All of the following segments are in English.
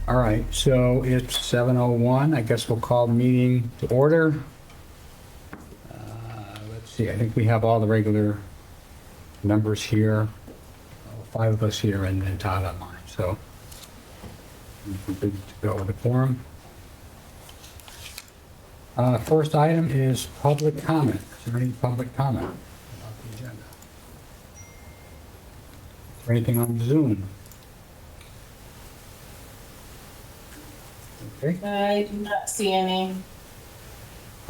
All right, so it's 7:01. I guess we'll call the meeting to order. Let's see, I think we have all the regular members here, 5 of us here, and then Todd online. So we're good to go with the quorum. First item is public comment. Is there any public comment about the agenda? Is there anything on Zoom? Okay. I do not see any.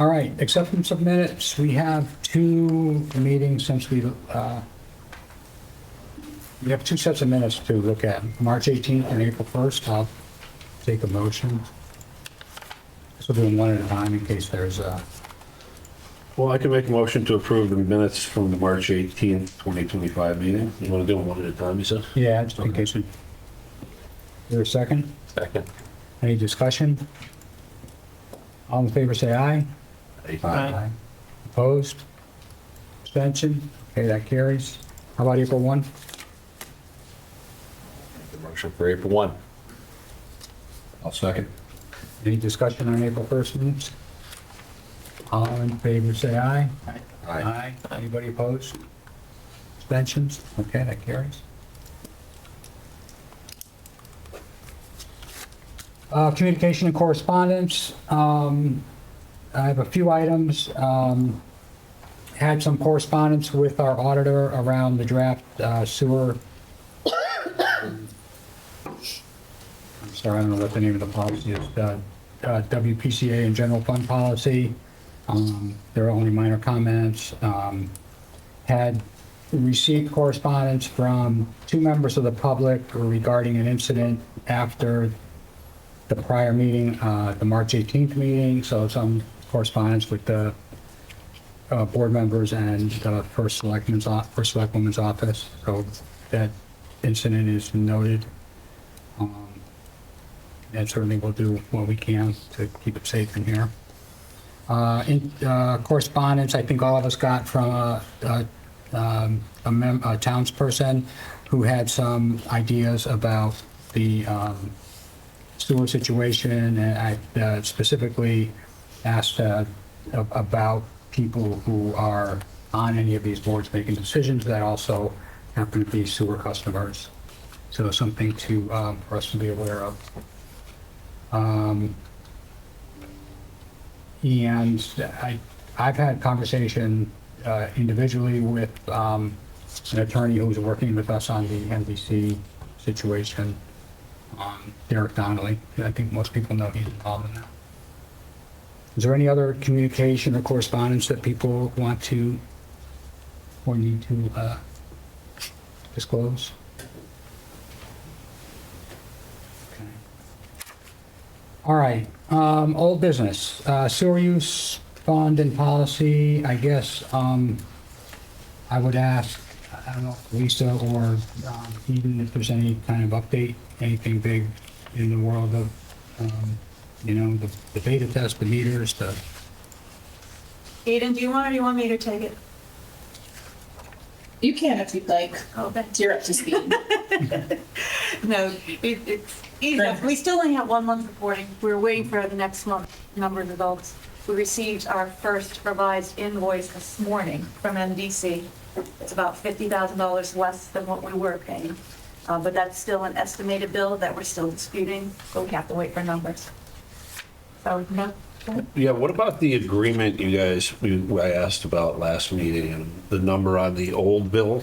All right, acceptance of minutes. We have 2 meetings since we have 2 sets of minutes to look at, March 18th and April 1st. I'll take a motion. So we'll do them one at a time in case there's a... Well, I can make a motion to approve the minutes from the March 18th, 2025 meeting. You want to do them one at a time, you said? Yeah, just in case. Is there a second? Second. Any discussion? All in favor say aye. Aye. Opposed? Abstention? Okay, that carries. How about April 1? The motion for April 1. I'll second. Any discussion on April 1st minutes? All in favor say aye. Aye. Anybody opposed? Abstentions? Okay, that carries. Communication and correspondence. I have a few items. Had some correspondence with our auditor around the draft sewer. I'm sorry, I don't know what the name of the policy is. WPCA and general fund policy. There are only minor comments. Had received correspondence from 2 members of the public regarding an incident after the prior meeting, the March 18th meeting, so some correspondence with the board members and the first selectwoman's office. So that incident is noted. And certainly we'll do what we can to keep it safe in here. Correspondence, I think all of us got from a townsperson who had some ideas about the sewer situation, and I specifically asked about people who are on any of these boards making decisions that also happen to be sewer customers. So something to for us to be aware of. And I've had conversation individually with an attorney who's working with us on the NBC situation. Derek Donnelly. I think most people know he's involved in that. Is there any other communication or correspondence that people want to or need to disclose? Okay. All right. Old business. Sewer use fund and policy. I guess I would ask, I don't know, Lisa or Eden, if there's any kind of update, anything big in the world of, the beta test, the meters, the... Eden, do you want or do you want me to take it? You can if you'd like. Okay. You're up to speed. No, it's easy. We still only have 1 month reporting. We're waiting for the next month number of results. We received our first revised invoice this morning from MDC. It's about $50,000 less than what we were paying. But that's still an estimated bill that we're still disputing, so we have to wait for numbers. So, no. Yeah, what about the agreement you guys, I asked about last meeting, and the number on the old bill?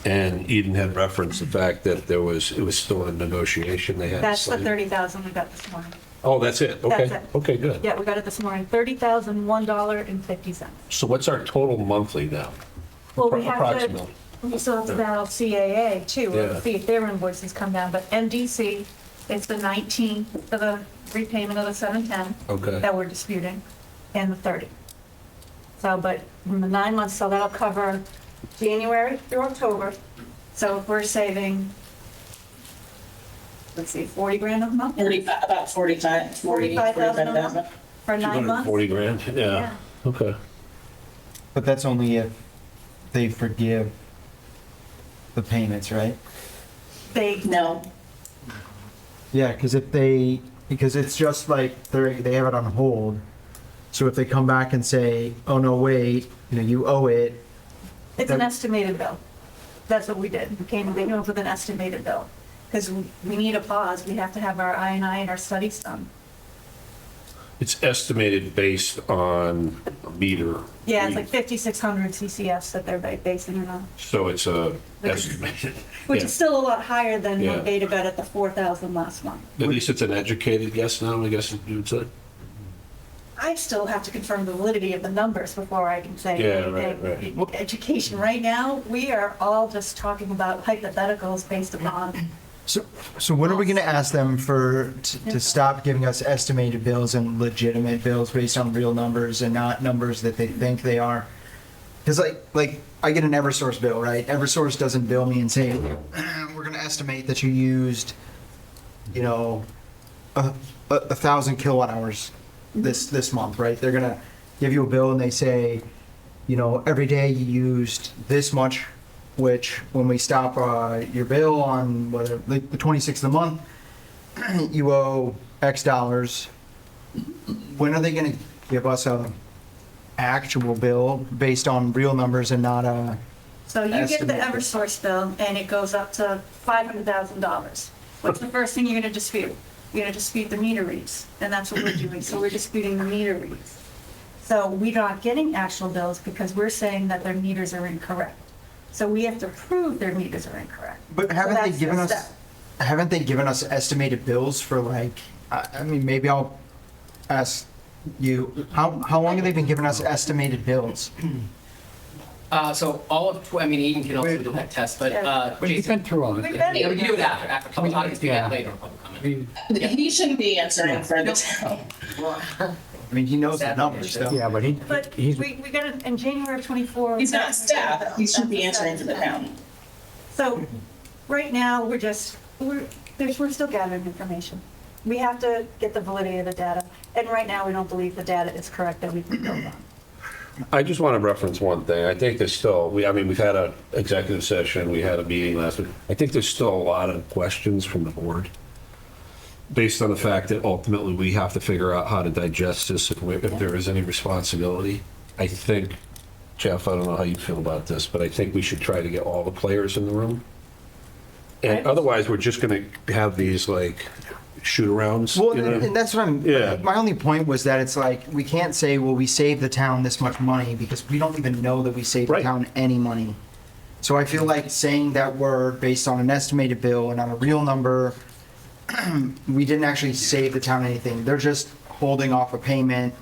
And Eden had referenced the fact that it was still in negotiation. They had. That's the $30,000 we got this morning. Oh, that's it? Okay. That's it. Okay, good. Yeah, we got it this morning, $30,001.50. So what's our total monthly now? Well, we have Approximately. to, so it's about CAA too, we'll Yeah. see if their invoices come down, but MDC, it's the 19 for the repayment of the 710 Okay. that we're disputing, and the 30. So, but in the 9 months, so that'll cover January through October. So if we're saving, let's see, 40 grand a month? About 45,000 a month for 9 months? 240 grand? Yeah. Okay. But that's only if they forgive the payments, right? They, No. Yeah, because it's just like they have it on hold. So if they come back and say, oh, no, wait, you owe it. It's an estimated bill. That's what we did. We came up with an estimated bill. Because we need a pause. We have to have our I&I and our studies done. It's estimated based on a meter. Yeah, it's like 5,600 CCS that they're basing it on, So it's a estimated. which Yeah. is still a lot higher than Yeah. what Beta got at the 4,000 last month. At least it's an educated guess now, I guess you would say. I still have to confirm the validity of the numbers before I can say Yeah, right, anything. right. Education, right now, we are all just talking about hypotheticals based upon, So when are we going to ask them to stop giving us estimated bills and legitimate bills based on real numbers and not numbers that they think they are? Because like I get an Eversource bill, right? Eversource doesn't bill me and say, we're going to estimate that you used, 1,000 kilowatt hours this month, right? They're going to give you a bill and they say, every day you used this much, which when we stop your bill on the 26th of the month, you owe X dollars. When are they going to give us a actual bill based on real numbers and not a? so you get the Estimate. Eversource bill and it goes up to $500,000. What's the first thing you're going to dispute? You're going to dispute the meter reads, and that's what we're doing. So we're disputing the meter reads. So we're not getting actual bills because we're saying that their meters are incorrect. So we have to prove their meters are incorrect. But So haven't they that's the given us? step. Haven't they given us estimated bills for like? I mean, maybe I'll ask you. How long have they been giving us estimated bills? So all of, Eden can also do that test, but Yeah. We've Jason. been through all We've this. been- Yeah, we can do it after public comments, we Yeah. get later on public I comment. mean, He shouldn't be answering for the town. I mean, he knows the numbers, though. Yeah, but But he's, we got it in January of '24. He's not staff, he should be answering for the town. So, right now, we're still gathering information. We have to get the validity of the data, and right now, we don't believe the data is correct that we can build on. I just want to reference one thing. I think there's still, we've had an executive session, we had a meeting last week. I think there's still a lot of questions from the board based on the fact that ultimately we have to figure out how to digest this if there is any responsibility. I think, Jeff, I don't know how you feel about this, but I think we should try to get all the players in the room. And otherwise, we're just going to have these like shoot-arounds. Well, you know? and that's what I'm. Yeah. My only point was that it's like we can't say, well, we saved the town this much money because we don't even know that we saved Right. the town any money. So I feel like saying that word based on an estimated bill and on a real number, we didn't actually save the town anything. They're just holding off a payment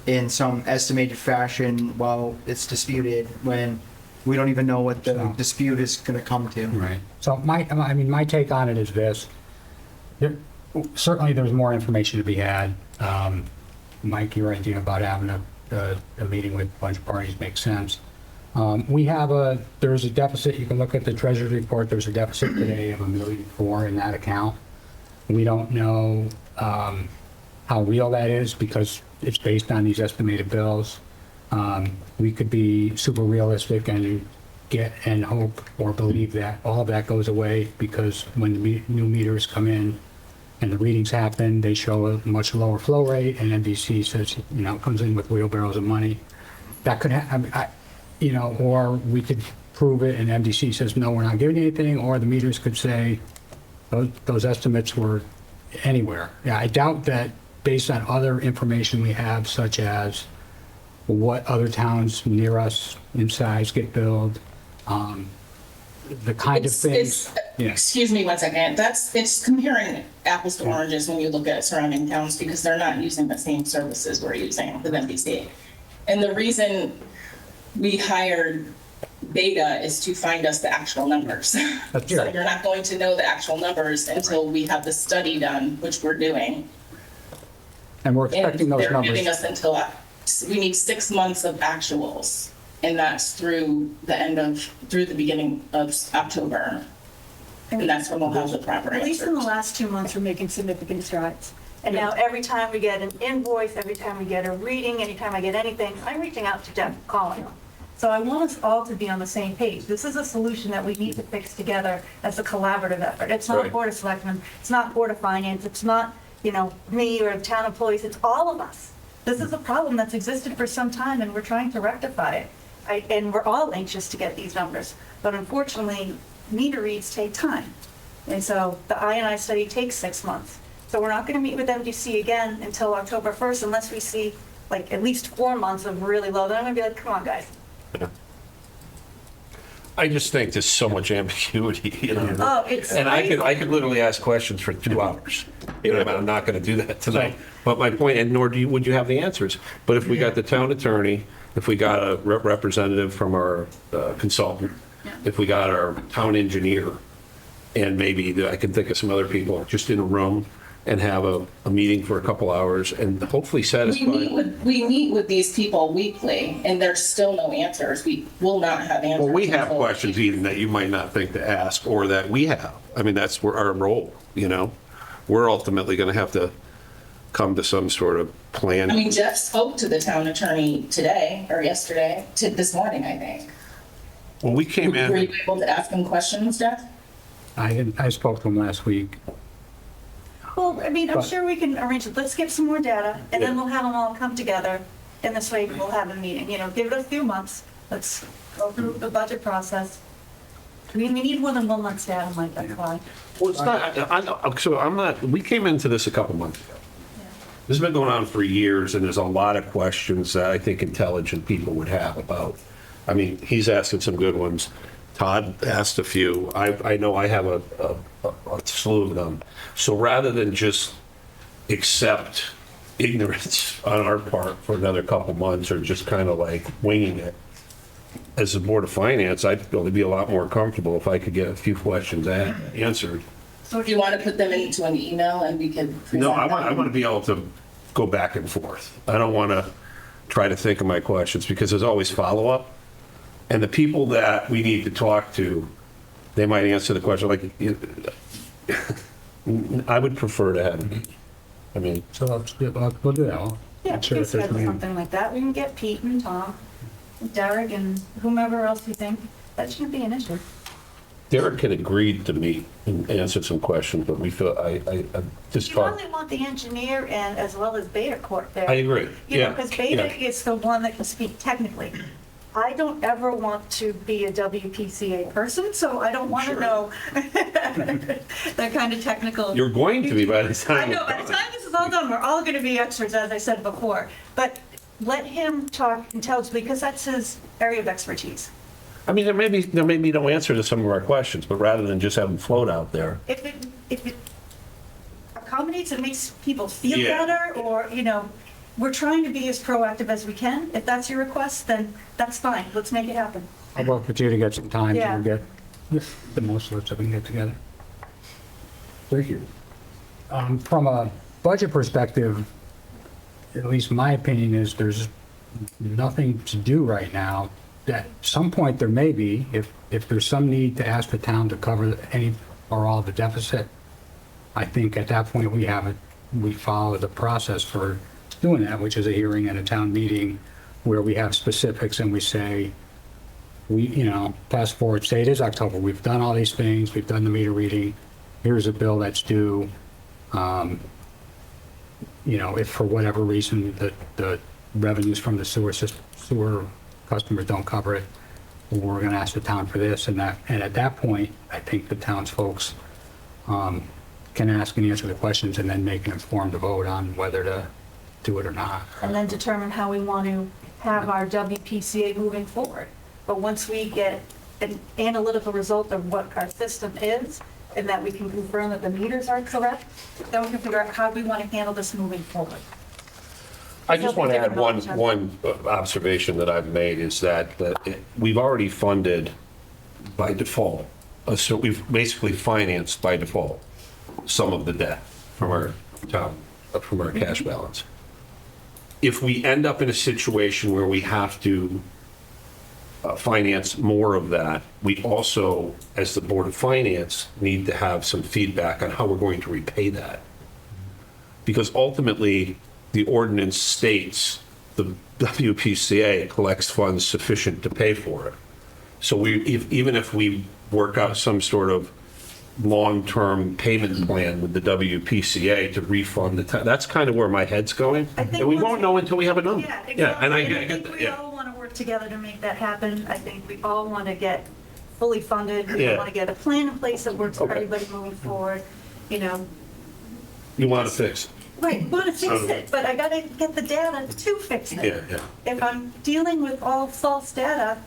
in some estimated fashion while it's disputed when we don't even know what the So- dispute is going to come to. right. So my take on it is this. Certainly, there's more information to be had. Mike, your idea about having a meeting with a bunch of parties makes sense. There's a deficit, you can look at the treasurer's report, there's a deficit today of $1.4 million in that account. We don't know how real that is because it's based on these estimated bills. We could be super realistic and hope or believe that all of that goes away because when the new meters come in and the readings happen, they show a much lower flow rate and NBC says, comes in with wheelbarrows of money. That could or we could prove it and MDC says, no, we're not giving anything, or the meters could say those estimates were anywhere. Yeah, I doubt that based on other information we have, such as what other towns near us in size get billed, the kind of things. Yeah. Excuse me one second, it's comparing apples to oranges when you look at surrounding towns because they're not using the same services we're using with NBC. And the reason we hired Beta is to find us the actual numbers. That's So right. you're not going to know the actual numbers until we have the study done, which we're doing. And we're And expecting those they're giving numbers. us we need 6 months of actuals. And that's through the beginning of October. And that's when we'll have the proper At least in the answers. last 2 months, we're making significant strides. And now every time we get an invoice, every time we get a reading, anytime I get anything, I'm reaching out to Jeff, calling him. So I want us all to be on the same page. This is a solution that we need to fix together as a collaborative effort. It's not Right. Board of Selectmen, it's not Board of Finance, it's not, me or town employees, it's all of us. This is a problem that's existed for some time and we're trying to rectify it. And we're all anxious to get these numbers. But unfortunately, meter reads take time. And so the I&I study takes 6 months. So we're not going to meet with MDC again until October 1st unless we see like at least 4 months of really low. Then I'm going to be like, come on, guys. I just think there's so much ambiguity, Oh, it's And I crazy. could literally ask questions for 2 hours. I'm not going to do that tonight. But my point, and nor would you have the answers. But if we got the town attorney, if we got a representative from our consultant, if we got our town engineer, and maybe I can think of some other people just in a room and have a meeting for a couple hours and hopefully satisfy. We meet with these people weekly, and there's still no answers. We will not have answers. Well, we have until- questions even that you might not think to ask or that we have. I mean, that's where our role, We're ultimately going to have to come to some sort of plan. I mean, Jeff spoke to the town attorney today or yesterday, this morning, I think. Well, we came Were you in, able to ask him questions, Jeff? I spoke to him last week. Well, I mean, I'm But- sure we can arrange it. Let's get some more data and then Yeah. we'll have them all come together. And this way we'll have a meeting, give it a few months. Let's go through the budget process. We need more than 1 month's data, Mike, that's why. well, it's not, we came into this a couple months ago. This has been going on for years, and there's a lot of questions that I think intelligent people would have about. I mean, he's asking some good ones. Todd asked a few. I know I have a slew of them. So rather than just accept ignorance on our part for another couple months or just kind of like winging it, as a Board of Finance, I'd really be a lot more comfortable if I could get a few questions answered. So do you want to put them into an email and we could present No, them? I want to be able to go back and forth. I don't want to try to think of my questions because there's always follow-up. And the people that we need to talk to, they might answer the question like, I would prefer to have, I mean, So we'll do that. Yeah, I'm we sure can if there's schedule any- something like that. We can get Pete and Tom, and Derek and whomever else you think. That shouldn't be an issue. Derek had agreed to meet and answer some questions, but we feel, I just You talked. only want the engineer and as well as Beta Corp there. I agree, yeah. Because Beta yeah. is the one that can speak technically. I don't ever want to be a WPCA person, so I don't want to Sure. know that kind of technical. You're going to be by the I time. know, by the time this is all done, we're all going to be experts, as I said before. But let him talk and tell us, because that's his area of expertise. I mean, there may be no answer to some of our questions, but rather than just have them float out there. If it accommodates and makes people feel Yeah. better, or, we're trying to be as proactive as we can. If that's your request, then that's fine. Let's make it happen. I'll work with you to get some time Yeah. and we'll get the most of it so we can get together. Thank you. From a budget perspective, at least my opinion is there's nothing to do right now. At some point there may be, if there's some need to ask the town to cover any or all the deficit. I think at that point we follow the process for doing that, which is a hearing and a town meeting where we have specifics and we say, fast forward, say it is October, we've done all these things, we've done the meter reading, here's a bill that's due. If for whatever reason the revenues from the sewer customers don't cover it, we're gonna ask the town for this and that. And at that point, I think the townsfolk can ask and answer the questions and then make an informed vote on whether to do it or not. And then determine how we want to have our WPCA moving forward. But once we get an analytical result of what our system is, and that we can confirm that the meters are correct, then we can figure out how we want to handle this moving forward. I just want to add one observation that I've made is that we've already funded by default. So we've basically financed by default some of the debt from our town, from our cash balance. If we end up in a situation where we have to finance more of that, we also, as the Board of Finance, need to have some feedback on how we're going to repay that. Because ultimately, the ordinance states the WPCA collects funds sufficient to pay for it. So even if we work out some sort of long-term payment plan with the WPCA to refund the town, that's kind of where my head's going. I think And we once- won't know until we have a number. Yeah, exactly. Yeah, and I And I get think that, we yeah. all want to work together to make that happen. I think we all want to get fully funded. We Yeah. want to get a plan in place that works for Okay. everybody moving forward, you know. You want to fix it. Right, we want to fix it, but I got to get the data to fix it. Yeah, yeah. If I'm dealing with all false data,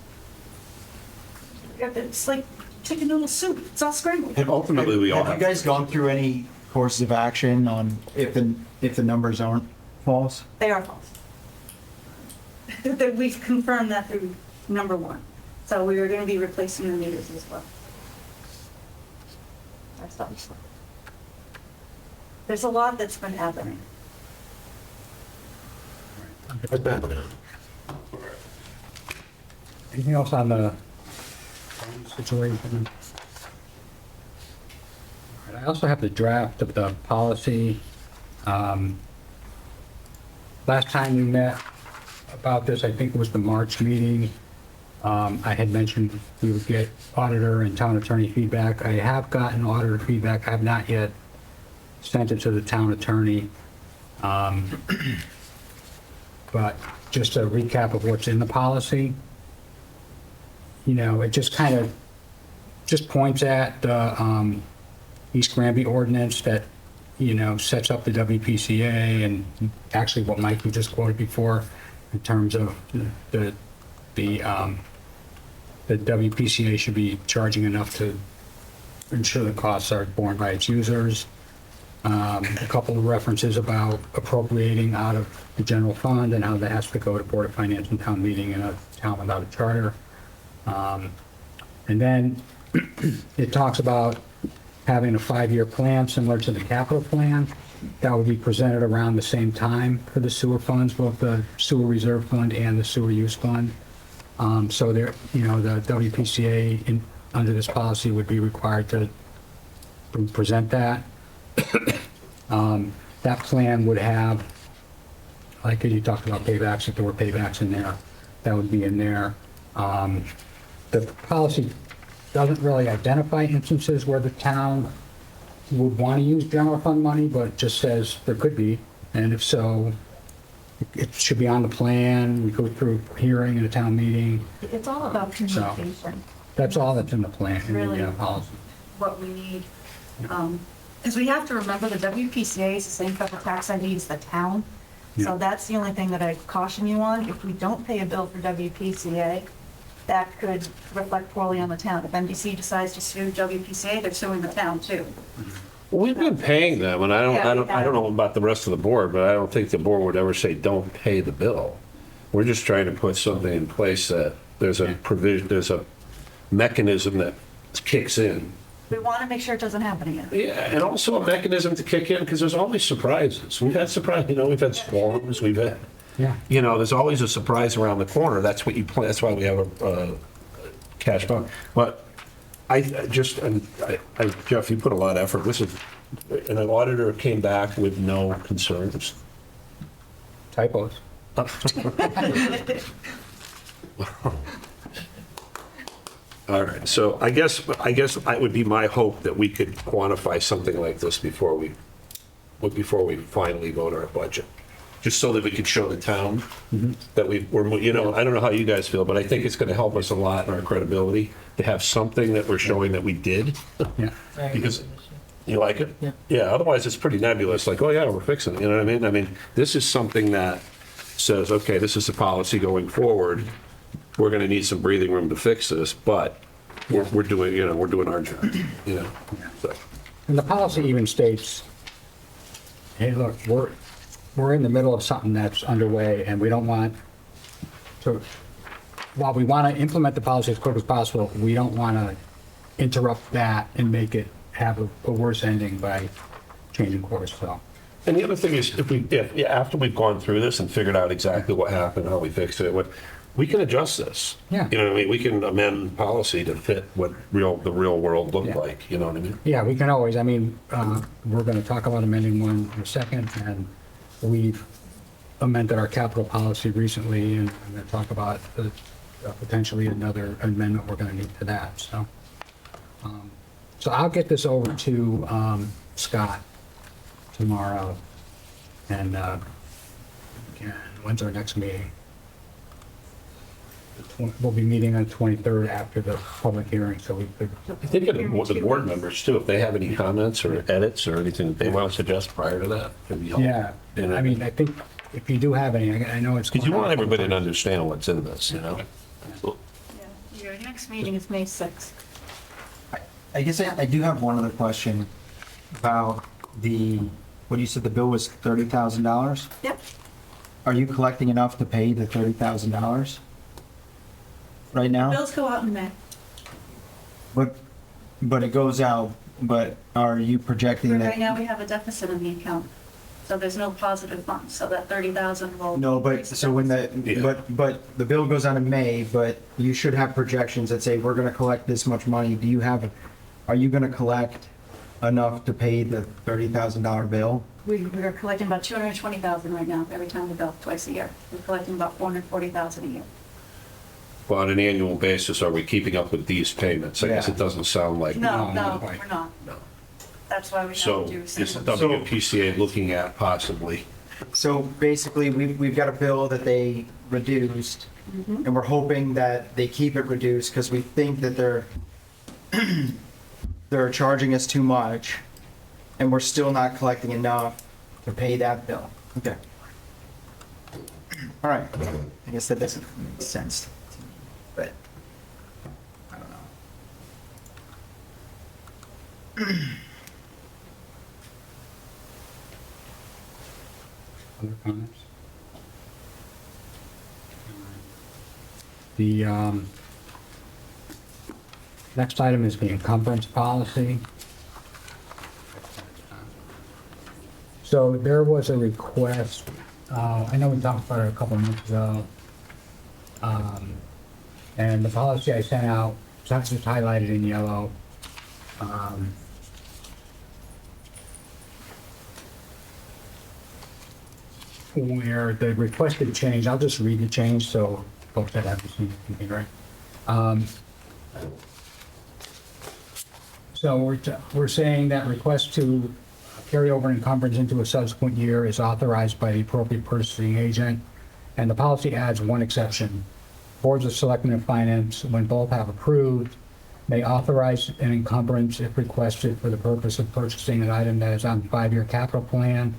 it's like chicken noodle soup. It's all scrambled. And ultimately, we all Have you have. guys gone through any courses of action on if the numbers aren't false? They are false. That we've confirmed that through number one. So we are going to be replacing the meters as well. Ourselves. There's a lot that's been happening. Anything else on the situation? All right, I also have the draft of the policy. Last time we met about this, I think it was the March meeting. I had mentioned we would get auditor and town attorney feedback. I have gotten auditor feedback. I have not yet sent it to the town attorney. But just a recap of what's in the policy. You know, it just kind of, just points at the East Granby ordinance that, you know, sets up the WPCA and actually what Mike you just quoted before in terms of the WPCA should be charging enough to ensure the costs are borne by its users. A couple of references about appropriating out of the general fund and how that has to go to Board of Finance and town meeting in a town without a charter. And then it talks about having a 5-year plan similar to the capital plan that would be presented around the same time for the sewer funds, both the sewer reserve fund and the sewer use fund. So there, you know, the WPCA under this policy would be required to present that. That plan would have, like you talked about paybacks, if there were paybacks in there, that would be in there. The policy doesn't really identify instances where the town would want to use general fund money, but it just says there could be, and if so, it should be on the plan, we go through hearing in a town meeting. It's all about communication. That's all that's in the plan, in Really? the policy. What we need. Because we have to remember the WPCA is the same federal tax ID as the town. Yeah. So that's the only thing that I caution you on. If we don't pay a bill for WPCA, that could reflect poorly on the town. If NBC decides to sue WPCA, they're suing the town too. We've been paying them, and I Yeah, don't know about the rest of the board, but I don't think the board would ever say, don't pay the bill. We're just trying to put something in place that there's a provision, there's a mechanism that kicks in. We want to make sure it doesn't happen again. Yeah, and also a mechanism to kick in, because there's always surprises. We've had surprises, you know, we've had storms, we've had, Yeah. you know, there's always a surprise around the corner. That's what you plan, that's why we have a cash fund. But Jeff, you put a lot of effort. This is, and an auditor came back with no concerns. Typos. All right, so I guess it would be my hope that we could quantify something like this before we finally vote our budget. Just so that we could show the town that we're, you know, I don't know how you guys feel, but I think it's gonna help us a lot in our credibility to have something that we're showing that we did. Yeah. Because, you like it? Yeah, otherwise it's pretty nebulous, like, oh yeah, we're fixing it, you know what I mean? I mean, this is something that says, okay, this is the policy going forward. We're gonna need some breathing room to fix this, but we're doing, you know, we're doing our job, you know? So, And the policy even states, hey, look, we're in the middle of something that's underway and we don't want to, while we want to implement the policy as quick as possible, we don't want to interrupt that and make it have a worse ending by changing course, so. And the other thing is, after we've gone through this and figured out exactly what happened, how we fixed it, we can adjust this. Yeah. You know what I mean? We can amend policy to fit what the real world looked Yeah. like, you know what I mean? Yeah, we can always, I mean, we're going to talk about amending one in a second, and we've amended our capital policy recently, and I'm going to talk about potentially another amendment we're going to need to that, so. So I'll get this over to Scott tomorrow, and when's our next meeting? We'll be meeting on the 23rd after the public hearing, so we could, I think of the board members too, if they have any comments or edits or anything that they want to suggest prior to that, it'd be helpful. yeah, I mean, I think if you do have any, I know it's. Because you want everybody to understand what's in this, you know? Yeah, your next meeting is May 6th. I guess I do have one other question about what you said the bill was $30,000? Yep. Are you collecting enough to pay the $30,000 right now? Bills go out in May. But it goes out, but are you projecting Right that? now, we have a deficit in the account, so there's no positive funds, so that 30,000 will. No, but, increase the so when deficit. but the bill goes out in May, but you should have projections that say, we're gonna collect this much money. Are you gonna collect enough to pay the $30,000 bill? We are collecting about 220,000 right now, every time we bill, twice a year. We're collecting about 440,000 a year. Well, on an annual basis, are we keeping up with these payments? I guess Yeah. it doesn't sound like. No, no, we're not. No. That's why we So have to do. is the single- WPCA looking at possibly? So basically, we've got a bill that they reduced, and we're hoping that they keep it reduced, because we think that they're charging us too much, and we're still not collecting enough to pay that bill. Okay. All right. I guess that doesn't make sense to me, but I don't know. other comments? The next item is the encumbrance policy. So there was a request, I know we talked about it a couple of months ago. And the policy I sent out, it's just highlighted in yellow. Where the requested change, I'll just read the change so folks that haven't seen it can hear it. So we're saying that request to carry over encumbrance into a subsequent year is authorized by the appropriate purchasing agent, and the policy adds one exception. Boards of Selectmen and Finance, when both have approved, may authorize an encumbrance if requested for the purpose of purchasing an item that is on the 5-year capital plan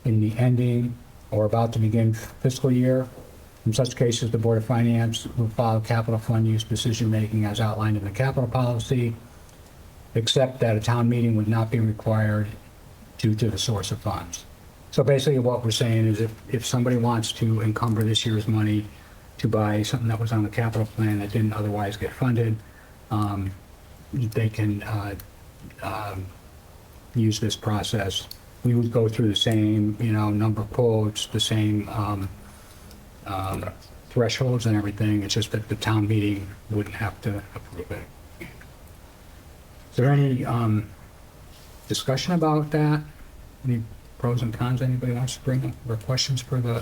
in the ending or about to begin fiscal year. In such cases, the Board of Finance will follow capital fund use decision-making as outlined in the capital policy, except that a town meeting would not be required due to the source of funds. So basically what we're saying is if somebody wants to encumber this year's money to buy something that was on the capital plan that didn't otherwise get funded, they can use this process. We would go through the same, number of quotes, the same thresholds and everything. It's just that the town meeting wouldn't have to approve it. Is there any discussion about that? Any pros and cons anybody wants to bring up or questions for the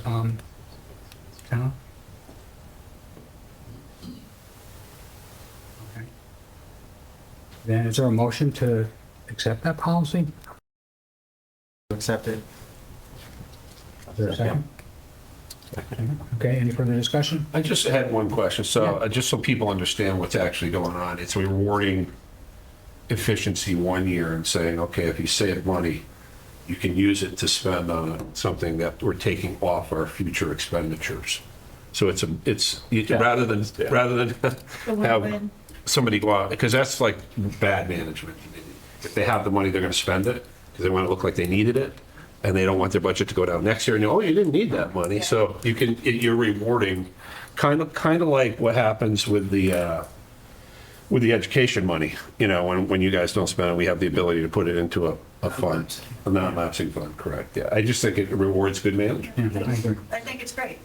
town? Okay. Then is there a motion to accept that policy? Accept it. Is there a second? Okay, any further discussion? I just had one question. So just so people understand what's actually going on, it's rewarding efficiency 1 year and saying, okay, if you save money, you can use it to spend on something that we're taking off our future expenditures. So rather than have somebody go out, because that's like bad management. If they have the money, they're going to spend it because they want to look like they needed it, and they don't want their budget to go down next year. And you didn't need that money, so you're rewarding, kind of like what happens with the education money. When you guys don't spend it, we have the ability to put it into a fund, a non-lapsing fund. Correct. Yeah, I just think it rewards good management. Yeah, I agree. I think it's great.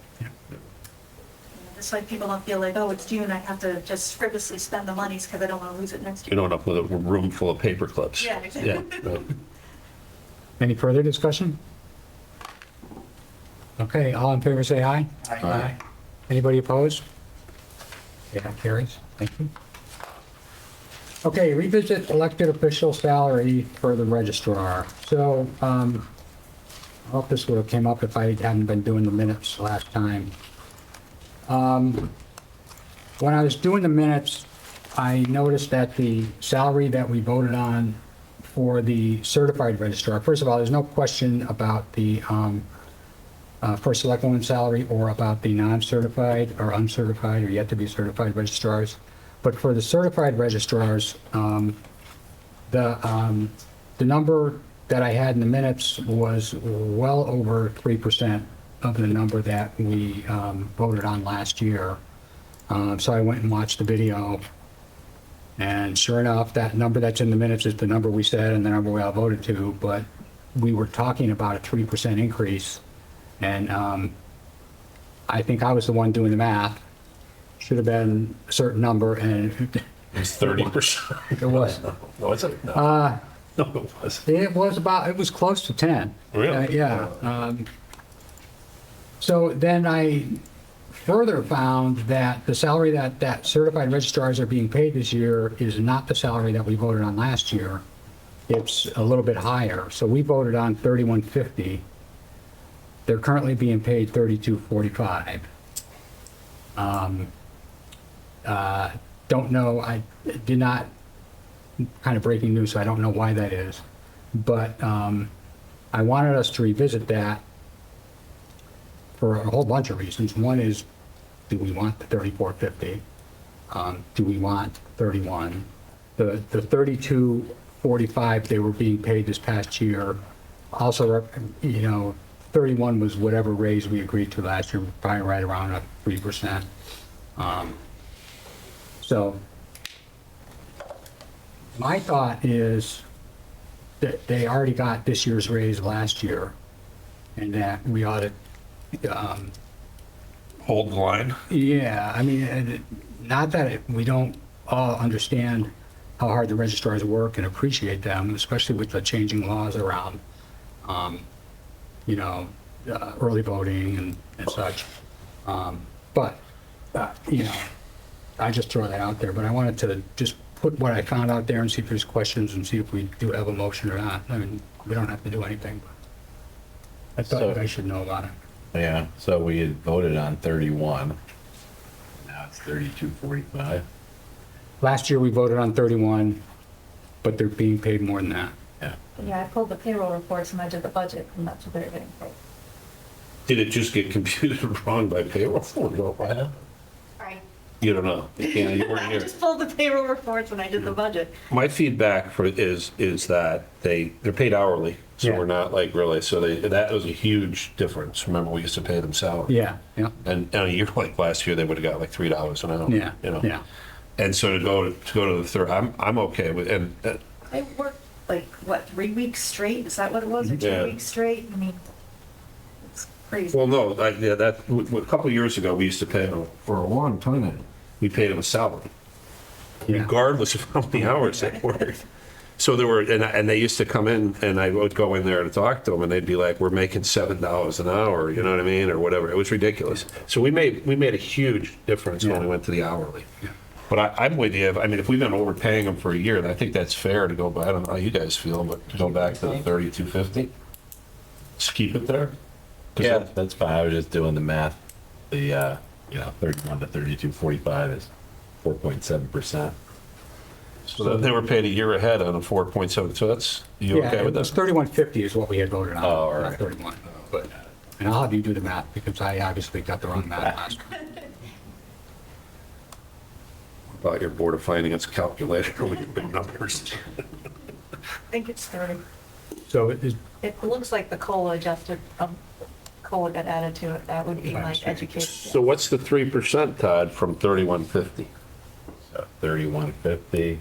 Just like people don't feel like, oh, it's June, I have to just frivolously spend the monies because I don't want to lose it next You year. don't end up with a room full of paper clips. Yeah, exactly. Yeah. Right. Any further discussion? Okay, all in favor, say aye. Aye. Anybody opposed? Yeah, carries. Thank you. Okay, revisit elected official salary for the registrar. So, I hope this would have came up if I hadn't been doing the minutes last time. When I was doing the minutes, I noticed that the salary that we voted on for the certified registrar, first of all, there's no question about the first selectwoman salary or about the non-certified or uncertified or yet to be certified registrars. But for the certified registrars, the number that I had in the minutes was well over 3% of the number that we voted on last year. So I went and watched the video, and sure enough, that number that's in the minutes is the number we said and the number we all voted to, but we were talking about a 3% increase, and I think I was the one doing the math. Should have been a certain number, and It was 30%. it was. Was it? No. No, it wasn't. It was close to 10. Really? Yeah. So then I further found that the salary that certified registrars are being paid this year is not the salary that we voted on last year. It's a little bit higher. So we voted on $31.50. They're currently being paid $32.45. Don't know, I did not, kind of breaking news, so I don't know why that is. But I wanted us to revisit that for a whole bunch of reasons. One is, do we want the $34.50? Do we want 31? The $32.45 they were being paid this past year, also, 31 was whatever raise we agreed to last year, probably right around a 3%. So my thought is that they already got this year's raise last year, and that we ought to, Hold the line. yeah, I mean, not that we don't all understand how hard the registrars work and appreciate them, especially with the changing laws around, early voting and such. But I just throw that out there, but I wanted to just put what I found out there and see if there's questions and see if we do have a motion or not. I mean, we don't have to do anything, but I thought you guys should know about it. Yeah, so we had voted on 31. Now it's 32.45. Last year, we voted on 31, but they're being paid more than that. Yeah. Yeah, I pulled the payroll reports and I did the budget, and that's what they're getting paid. Did it just get computed wrong by payroll? Right. You don't know. You weren't I here. just pulled the payroll reports when I did the budget. My feedback is that they're paid hourly, so Yeah. we're not like really, so that was a huge difference. Remember, we used to pay them salary. Yeah, yeah, And a year like last year, they would have got like $3 an hour. yeah, Yeah. And so to go to the third, I'm okay with, and I worked like, 3 weeks straight? Is that what it was, or 2 Yeah. weeks straight? I mean, it's crazy. well, no, a couple of years ago, we used to pay them for a long time. We paid them a salary, yeah. regardless of how many hours they worked. So there were, and they used to come in, and I would go in there to talk to them, and they'd be like, "We're making $7 an hour," you know what I mean, or whatever. It was ridiculous. So we made a huge difference when we went to the hourly. But I'm with you. I mean, if we've been overpaying them for a year, I think that's fair to go back. I don't know how you guys feel, but to go back to the 32.50, just keep it there. 'Cause Yeah, that's fine. I was just doing the math. The 31 to 32.45 is 4.7%. So they were paid a year ahead on a 4.7. So that's you Yeah, okay it with was that? 31.50 is what we had voted on. Oh, all right. Not 31. But, and I'll have you do the math because I obviously got the wrong math last time. About your Board of Finance calculator with your big numbers. I think it's 30. So it is, It looks like the COLA adjusted, COLA got added to it. That would be like education. So what's the 3%, Todd, from 31.50? So 31.50.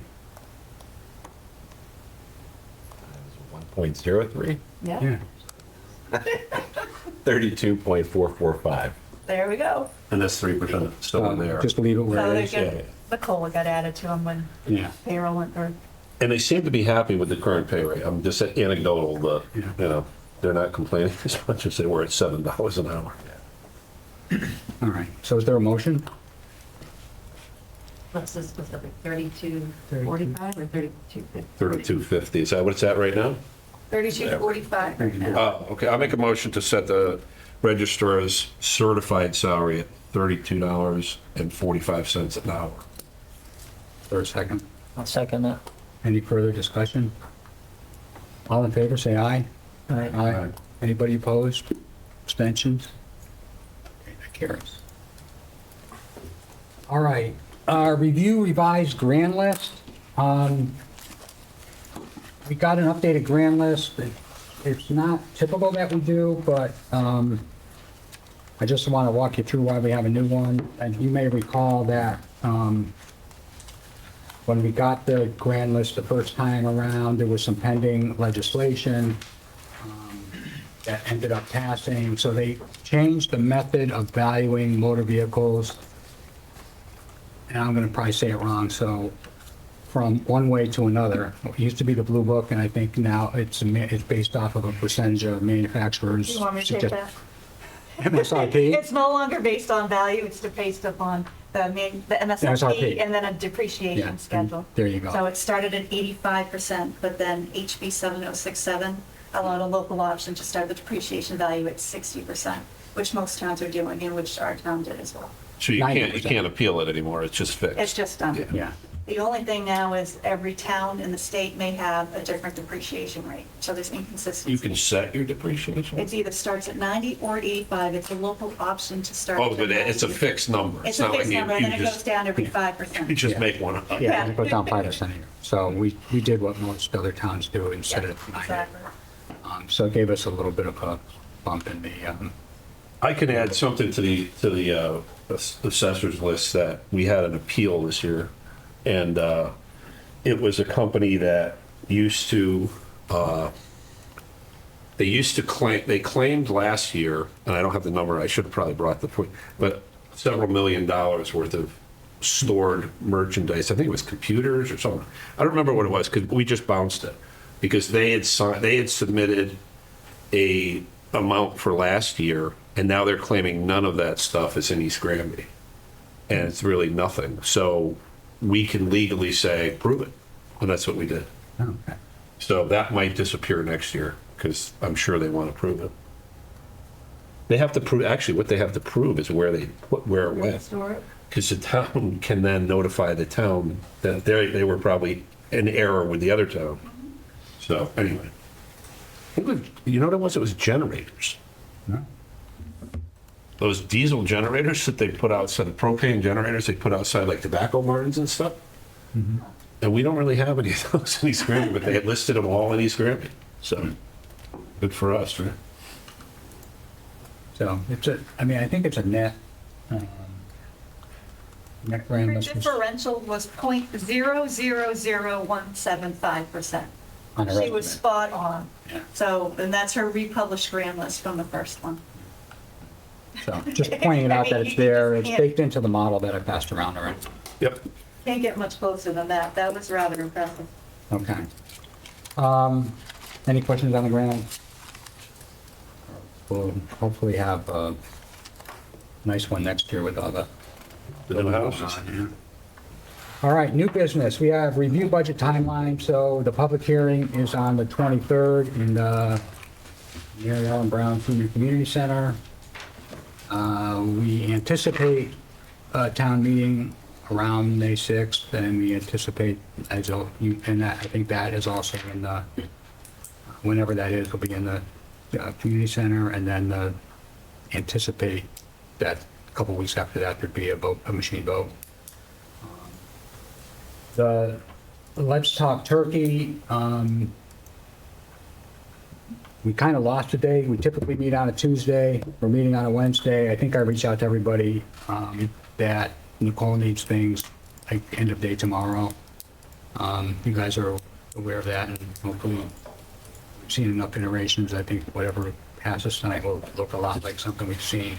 1.03. Yeah, yeah. 32.445. there we go. And that's 3% still in there. Just leave it So where they it is. get, the COLA got added to them when Yeah. payroll went, or And they seem to be happy with the current pay rate. I'm just anecdotal, but, they're not complaining as much as they were at $7 an hour. All right, so is there a motion? What's this specific, 3245 or 3250? 32.50, is that what it's at right now? 3245 right now. Oh, okay, I'll make a motion to set the registrar's certified salary at $32.45 an hour. For a second. I'll second that. Any further discussion? All in favor, say aye. Aye. Aye. Anybody opposed? Abstentions? Okay, that carries. All right, review revised grand list. We got an updated grand list. It's not typical that we do, but I just want to walk you through why we have a new one. And you may recall that when we got the grand list the first time around, there was some pending legislation that ended up passing. So they changed the method of valuing motor vehicles. And I'm going to probably say it wrong, so from one way to another. It used to be the Blue Book, and I think now it's based off of a percentage of manufacturers. You want me to take that? MSRP? It's no longer based on value, it's based upon the MSRP. MSRP and then a Yeah, depreciation schedule. there you go. So it started at 85%, but then HB 7067 allowed a local option to start the depreciation value at 60%, which most towns are doing, and which our town did as well. So you 90%. can't appeal it anymore, it's just fixed. It's just done. Yeah, The only thing now is every town in the state may have a different depreciation rate, so there's inconsistency. You can set your depreciation? It's either starts at 90 or at 85. It's a local option to start. Oh, at but it's a 90. fixed number. It's a not like fixed you- number, and you then it just- goes down every You 5%. just Yeah. make one up. yeah, and it goes down 5% a year. So we did what most other towns do and set it at 90. Exactly. So it gave us a little bit of a bump in the, I can add something to the assessor's list that we had an appeal this year. And it was a company that used to, they claimed last year, and I don't have the number, I should have probably brought the point, but several $1 million worth of stored merchandise. I think it was computers or something. I don't remember what it was, because we just bounced it. Because they had submitted a amount for last year, and now they're claiming none of that stuff is in East Granby. And it's really nothing. So we can legally say, prove it. And that's what we did. okay. So that might disappear next year, because I'm sure they want to prove it. They have to prove, actually, what they have to prove is where it went. Store it. Because the town can then notify the town that they were probably in error with the other town. So anyway. You know what it was? It was generators. No? Those diesel generators that they put outside, the propane generators they put outside like tobacco barns and stuff. And we don't really have any of those in East Granby, but they had listed them all in East Granby. So good for us, right? So I think it's a net grand Her list was differential was 0.000175%. on her She estimate. was spot on. Yeah. So, and that's her republished grand list from the first one. So just pointing it out that it's there, it's Yeah. baked into the model that I passed around already. Yep. Can't get much closer than that. That was rather impressive. Okay. Any questions on the ground? We'll hopefully have a nice one next year with all the. The new houses. All right, new business. We have review budget timeline. So the public hearing is on the 23rd in the Mary Ellen Brown Senior Community Center. We anticipate a town meeting around May 6th, and we anticipate, and that, I think that is also in the, whenever that is, will be in the community center, and then anticipate that a couple weeks after that, there'd be a machine vote. The Let's Talk Turkey, we kind of lost a day. We typically meet on a Tuesday. We're meeting on a Wednesday. I think I reached out to everybody that Nicole needs things like end of day tomorrow. You guys are aware of that, and hopefully we've seen enough iterations. I think whatever passes tonight will look a lot like something we've seen.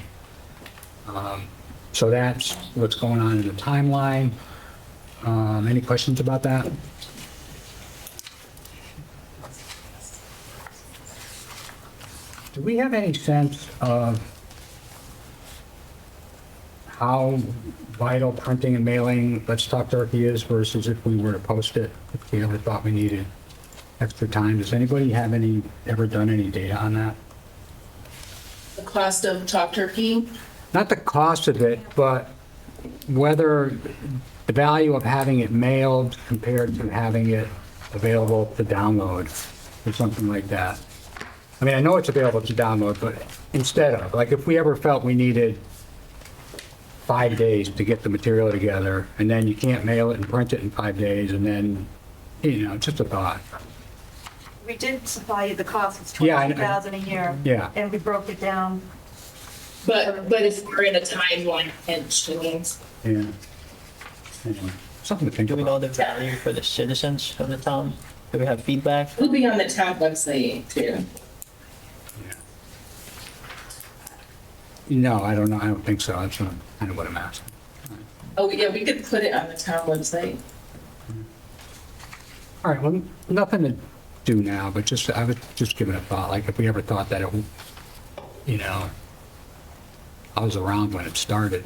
So that's what's going on in the timeline. Any questions about that? Do we have any sense of how vital printing and mailing Let's Talk Turkey is versus if we were to post it, if we ever thought we needed extra time? Does anybody have ever done any data on that? The cost of Talk Turkey, Not the cost of it, but whether the value of having it mailed compared to having it available to download or something like that. I mean, I know it's available to download, but instead of, like, if we ever felt we needed 5 days to get the material together, and then you can't mail it and print it in 5 days, and then, just a thought. We did supply you the cost, it's Yeah, I- 22,000 a year. Yeah. And we broke it down. but if we're in a timeline pinch, it means Yeah. Anyway, something to think Do we know about. the value for the citizens of the town? Do we have feedback? it'll be on the town website too. No, I don't know. I don't think so. That's kind of what I'm asking. Oh, yeah, we could put it on the town website. All right, well, nothing to do now, but I was just giving a thought, like if we ever thought that I was around when it started.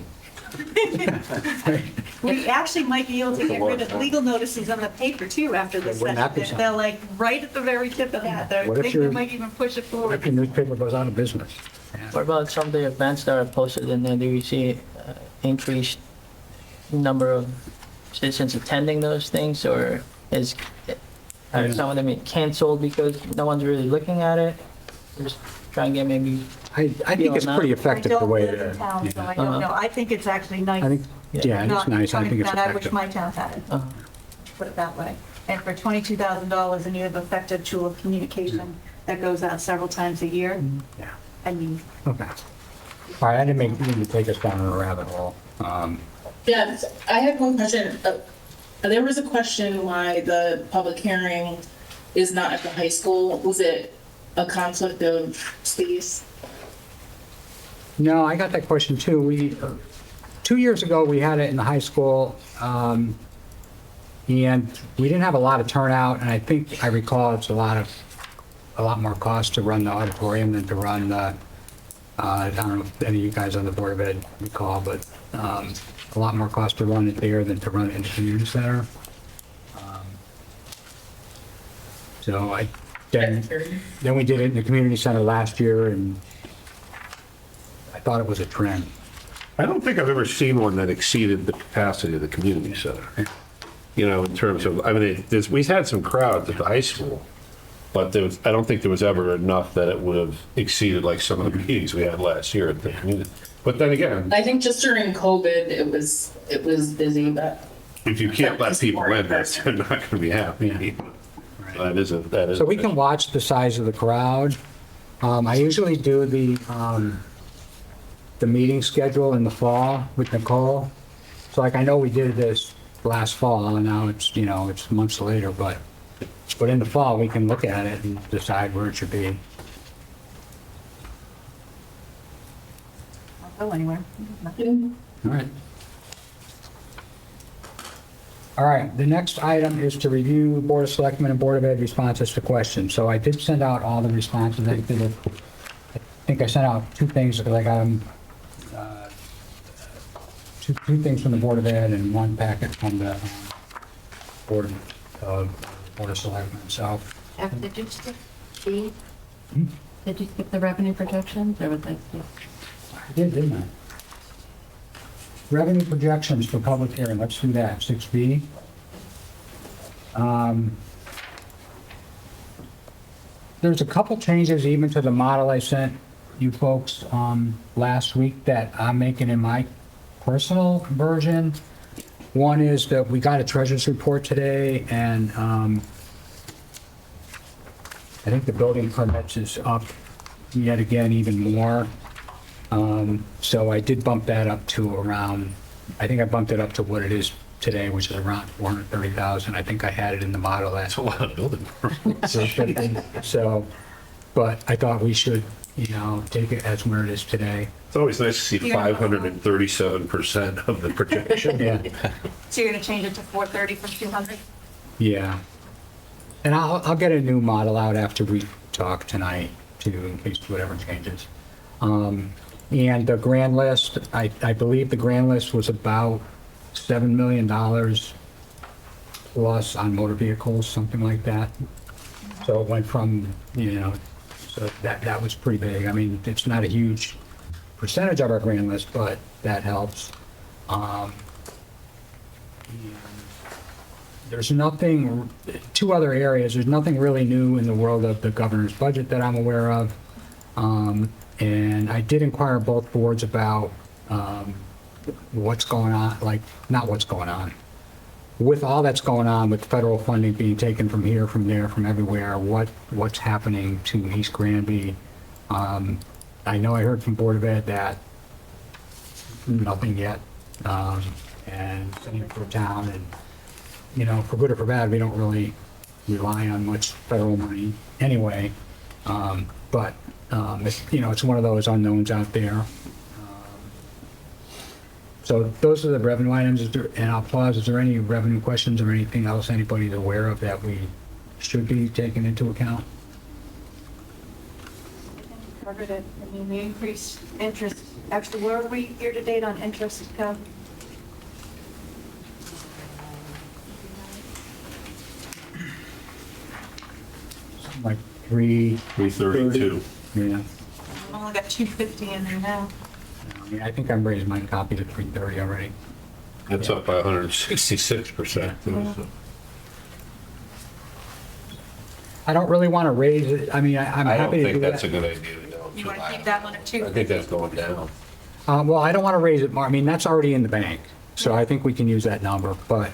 We actually might be able to get rid of legal notices on the paper too after this Wouldn't that be session. something? They're like right at the very tip of that. They What if think they you're- might even push it What forward. if your newspaper goes out of business? What about some of the events that are posted in there? Do you see increased number of citizens attending those things, or are some of them canceled because no one's really looking at it? Just try and get maybe. I think it's pretty I effective the don't way live it in is. town, so I Yeah. don't know. I think it's actually nice. I think, yeah, it's Not nice. I coming think it's down. I wish effective. my town had it, put it that way. And for $22,000 and you have effective tool of communication that goes out several times a year, Yeah, I mean, okay. All right, I didn't mean to take us down a rabbit hole. Yeah, I had one question. There was a question why the public hearing is not at the high school. Was it a conflict of space? No, I got that question too. 2 years ago, we had it in the high school, and we didn't have a lot of turnout, and I think I recall it's a lot more cost to run the auditorium than to run the, I don't know if any of you guys on the Board of Ed recall, but a lot more cost to run it there than to run it in the community center. So then we did it in the community center last year, and I thought it was a trend. I don't think I've ever seen one that exceeded the capacity of the community center. In terms of, we've had some crowds at the high school, but I don't think there was ever enough that it would have exceeded like some of the meetings we had last year at the community. But then again, I think just during COVID, it was busy, but if you can't let people in, they're not going to be happy. That is. So we can watch the size of the crowd. I usually do the meeting schedule in the fall with Nicole. So like, I know we did this last fall, and now it's months later, but in the fall, we can look at it and decide where it should be. I'll go anywhere. All right. All right, the next item is to review Board of Selectmen and Board of Ed responses to questions. So I did send out all the responses. I think I sent out two things, because I got them, two things from the Board of Ed and one packet from the Board of Selectmen. So, Did you skip B? Did you skip the revenue projections, or was that? I did, didn't I? Revenue projections for public hearing, let's do that, 6B. There's a couple changes even to the model I sent you folks last week that I'm making in my personal version. One is that we got a treasurer's report today, and I think the building permits is up yet again even more. So I did bump that up to around, I think I bumped it up to what it is today, which is around 430,000. I think I had it in the model That's a lot of building permits. So, but I thought we should, take it as where it is today. It's always nice to see 537% of the projection. Yeah, So you're gonna change it to 430 from 200? yeah. And I'll get a new model out after we talk tonight. to in case whatever changes. And the grand list, I believe the grand list was about $7 million plus on motor vehicles, something like that. So it went from, so that was pretty big. I mean, it's not a huge percentage of our grand list, but that helps. And there's nothing, two other areas, there's nothing really new in the world of the governor's budget that I'm aware of. And I did inquire both boards about what's going on, like, not what's going on. With all that's going on with federal funding being taken from here, from there, from everywhere, what's happening to East Granby? I know I heard from Board of Ed that nothing yet, and same for town, and, for good or for bad, we don't really rely on much federal money anyway, but, it's one of those unknowns out there. So those are the revenue items, and I'll pause. Is there any revenue questions or anything else anybody's aware of that we should be taking into account? Covered it. I mean, we increased interest. Actually, where are we year to date on interest? Something like 332. Yeah. I've only got 250 in there now. I mean, I think I'm raising my copy to 330 already. That's up by 166%. I don't really want to raise it. I mean, I'm I don't happy to do think that's a that. good idea, no. You want to keep that one at I 2? think that's going down. Well, I don't want to raise it more. I mean, that's already in the bank, so I think we can use that number. But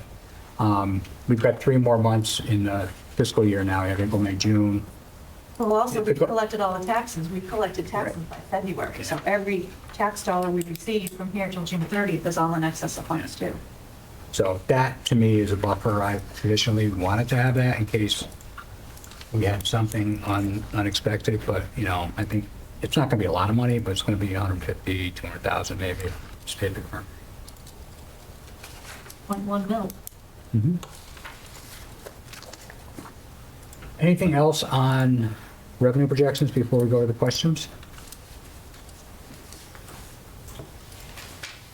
we've got 3 more months in the fiscal year now. April, May, June. Well, also, we collected all the taxes. We collected taxes by February. So every tax dollar we receive from here till June 30th is all in excess of funds too. So that, to me, is a buffer. I traditionally wanted to have that in case we had something unexpected, but, I think it's not going to be a lot of money, but it's going to be 150, 200,000 maybe. Just pay the firm. 1 mil. Anything else on revenue projections before we go to the questions?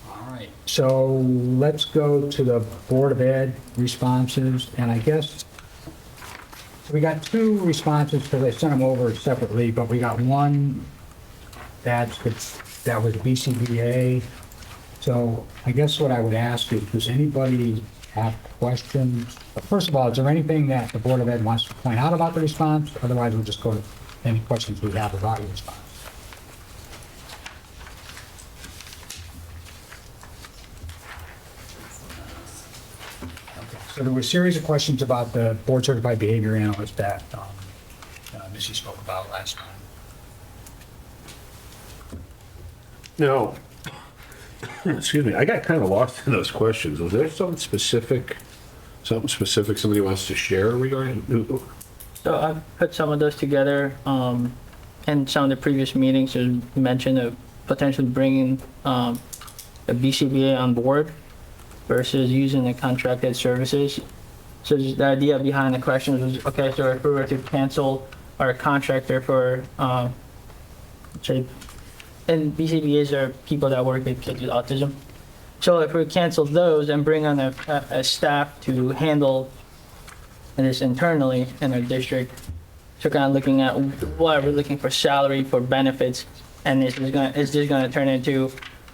All right, so let's go to the Board of Ed responses, and I guess we got 2 responses because I sent them over separately, but we got one that was BCBA. So I guess what I would ask is, does anybody have questions? First of all, is there anything that the Board of Ed wants to point out about the response? Otherwise, we'll just go to any questions we have about your response. Okay, so there were a series of questions about the board certified behavior analyst that Missy spoke about last time. No. Excuse me, I got kind of lost in those questions. Was there something specific somebody wants to share regarding? So I've put some of those together. In some of the previous meetings, there's mention of potentially bringing a BCBA on board versus using the contracted services. So the idea behind the question was, okay, so if we were to cancel our contractor for, say, and BCBAs are people that work with kids with autism. So if we cancel those and bring on a staff to handle this internally in our district, so kind of looking at what we're looking for salary, for benefits, and is this going to turn into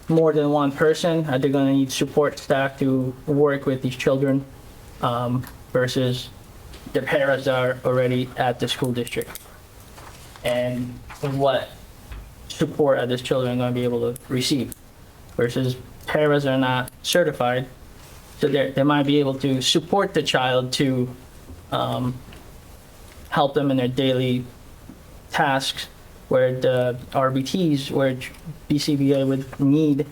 more than one person? Are they going to need support staff to work with these children versus the parents that are already at the school district? And what support are these children going to be able to receive versus parents are not certified, so they might be able to support the child to help them in their daily tasks, where the RBTs, where BCBA would need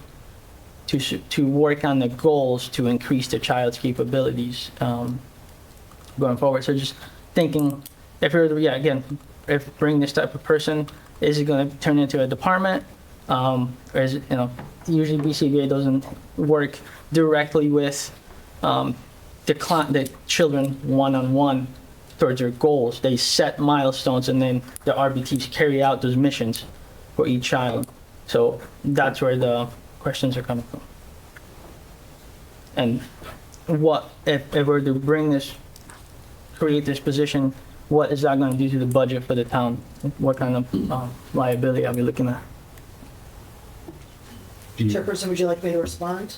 to work on the goals to increase the child's capabilities going forward. So just thinking, if you're, if bring this type of person, is it going to turn into a department? Or is it, usually BCBA doesn't work directly with the children one-on-one. towards their goals. They set milestones, and then the RBTs carry out those missions for each child. So that's where the questions are coming from. And what, if we're to create this position, what is that going to do to the budget for the town? What kind of liability are we looking at? Chairperson, would you like me to respond?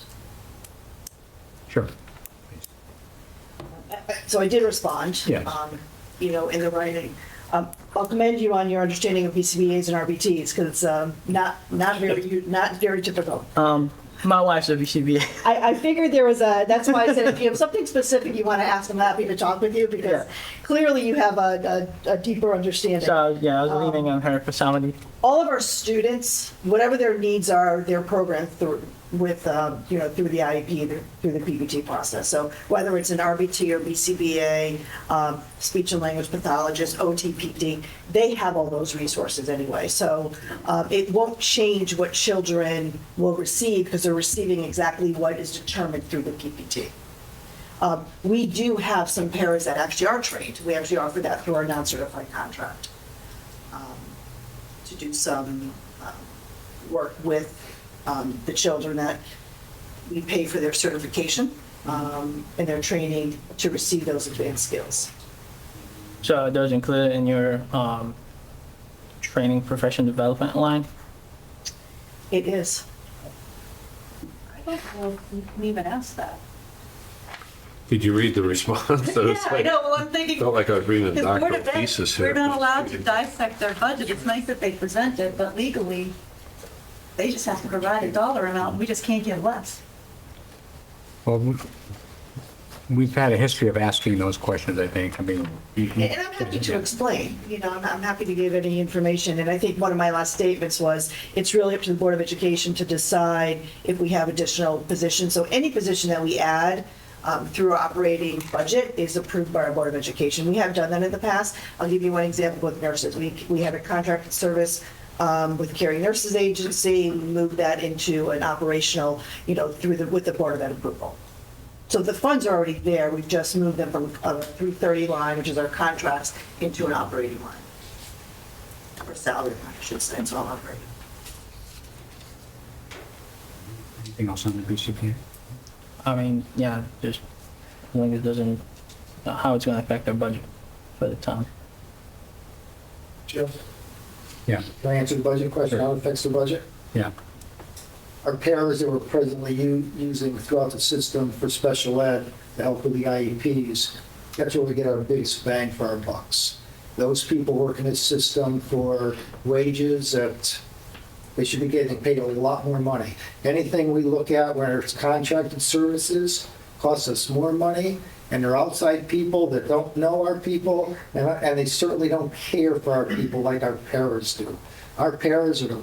Sure. So I did respond. Yes. You know, in the writing. I'll commend you on your understanding of BCBA's and RBTs, because it's not very typical. My wife's a VCBA. I figured there was that's why I said if you have something specific you want to ask, I'm happy to talk with you, because Yeah. clearly you have a deeper understanding. So yeah, I was leaning on her for somebody. All of our students, whatever their needs are, they're programmed through with, you know, through the IEP, through the PPT process. So whether it's an RBT or BCBA, speech and language pathologist, OTPD, they have all those resources anyway. So it won't change what children will receive, because they're receiving exactly what is determined through the PPT. We do have some paras that actually are trained. We actually offer that through our non-certified contract, to do some work with the children that we pay for their certification and their training to receive those advanced skills. So are those included in your training profession development line? It is. I don't know if you can even ask that. Did you read the response? Yeah, I know, well, I'm thinking. Felt like I was reading a Because Board doctoral of Ed, thesis here. we're not allowed to dissect their budget. It's nice that they present it, but legally, they just have to provide a dollar amount, and we just can't give less. Well, we've had a history of asking those questions, I think. I mean. And I'm happy to explain, you know, I'm happy to give any information. And I think one of my last statements was, it's really up to the Board of Education to decide if we have additional positions. So any position that we add through our operating budget is approved by our Board of Education. We have done that in the past. I'll give you one example with nurses. We have a contracted service with Caring Nurses Agency. We moved that into an operational, you know, with the Board of Ed approval. So the funds are already there. We've just moved them from a 330 line, which is our contracts, into an operating line. Or salary line, I should say. It's all operating. Anything else on the BCPA? I mean, yeah, just as long as it doesn't, how it's going to affect our budget for the town. Joe, Yeah, can I answer the budget question? How it affects the budget? yeah. Our pairs that we're presently using throughout the system for special ed to help with the IEPs, that's where we get our biggest bang for our bucks. Those people work in this system for wages that they should be getting paid a lot more money. Anything we look at where it's contracted services costs us more money, and they're outside people that don't know our people, and they certainly don't care for our people like our paras do. Our paras are the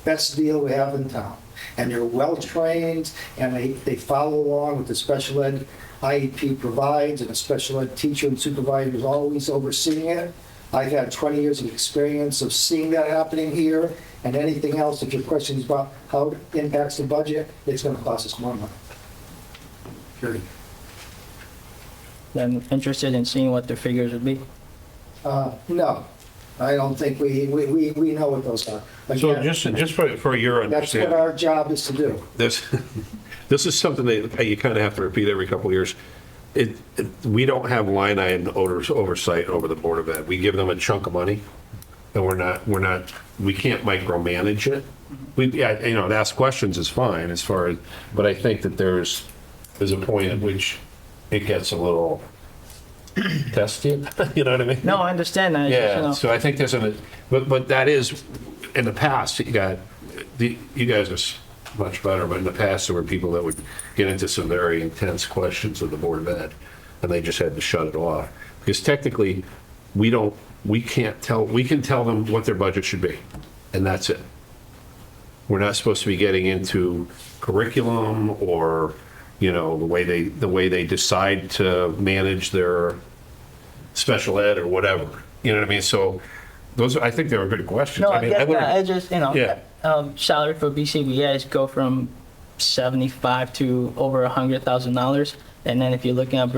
best deal we have in town, and they're well-trained, and they follow along with the special ed IEP provides, and a special ed teacher and supervisor is always overseeing it. I've had 20 years of experience of seeing that happening here, and anything else, if your question is about how it impacts the budget, it's going to cost us more money. Period. Then interested in seeing what the figures would be. No, I don't think we know what those are. So Again, just for your that's what understanding, our job is to do. this is something that you kind of have to repeat every couple of years. We don't have line item oversight over the Board of Ed. We give them a chunk of money, and we can't micromanage it. Yeah, you know, to ask questions is fine as far as, but I think that there's a point at which it gets a little testy, you know what I mean? No, I understand that. It's just, you Yeah, know, so I think but that is, in the past, you guys are much better, but in the past, there were people that would get into some very intense questions with the Board of Ed, and they just had to shut it off. Because technically, we can tell them what their budget should be, and that's it. We're not supposed to be getting into curriculum or, you know, the way they decide to manage their special ed or whatever. You know what I mean? So I think they were good questions. no, I mean, get would've- that. I just, you know, Yeah. salary for BCBAs go from $75 to over $100,000. And then if you're looking at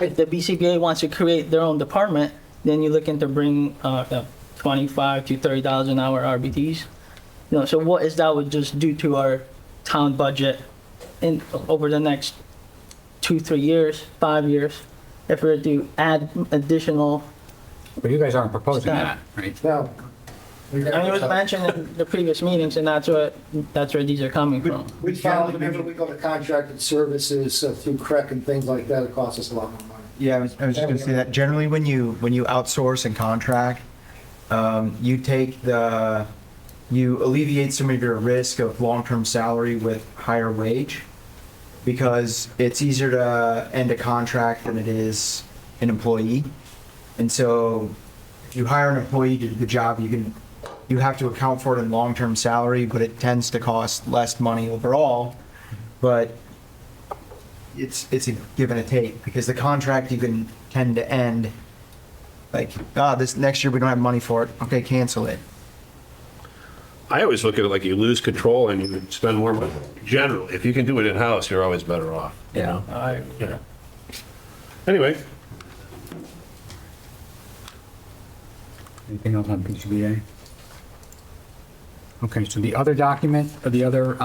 if the BCBA wants to create their own department, then you're looking to bring 25 to $30 an hour RBTs. You know, so what is that would just do to our town budget in over the next 2-3 years, 5 years, if we were to add additional. But you guys aren't proposing Staff. that, right? Now, And it was mentioned in the previous meetings, and that's where these are coming from. we found whenever we go to contracted services through CREC and things like that, it costs us a lot more money. Yeah, I was just gonna say that generally when you outsource and contract, you alleviate some of your risk of long-term salary with higher wage, because it's easier to end a contract than it is an employee. And so if you hire an employee to do the job, you have to account for it in long-term salary, but it tends to cost less money overall. But it's a give and a take, because the contract you can tend to end like, this next year we don't have money for it. Okay, cancel it. I always look at it like you lose control and you spend more money. Generally, if you can do it in-house, you're always better off. You know? Anyway, Anything else on PCBA? Okay, so the other document, or the other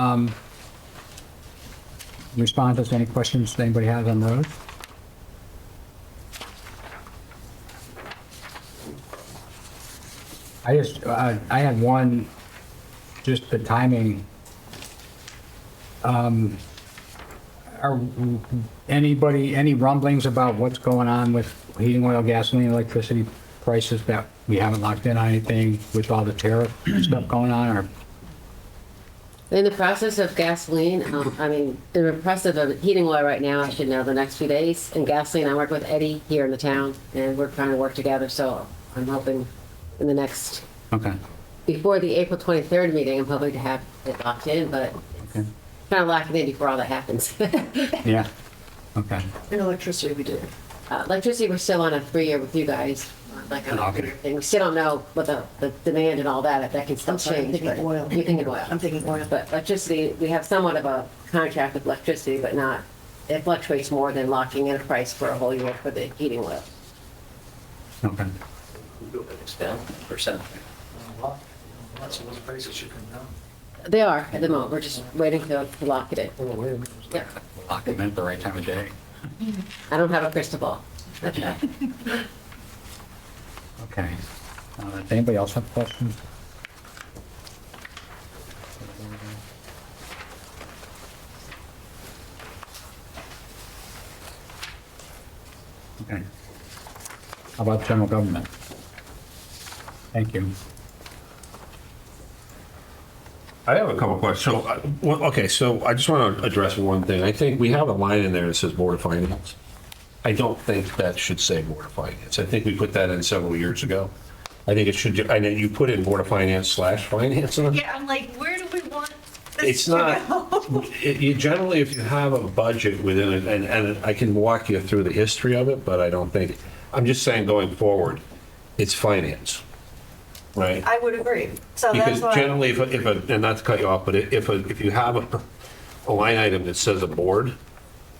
responses, any questions anybody has on those? I had one, just the timing. Are any rumblings about what's going on with heating oil, gasoline, electricity prices that we haven't locked in on anything with all the tariff stuff going on, or? In the process of gasoline, in the process of heating oil right now, I should know the next few days. And gasoline, I work with Eddie here in the town, and we're trying to work together, so I'm hoping in the next, Okay. before the April 23rd meeting, I'm hoping to have it locked in, but Okay. kind of lock it in before all that happens. Yeah, okay. In electricity, we did. Electricity, we're still on a 3-year with you guys, like on a Okay. 3-year thing. We still don't know what the demand and all that, if that can still I'm sorry, I'm change. thinking but- oil. You're thinking oil. I'm thinking oil. But electricity, we have somewhat of a contract with electricity, but not, it fluctuates more than locking in a price for a whole year for the heating oil. Okay. Percent. Lots of those prices should come down. They are at the moment. We're just waiting to lock it in. Oh, wait a minute. Yeah. Lock them in at the right time of day. I don't have a crystal ball. Okay. Does anybody else have questions? Okay. How about general government? Thank you. I have a couple questions. So I just want to address one thing. I think we have a line in there that says Board of Finance. I don't think that should say Board of Finance. I think we put that in several years ago. I think it should, I know you put in Board of Finance/Finance on it. Yeah, I'm like, where do we want this It's to not, go? you generally, if you have a budget within it, and I can walk you through the history of it, but I don't think, I'm just saying going forward, it's finance, right? I would agree. So that's Because why. generally, and not to cut you off, but if you have a line item that says a board,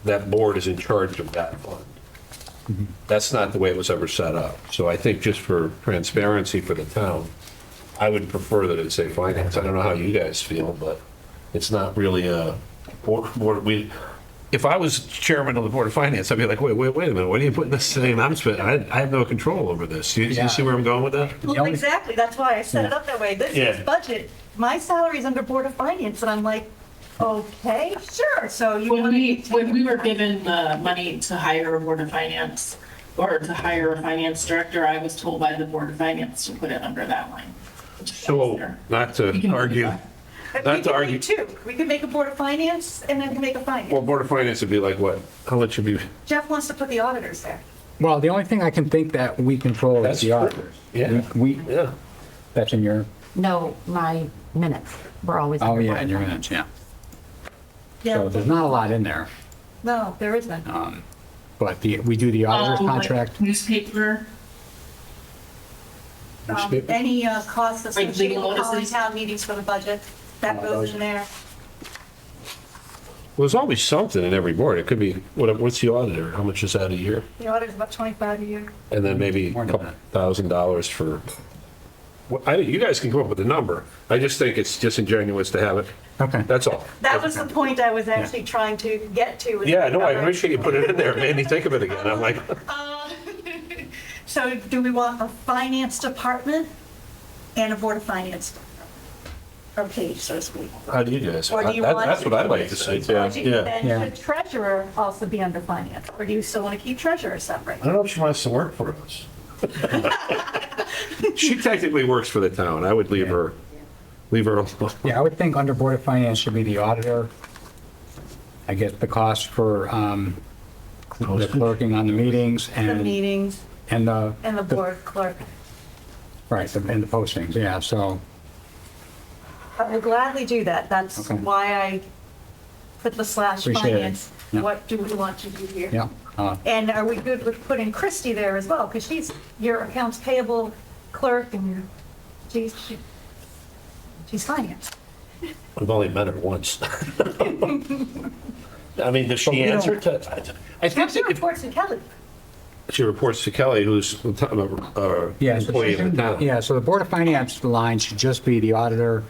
that board is in charge of that fund. That's not the way it was ever set up. So I think just for transparency for the town, I would prefer that it say finance. I don't know how you guys feel, but it's not really a board. If I was chairman of the Board of Finance, I'd be like, wait a minute, what are you putting this name I'm spending? I have no control over this. You see where I'm going with that? Well, exactly, that's why I set it up that way. This Yeah. is budget. My salary is under Board of Finance, and I'm like, okay, sure, so you When want when we were given the money to hire a Board of Finance, or to hire a finance director, I was told by the Board of Finance to put it under that line. So, not to argue, not to argue. Two, we could make a Board of Finance, and then we can make a finance. Well, Board of Finance would be like what? How much would be? Jeff wants to put the auditors there. Well, the only thing I can think that we control That's is the true. auditors. Yeah. Yeah. That's in your, No, my minutes were always. oh under yeah, Board in of your Finance. minutes, yeah. So there's not a lot in there. No, there isn't. But we do the auditor's Like contract. Newspaper, Newspaper? Any costs Like associated legal with calling notices? town meetings for the budget, that goes in there. Well, there's always something in every board. It could be, what's the auditor? How much is that a year? The audit is about 25 a year. And then maybe a More than couple that. $1,000 for, well, you guys can come up with a number. I just think it's disingenuous to have it. Okay. That's all. That was the point I was actually trying to get to. Yeah, no, I appreciate you put it in there. It made me think of it again. I'm like, So do we want a finance department and a board of finance? Or page, so to speak? how do you guys? Or do you That- want- That's what I'd like to see. Or do you- Yeah. Then Yeah. should treasurer also be under finance? Or do you still want to keep treasurer separate? I don't know if she wants to work for us. She technically works for the town. I would leave her alone. Yeah, I would think under Board of Finance should be the auditor. I guess the cost for the clerking on the meetings The and meetings and the and the board clerk. right and the postings. Yeah, so I will gladly do that. That's Okay. why I put the slash Appreciate it. finance. Yeah. What do we want to do here? yeah. And are we good with putting Christie there as well? Because she's your accounts payable clerk and she's finance. I've only met her once. I mean, does But she we don't- answer to? I think She that if reports to Kelly. she reports to Kelly, who's an Yeah, so employee of the town. yeah, so the Board of Finance line should just be the auditor,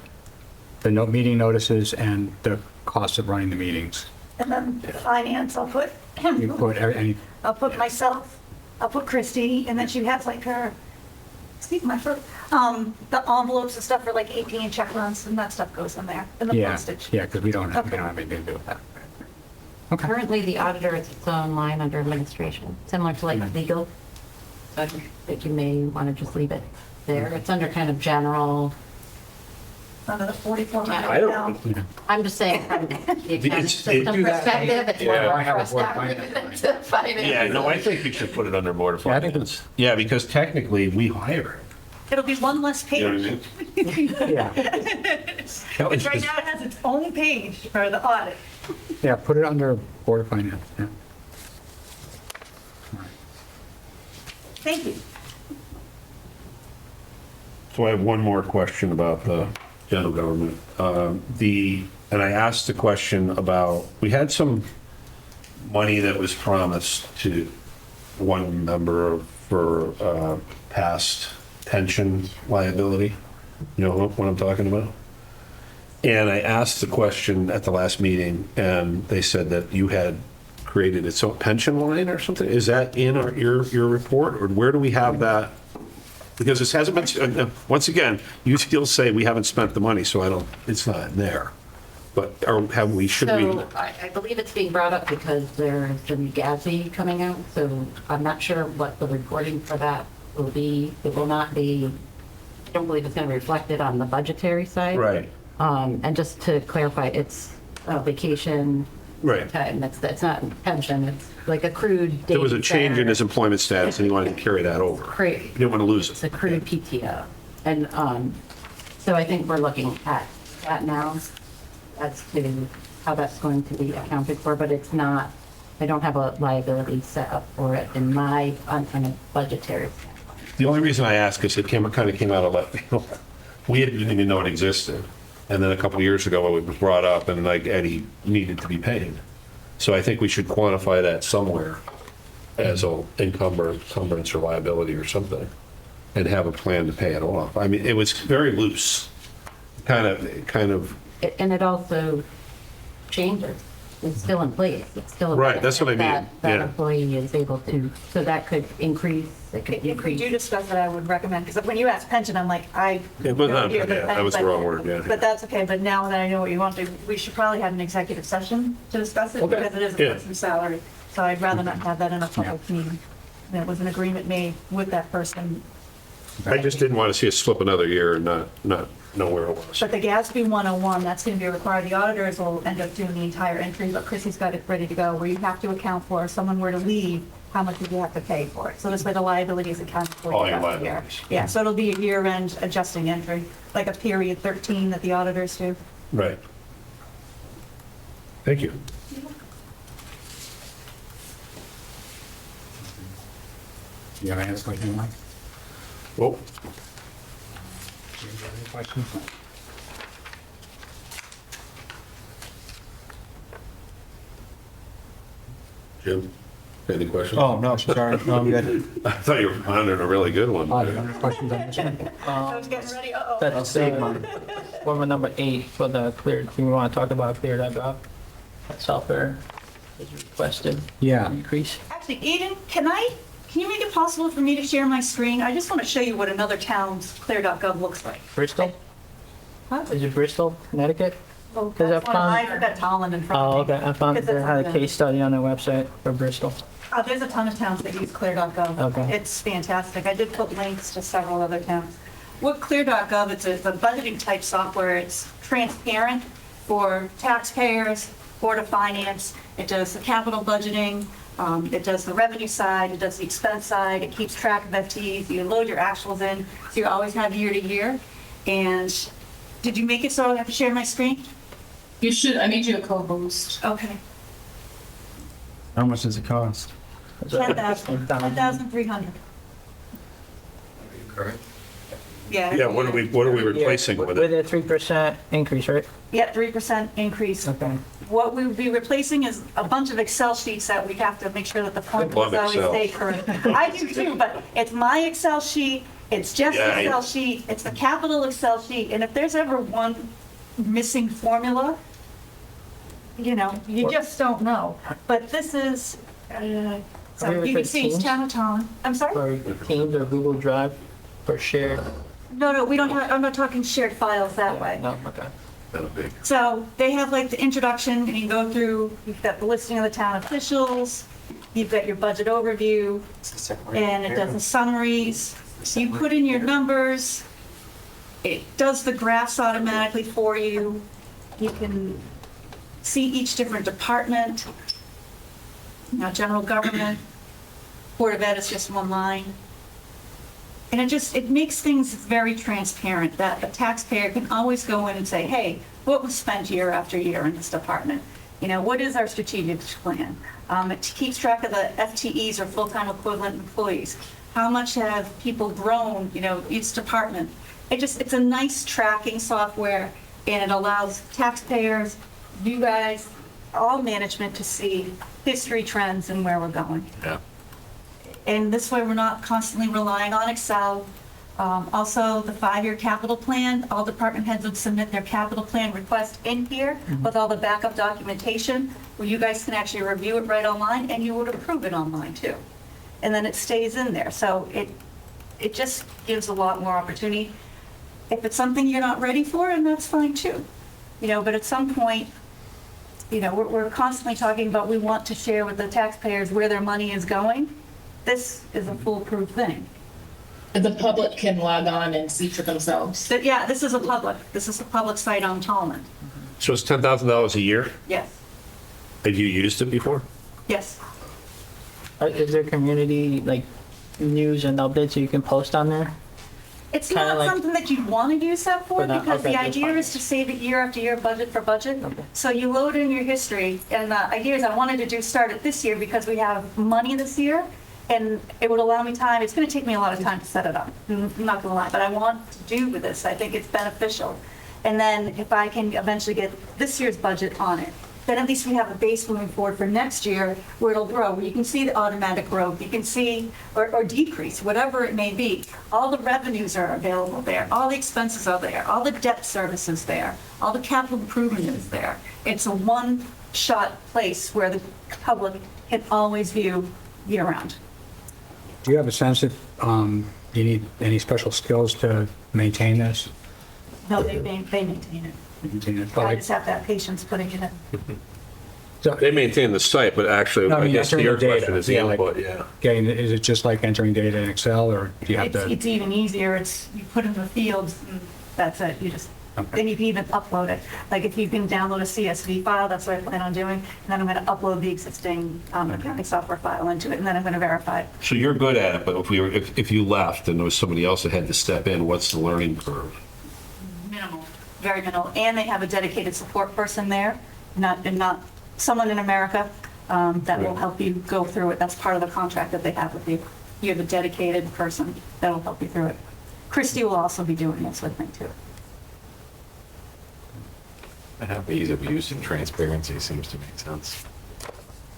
the meeting notices, and the cost of running the meetings. And then finance, I'll put, You put any, I'll put myself, I'll put Christie, and then she has like her, excuse my throat, the envelopes and stuff for like AP and check runs, and that stuff goes in there, and the yeah, postage. yeah, because we don't have anything to do with that. Okay. Currently, the auditor is its own line under administration, similar to like legal. So I think you may want to just leave it there. It's under kind of general, Under the 4,400 I now. don't, I'm just saying from the accounting It's- system do that. perspective, it's Yeah. more I have a pressed board out finance to finance. yeah, no, I think you should put it under Board of Yeah, I think Finance. Yeah, because technically we hire It'll be one less her. You know page. what I mean? Yeah, Kelly's Right just- now, it has its own page for the audit. yeah, put it under Board of Finance, yeah. Thank you. So I have one more question about the general government. And I asked the question about, we had some money that was promised to one member for past pension liability. You know what I'm talking about? And I asked the question at the last meeting, and they said that you had created its own pension line or something. Is that in your report, or where do we have that? Because this hasn't been, once again, you still say we haven't spent the money, so it's not there. But should we? So I believe it's being brought up because there's the new GASB coming out, so I'm not sure what the reporting for that will be. It will not be, I don't believe it's going to be reflected on the budgetary side. Right, And just to clarify, it's vacation right. time, it's not pension, it's like accrued. There was a days change in that his employment status, and he wanted to carry that over. Great. He didn't want to lose It's it. accrued PTO. And so I think we're looking at that now as to how that's going to be accounted for, but it's not, I don't have a liability set up for it in my, on a budgetary standpoint. The only reason I ask is it kind of came out of left field. We didn't even know it existed. And then a couple of years ago, it was brought up, and like Eddie needed to be paid. So I think we should quantify that somewhere as a encumbrance or liability or something, and have a plan to pay it off. I mean, it was very loose, kind of. And it also changes. It's still in place. It's still. a Right, that's what I benefit mean, That yeah. employee is able to, so that could increase, it could If we decrease. do discuss it, I would recommend, because when you ask pension, I'm like, It was not- yeah, that was the wrong word, yeah. But that's okay, but now that I know what you want to, we should probably have an executive session to discuss it, Okay, because it is a yeah. person's salary. So I'd rather not have that in a public meeting. There was an agreement made with that person. I just didn't want to see us slip another year and not know where it was. But the GASB 101, that's going to be required. The auditors will end up doing the entire entry, but Chrissy's got it ready to go, where you have to account for if someone were to leave, how much would you have to pay for it? So this way the liability is accounted for. All your throughout the year. liabilities. Yeah, so it'll be a year-end adjusting entry, like a period 13 that the auditors do. Right. Thank you. You have any other questions, Mike? Well, Do you have any questions? Jim, any questions? Oh, no, sorry, no, I'm good. I thought you were finding a really good one. Oh, you have any questions on this one? I was getting ready, uh-oh. That's form number 8 for the clear, do you want to talk about clear.gov? That software is requested Yeah. increase. Actually, Eden, can you make it possible for me to share my screen? I just want to show you what another town's clear.gov looks like. Bristol? Huh? Is it Bristol, Connecticut? Well, Because that's I one of found- mine. I've got Tallinn in front Oh, of me. okay, I found Because they that's had on a the- case study on their website for Bristol. There's a ton of towns that use clear.gov. Okay. It's fantastic. I did put links to several other towns. What clear.gov, it's a budgeting type software. It's transparent for taxpayers, Board of Finance. It does the capital budgeting. It does the revenue side. It does the expense side. It keeps track of FTEs. You load your actuals in, so you always have year to year. And did you make it so I have to share my screen? You should, I made you a co-host. Okay. How much does it cost? 10,000, 10,300. Correct. Yeah. Yeah, what are we replacing with With it? a 3% increase, right? Yeah, 3% increase. Okay. What we would be replacing is a bunch of Excel sheets that we have to make sure that the love formulas always Excel. stay correct. I do too, but it's my Excel sheet, it's Jeff's Yeah, Excel sheet, it's the capital Excel sheet, and if there's ever one missing formula, you just don't know. But this is, so Have you you ever can see it's Teams? town of Taunton. I'm sorry? Or Teams or Google Drive for shared? No, we don't have, I'm not talking shared files that way. No, okay. Not big. So they have like the introduction, and you go through, you've got the listing of the town officials, you've got your budget overview, and it does the summaries. You put in your numbers, it does the graphs automatically for you. You can see each different department. Now, general government, Board of Ed is just one line. And it makes things very transparent that a taxpayer can always go in and say, hey, what was spent year after year in this department? What is our strategic plan? It keeps track of the FTEs or full-time equivalent employees. How much have people grown, each department? It's a nice tracking software, and it allows taxpayers, you guys, all management to see history trends and where we're going. Yeah. And this way, we're not constantly relying on Excel. Also, the 5-year capital plan, all department heads would submit their capital plan request in here with all the backup documentation, where you guys can actually review it right online, and you would approve it online too. And then it stays in there. So it just gives a lot more opportunity. If it's something you're not ready for, and that's fine too. But at some point, we're constantly talking about we want to share with the taxpayers where their money is going. This is a foolproof thing. The public can log on and see for themselves. Yeah, this is a public site on Tallinn. So it's $10,000 a year? Yes, Have you used it before? yes. Is there community, like, news and updates you can post on there? It's Kinda not like- something that you'd want to use that for, For that, because okay, the that's idea fine. is to save it year after year, budget for budget. Okay. So you load in your history, and the idea is I wanted to start it this year because we have money this year, and it would allow me time. It's going to take me a lot of time to set it up, I'm not going to lie, but I want to do with this. I think it's beneficial. And then if I can eventually get this year's budget on it, then at least we have a base moving forward for next year where it'll grow, where you can see the automatic growth, you can see, or decrease, whatever it may be. All the revenues are available there, all the expenses are there, all the debt service is there, all the capital improvement is there. It's a one-shot place where the public can always view year-round. Do you have a sense if you need any special skills to maintain this? No, they maintain it. Maintain it? I just have to have patience putting it in. So, They maintain the site, but actually, No, I I mean, guess entering your the data, question is the yeah, like- input, yeah. is it just like entering data in Excel, or do you have to? It's even easier. You put in the fields, and that's it. Then you can even upload it. Like if you can download a CSV file, that's what I plan on doing. And then I'm going to upload the existing accounting software file into it, and then I'm going to verify it. So you're good at it, but if you left and there was somebody else that had to step in, what's the learning curve? Minimal, very minimal. And they have a dedicated support person there, not someone in America that will help you go through it. That's part of the contract that they have with you. You have a dedicated person that will help you through it. Christy will also be doing this with me too. And have ease of use and transparency seems to make sense.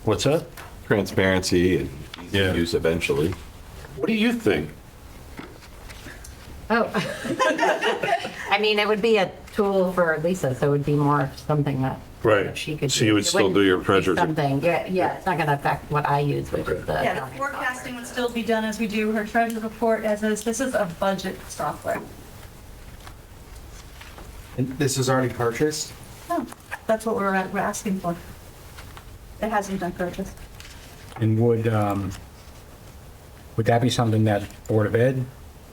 What's that? Transparency and easy Yeah. use eventually. What do you think? Oh. I mean, it would be a tool for Lisa, so it would be more something that Right. she could. So you would use. It still wouldn't do your be treasurer's. Something, yeah, it's not gonna affect what I use, which is the. Yeah, the accounting forecasting would still be done as we do her treasure report as is. This is a budget software. And this is already purchased? Oh, that's what we're asking for. It hasn't been purchased. And would that be something that Board of Ed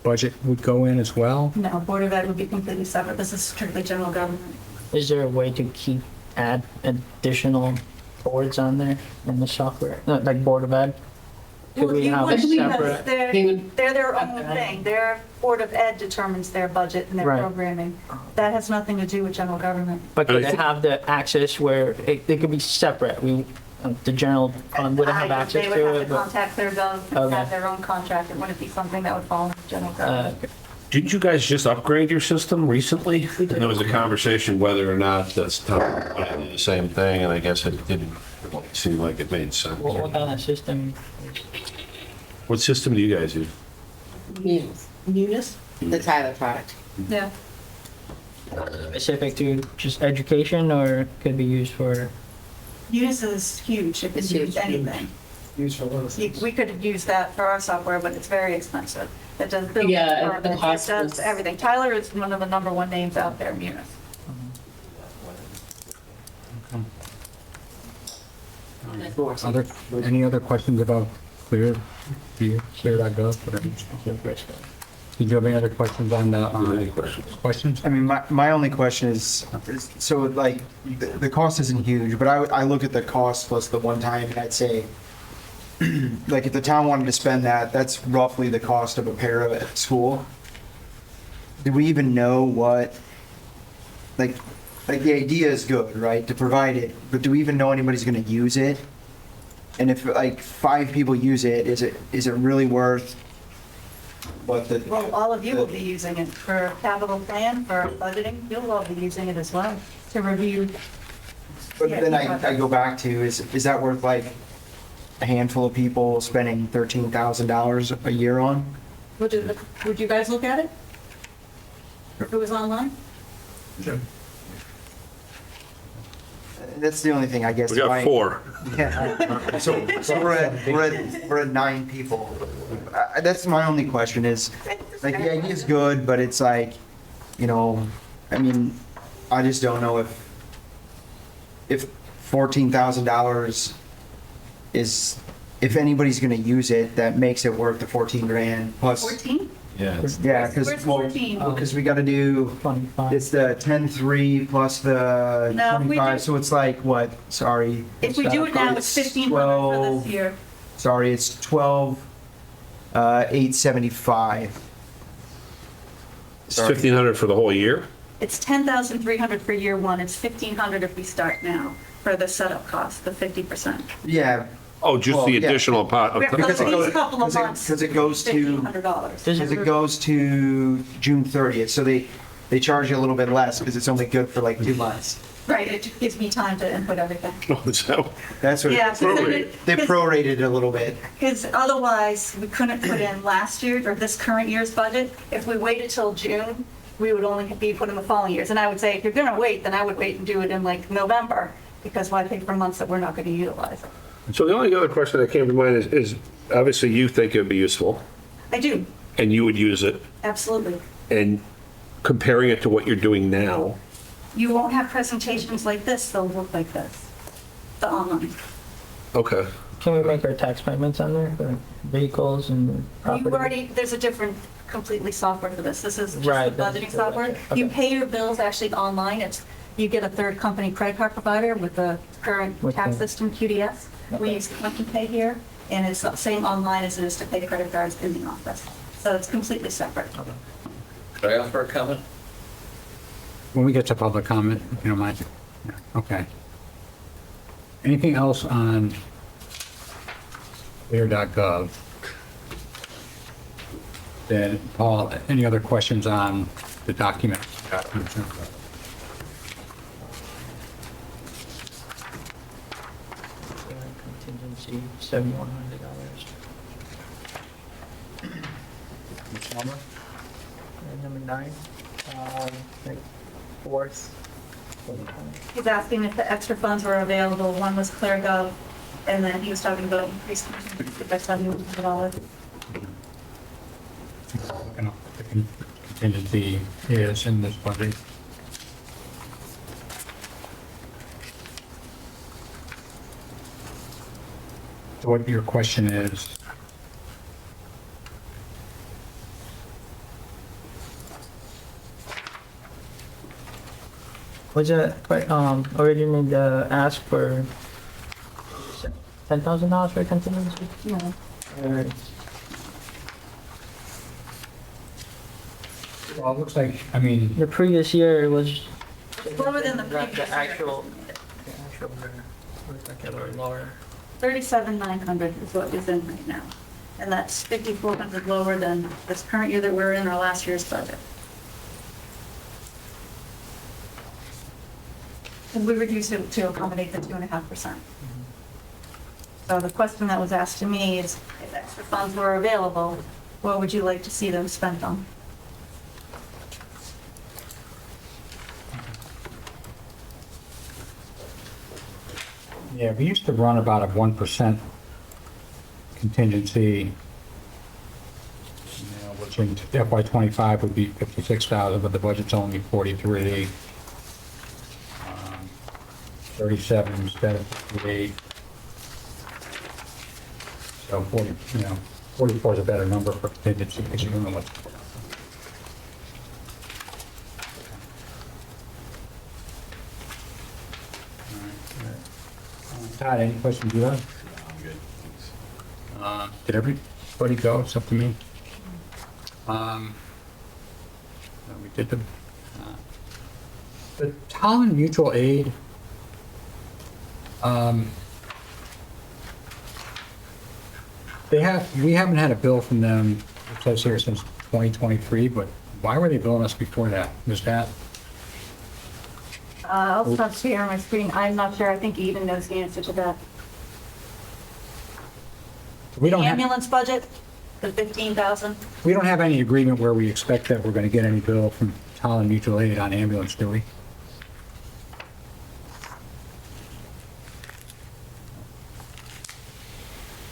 budget would go in as well? No, Board of Ed would be completely separate. This is strictly general government. Is there a way to add additional boards on there in the software, like Board of Ed? Could Well, we you have a wouldn't because separate? they're their own thing. Their Board of Ed determines their budget and their Right. programming. That has nothing to do with general government. But could I they think- have the access where it could be separate? The general fund wouldn't have access They would to have it, to but. contact their gov, Okay. have their own contract. It wouldn't be something that would fall under general government. Didn't you guys just upgrade your system recently? And there was a conversation whether or not that's time to do the same thing, and I guess it didn't seem like it made sense. What kind of system? What system do you guys use? Munis, Munis? the Tyler product. Yeah. Specific to just education or could be used for? Munis is huge. It can It's use huge. anything. Used for a lot of things. We could use that for our software, but it's very expensive. It does building Yeah, and the department, it cost does is- everything. Tyler is one of the number one names out there, Munis. Any other questions about clear.gov? whatever? Did you have any other questions on the, Any questions? questions? I mean, my only question is, so like, the cost isn't huge, but I look at the cost plus the one time and I'd say, like, if the town wanted to spend that, that's roughly the cost of a para at school. Do we even know what, like the idea is good, right, to provide it, but do we even know anybody's gonna use it? And if like 5 people use it, is it really worth what the? Well, all of you will be using it for capital plan, for budgeting. You'll all be using it as well to review. But then I go back to, is that worth like a handful of people spending $13,000 a year on? Would you guys look at it? If it was online? That's the only thing, I guess. We got why- 4. Yeah. So we're at 9 people. That's my only question is, like, the idea is good, but it's like, you know, I mean, I just don't know if $14,000 is, if anybody's gonna use it, that makes it worth the 14 grand plus. 14? Yeah. Yeah, because, Where's 14? because we gotta do, 25. it's the 10-3 plus the No, we 25, do- so it's like, what, sorry, If we do it now, it's 1,500 for this year. sorry, it's 12,875. It's 1,500 for the whole year? It's 10,300 for year one. It's 1,500 if we start now for the setup cost, the 50%. Yeah. Oh, just Well, the yeah. additional pot. Yeah, Because it these goes, couple of months, because it goes to, $1,500. Does because it goes to June 30th, so they charge you a little bit less because it's only good for like 2 months. Right, it just gives me time to input everything. Oh, so, That's what, Yeah, they prorated it a little bit. because otherwise, we couldn't put in last year or this current year's budget. If we waited till June, we would only be putting the following years. And I would say, if you're gonna wait, then I would wait and do it in like November, because why pay for months that we're not gonna utilize? so the only other question that came to mind is obviously you think it would be useful I do, and you would use it, absolutely. and comparing it to what you're doing now, You won't have presentations like this, they'll look like this, the online. okay. Can we make our tax payments on there for vehicles and property? You already, there's a different completely software for this. This is just Right, the budgeting that's- software. You okay. pay your bills actually online. You get a third company credit card provider with the current With tax the- system, QDS. We use Clinton Pay here, and it's the same online as it is to pay the credit cards in the office. So it's completely separate. Could I offer a comment? When we get to public comment, if you don't mind. Yeah, okay. Anything else on clear.gov? Then, Paul, any other questions on the document? Contingency. be $7,100. Which number? And number 9, like fourth. He's asking if the extra funds were available. One was ClearGov, and then he was talking about increased contingency by $7,100. Looking up what the contingency is in this budget. So what your question is? Was it originally the ask for $10,000 for contingency? No. Or Well, it looks like, I mean, the previous year it was Lower than the previous year. the actual was like a little lower. 37,900 is what is in right now. And that's 5,400 lower than this current year that we're in, or last year's budget. And we reduced it to accommodate the 2.5%. So the question that was asked to me is, if extra funds were available, what would you like to see them spent on? yeah, we used to run about a 1% contingency, you know, which in FY '25 would be 56,000, but the budget's only 43. 37 instead of 58. So 40, you know, 44 is a better number for contingency because you don't know what's. Todd, any questions you have? I'm good, thanks. Did everybody go? It's up to me. No, we did the Holland Mutual Aid. We haven't had a bill from them, it says here, since 2023, but why were they billing us before that? Was that? I'll stop here on my screen. I'm not sure. I think Eden knows the answer to that. We don't have, Ambulance budget, the 15,000. we don't have any agreement where we expect that we're going to get any bill from Holland Mutual Aid on ambulance, do we?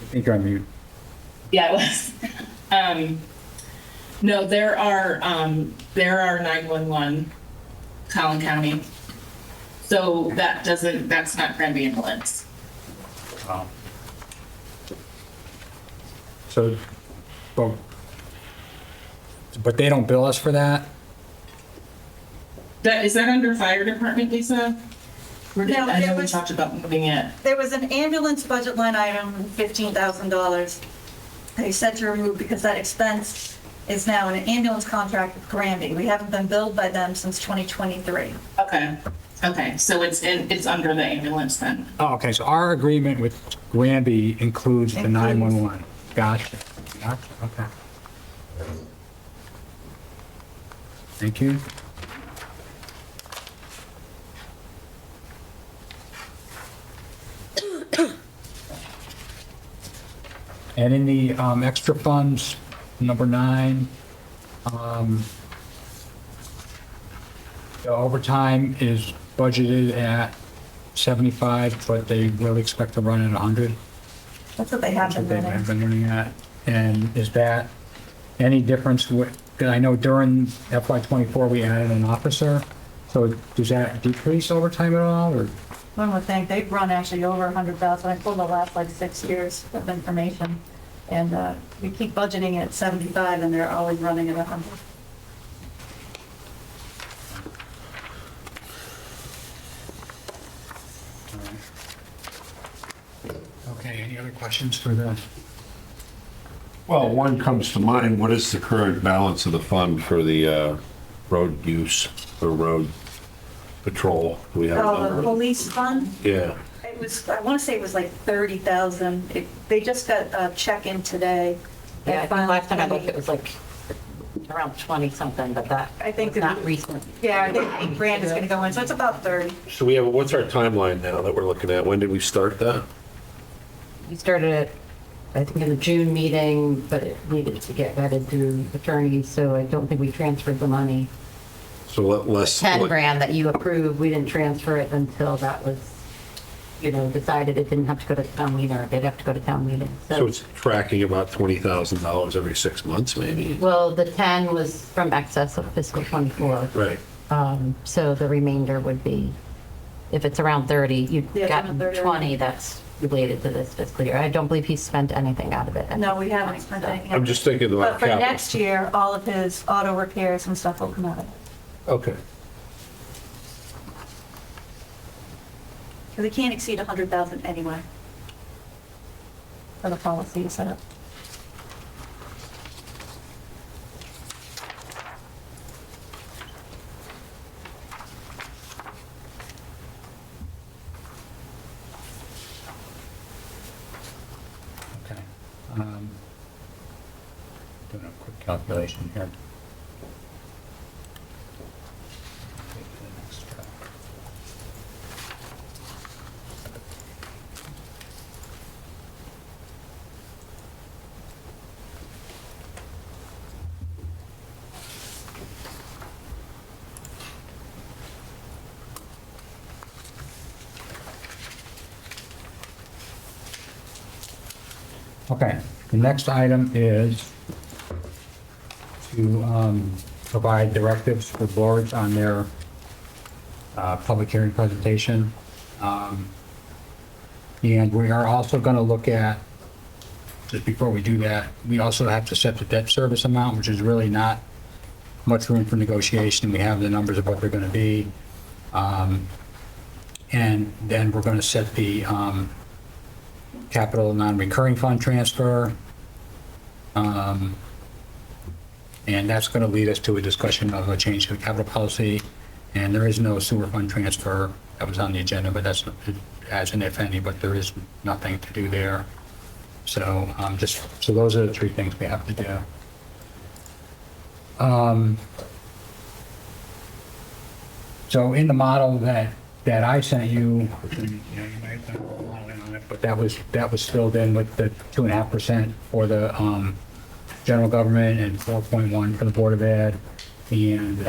I think you're on mute. Yeah, it was. No, there are 911 Collin County. So that's not Granby ambulance. Wow. So, but they don't bill us for that? Is that under fire department, Lisa? No, I know it we was- talked about moving it. There was an ambulance budget line item, $15,000. They said to remove because that expense is now an ambulance contract with Granby. We haven't been billed by them since 2023. Okay, so it's under the ambulance then. Oh, okay, so our agreement with Granby includes the 911. Gotcha, okay. Thank you. And in the extra funds, number 9, the overtime is budgeted at 75, but they really expect to run at 100. That's what they have That's what been they've running. been running at. And is that any difference with, because I know during FY '24, we added an officer, so does that decrease overtime at all, or? One would think they've run actually over 100,000. I pulled the last like 6 years of information. And we keep budgeting at 75 and they're always running at 100. Okay, any other questions for the? Well, one comes to mind, what is the current balance of the fund for the road use or road patrol? Do we have a Oh, the number? police fund? Yeah, It was, I want to say it was like 30,000. They just got a check in today. Yeah, I think last time I looked, it was like around 20 something, but that I think was that- not recent. Yeah, I think 8 grand is going to go in, so it's about 30. so what's our timeline now that we're looking at? When did we start that? we started it, I think in the June meeting, but it needed to get vetted through attorneys, so I don't think we transferred the money. So less. 10 grand that you approved, we didn't transfer it until that was, decided it didn't have to go to town meeting, or it did have to go to town meeting. So it's tracking about $20,000 every 6 months, maybe? Well, the 10 was from excess of fiscal '24. Right. So the remainder would be, if it's around 30, you've Yeah, gotten around 30. 20 that's related to this fiscal year. I don't believe he's spent anything out of it. No, we haven't spent anything. I'm just thinking about But for capital. next year, all of his auto repairs and stuff will come out of it. Okay. Because it can't exceed 100,000 anyway. For the policy set up. Okay. Doing a quick calculation here. Take the next step. Okay, the next item is to provide directives for boards on their public hearing presentation. And we are also going to look at, just before we do that, we also have to set the debt service amount, which is really not much room for negotiation. We have the numbers of what they're going to be. And then we're going to set the capital non-recurring fund transfer. And that's going to lead us to a discussion of a change to the capital policy. And there is no sewer fund transfer that was on the agenda, but that's as an if any, but there is nothing to do there. So so those are the three things we have to do. So in the model that I sent you, you might have done a modeling on it, but that was filled in with the 2.5% for the general government and 4.1 for the Board of Ed. And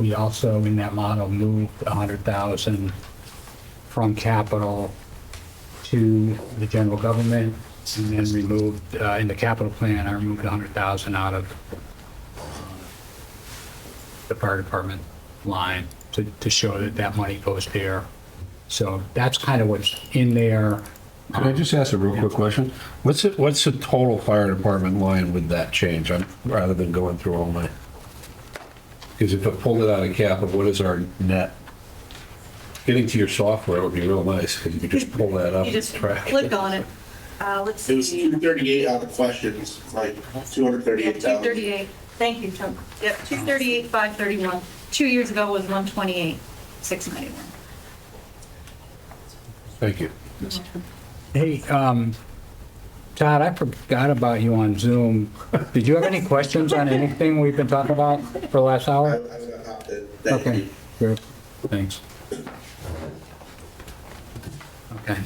we also, in that model, moved 100,000 from capital to the general government, and then removed, in the capital plan, I removed 100,000 out of the fire department line to show that that money goes there. So that's kind of what's in there. Can I just ask a real quick question? What's the total fire department line with that change, rather than going through all my? Because if I pulled it out of capital, what is our net? Getting to your software would be real nice, because you could just pull that up You and just track. click on it. Let's It was see. 238 on the questions, like Yeah, 238,000. 238. Thank you, Tom. Yep, 238, 531. 2 years ago was 128, 691. Thank you. Hey, Todd, I forgot about you on Zoom. Did you have any questions on anything we've been talking about for the last I hour? was gonna hop in. Thank Okay, you. good, thanks. Okay.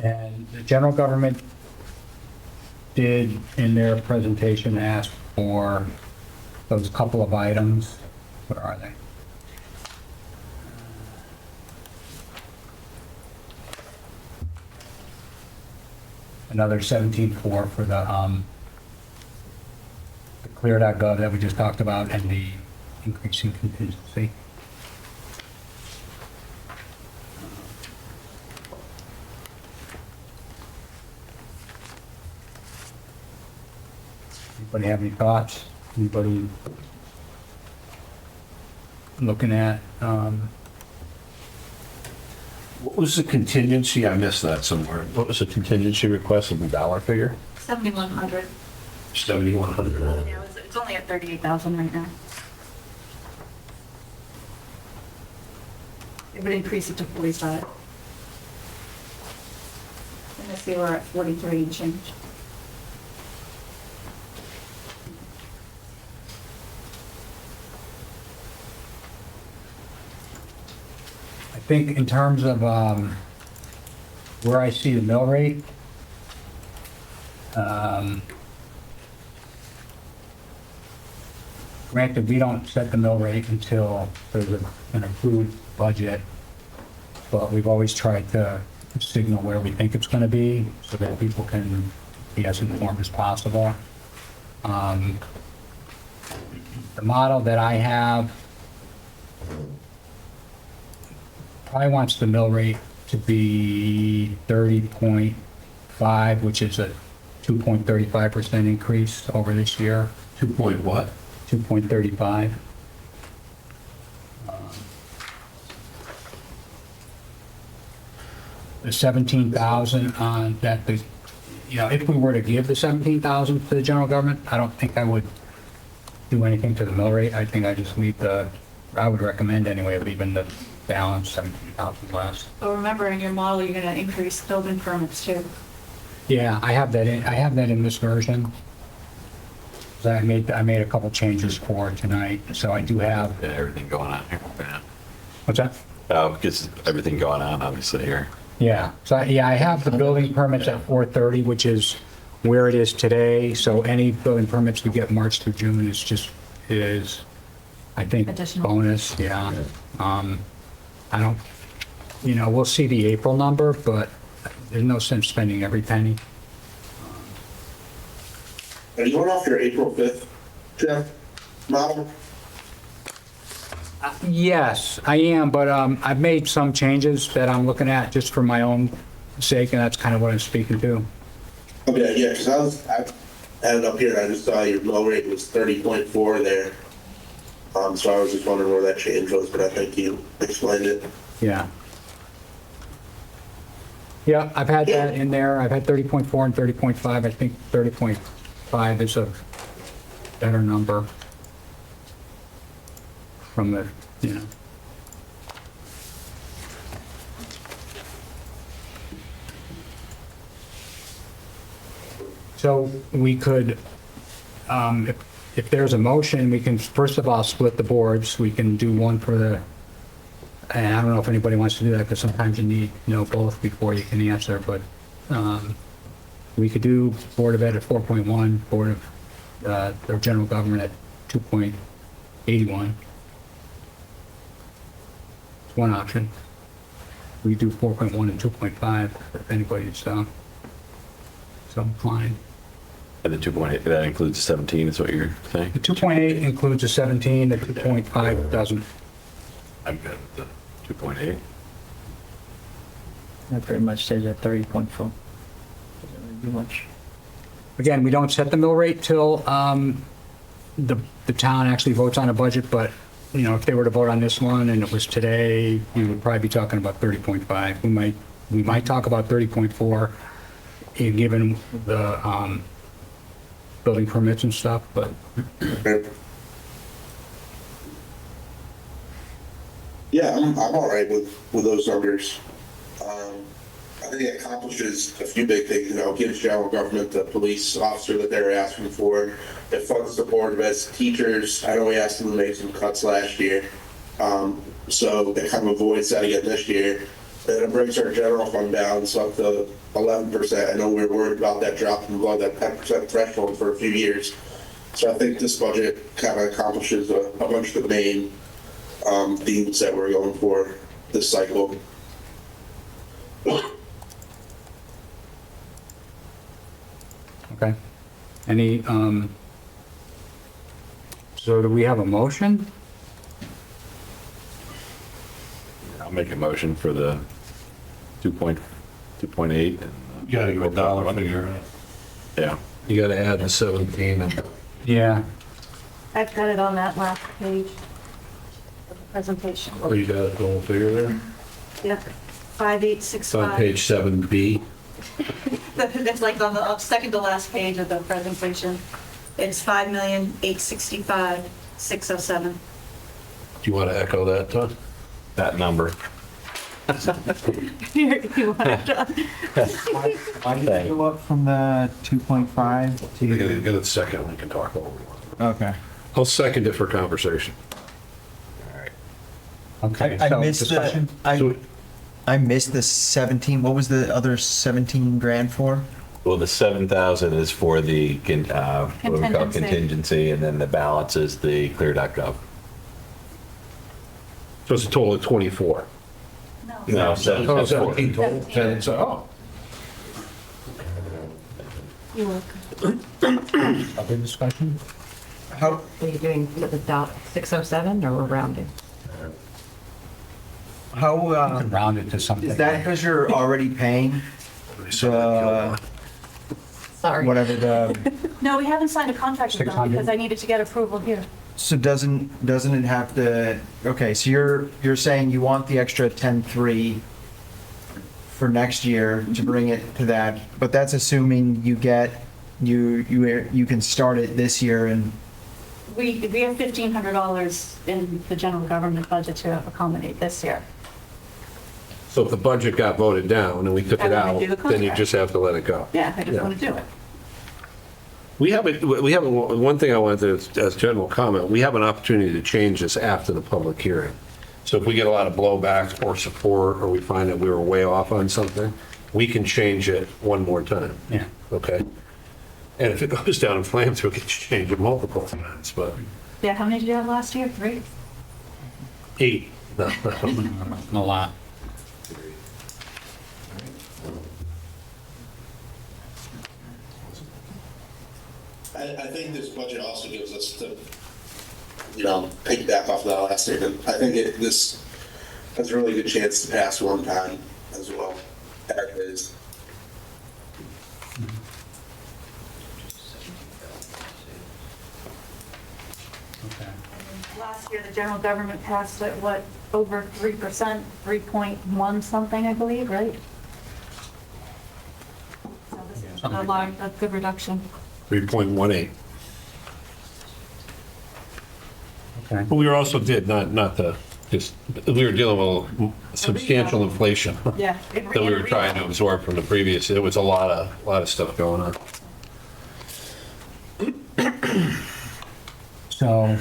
And the general government did, in their presentation, ask for those couple of items. What are they? Another 17.4 for the clear.gov that we just talked about, and the increasing contingency. Anybody have any thoughts? Anybody looking at, What was the contingency? I missed that somewhere. What was the contingency request in the dollar figure? 7,100. 7,100. Yeah, it's only at 38,000 right now. It would increase it to 45. And let's see, we're at 43 and change. think in terms of, where I see the mill rate, granted, we don't set the mill rate until there's an approved budget, but we've always tried to signal where we think it's gonna be so that people can be as informed as possible. The model that I have probably wants the mill rate to be 30.5, which is a 2.35% increase over this year. 2 point what? 2.35. The 17,000 on that, if we were to give the 17,000 to the general government, I don't think I would do anything to the mill rate. I think I just leave I would recommend anyway, leaving the balance 17,000 less. But remember, in your model, you're gonna increase building permits too. Yeah, I have that in this version. So I made a couple changes for it tonight, so I do have. Yeah, everything going on here. Yeah. What's that? Because everything going on, obviously, here. Yeah, so, I have the building permits at 430, which is where it is today, so any building permits we get March through June is, I think, Additional. bonus, yeah. I don't, we'll see the April number, but there's no sense spending every penny. Are you going off your April 5th, Jeff, model? Yes, I am, but I've made some changes that I'm looking at just for my own sake, and that's kind of what I'm speaking to. Okay, yeah, because I had it up here, and I just saw your mill rate was 30.4 there. So I was just wondering where that change was, but I think you explained it. Yeah. Yeah, I've had that in there. I've had 30.4 and 30.5. I think 30.5 is a better number from the, So we could, if there's a motion, we can, first of all, split the boards. We can do one for the, and I don't know if anybody wants to do that, because sometimes you need, both before you can answer, but we could do Board of Ed at 4.1, Board of, or General Government at 2.81. It's one option. We do 4.1 and 2.5, if anybody's so inclined. And the 2.8, that includes 17, is what you're saying? The 2.8 includes a 17, the 2.5 doesn't. I'm good with the 2.8. That pretty much stays at 30.4. Doesn't really do much. Again, we don't set the mill rate till the town actually votes on a budget, but, if they were to vote on this one and it was today, we would probably be talking about 30.5. We might talk about 30.4, given the building permits and stuff, but. Yeah, I'm all right with those numbers. I think it accomplishes a few big things. Gives general government the police officer that they were asking for. It funds the board of eds teachers. I know we asked them to make some cuts last year, so it kind of avoids that again this year. And it brings our general fund balance up to 11%. I know we were worried about that dropping below that 10% threshold for a few years. So I think this budget kind of accomplishes a bunch of the main themes that we're going for this cycle. Okay. Any, so do we have a motion? I'll make a motion for the 2.8. You gotta go dollar figure. Yeah. You gotta add the 17 and. Yeah. I've got it on that last page of the presentation. Oh, you got a little figure there? Yep, It's on 5865. page 7B. It's like on the second to last page of the presentation. It's 5,865,607. Do you want to echo that, Todd? That number. You want it done? Why did you go up from the 2.5 You to? get a second, we can talk over. Okay. I'll second it for conversation. Okay, I so missed discussion? I missed the 17, what was the other 17 grand for? Well, the 7,000 is for the, what we call Contingency. contingency, and then the balance is the clear.gov. So it's a total of 24. No, Oh, 17 total, 10, so, oh. You're welcome. Other discussion? How, Are you doing the dot 607 or we're rounding? how, Round it to something. is that because you're already paying the, Sorry. whatever the, No, we haven't signed a contract with them 600. because I needed to get approval here. so doesn't it have to, okay, so you're saying you want the extra 10.3 for next year to bring it to that, but that's assuming you get, you can start it this year and, We have $1,500 in the general government budget to accommodate this year. So if the budget got voted down and we took it And then out, we do the then you contract. just have to let it go. Yeah, I just Yeah. want to do it. We haven't, one thing I wanted to, as general comment, we have an opportunity to change this after the public hearing. So if we get a lot of blowback or support, or we find that we were way off on something, we can change it one more time. Yeah. Okay? And if it goes down in flames, we can change it multiple times, but Yeah, how many did you have last year? 3? 8, no. A lot. I think this budget also gives us to, piggyback off that last statement. I think this has a really good chance to pass one time as well. As is. Okay. Last year, the general government passed at what, over 3%, 3.1 something, I believe, right? So this is a good reduction. 3.18. Okay. But we also did, not the, just, we were dealing with substantial inflation Yeah. that we were trying to absorb from the previous. There was a lot of stuff going on. So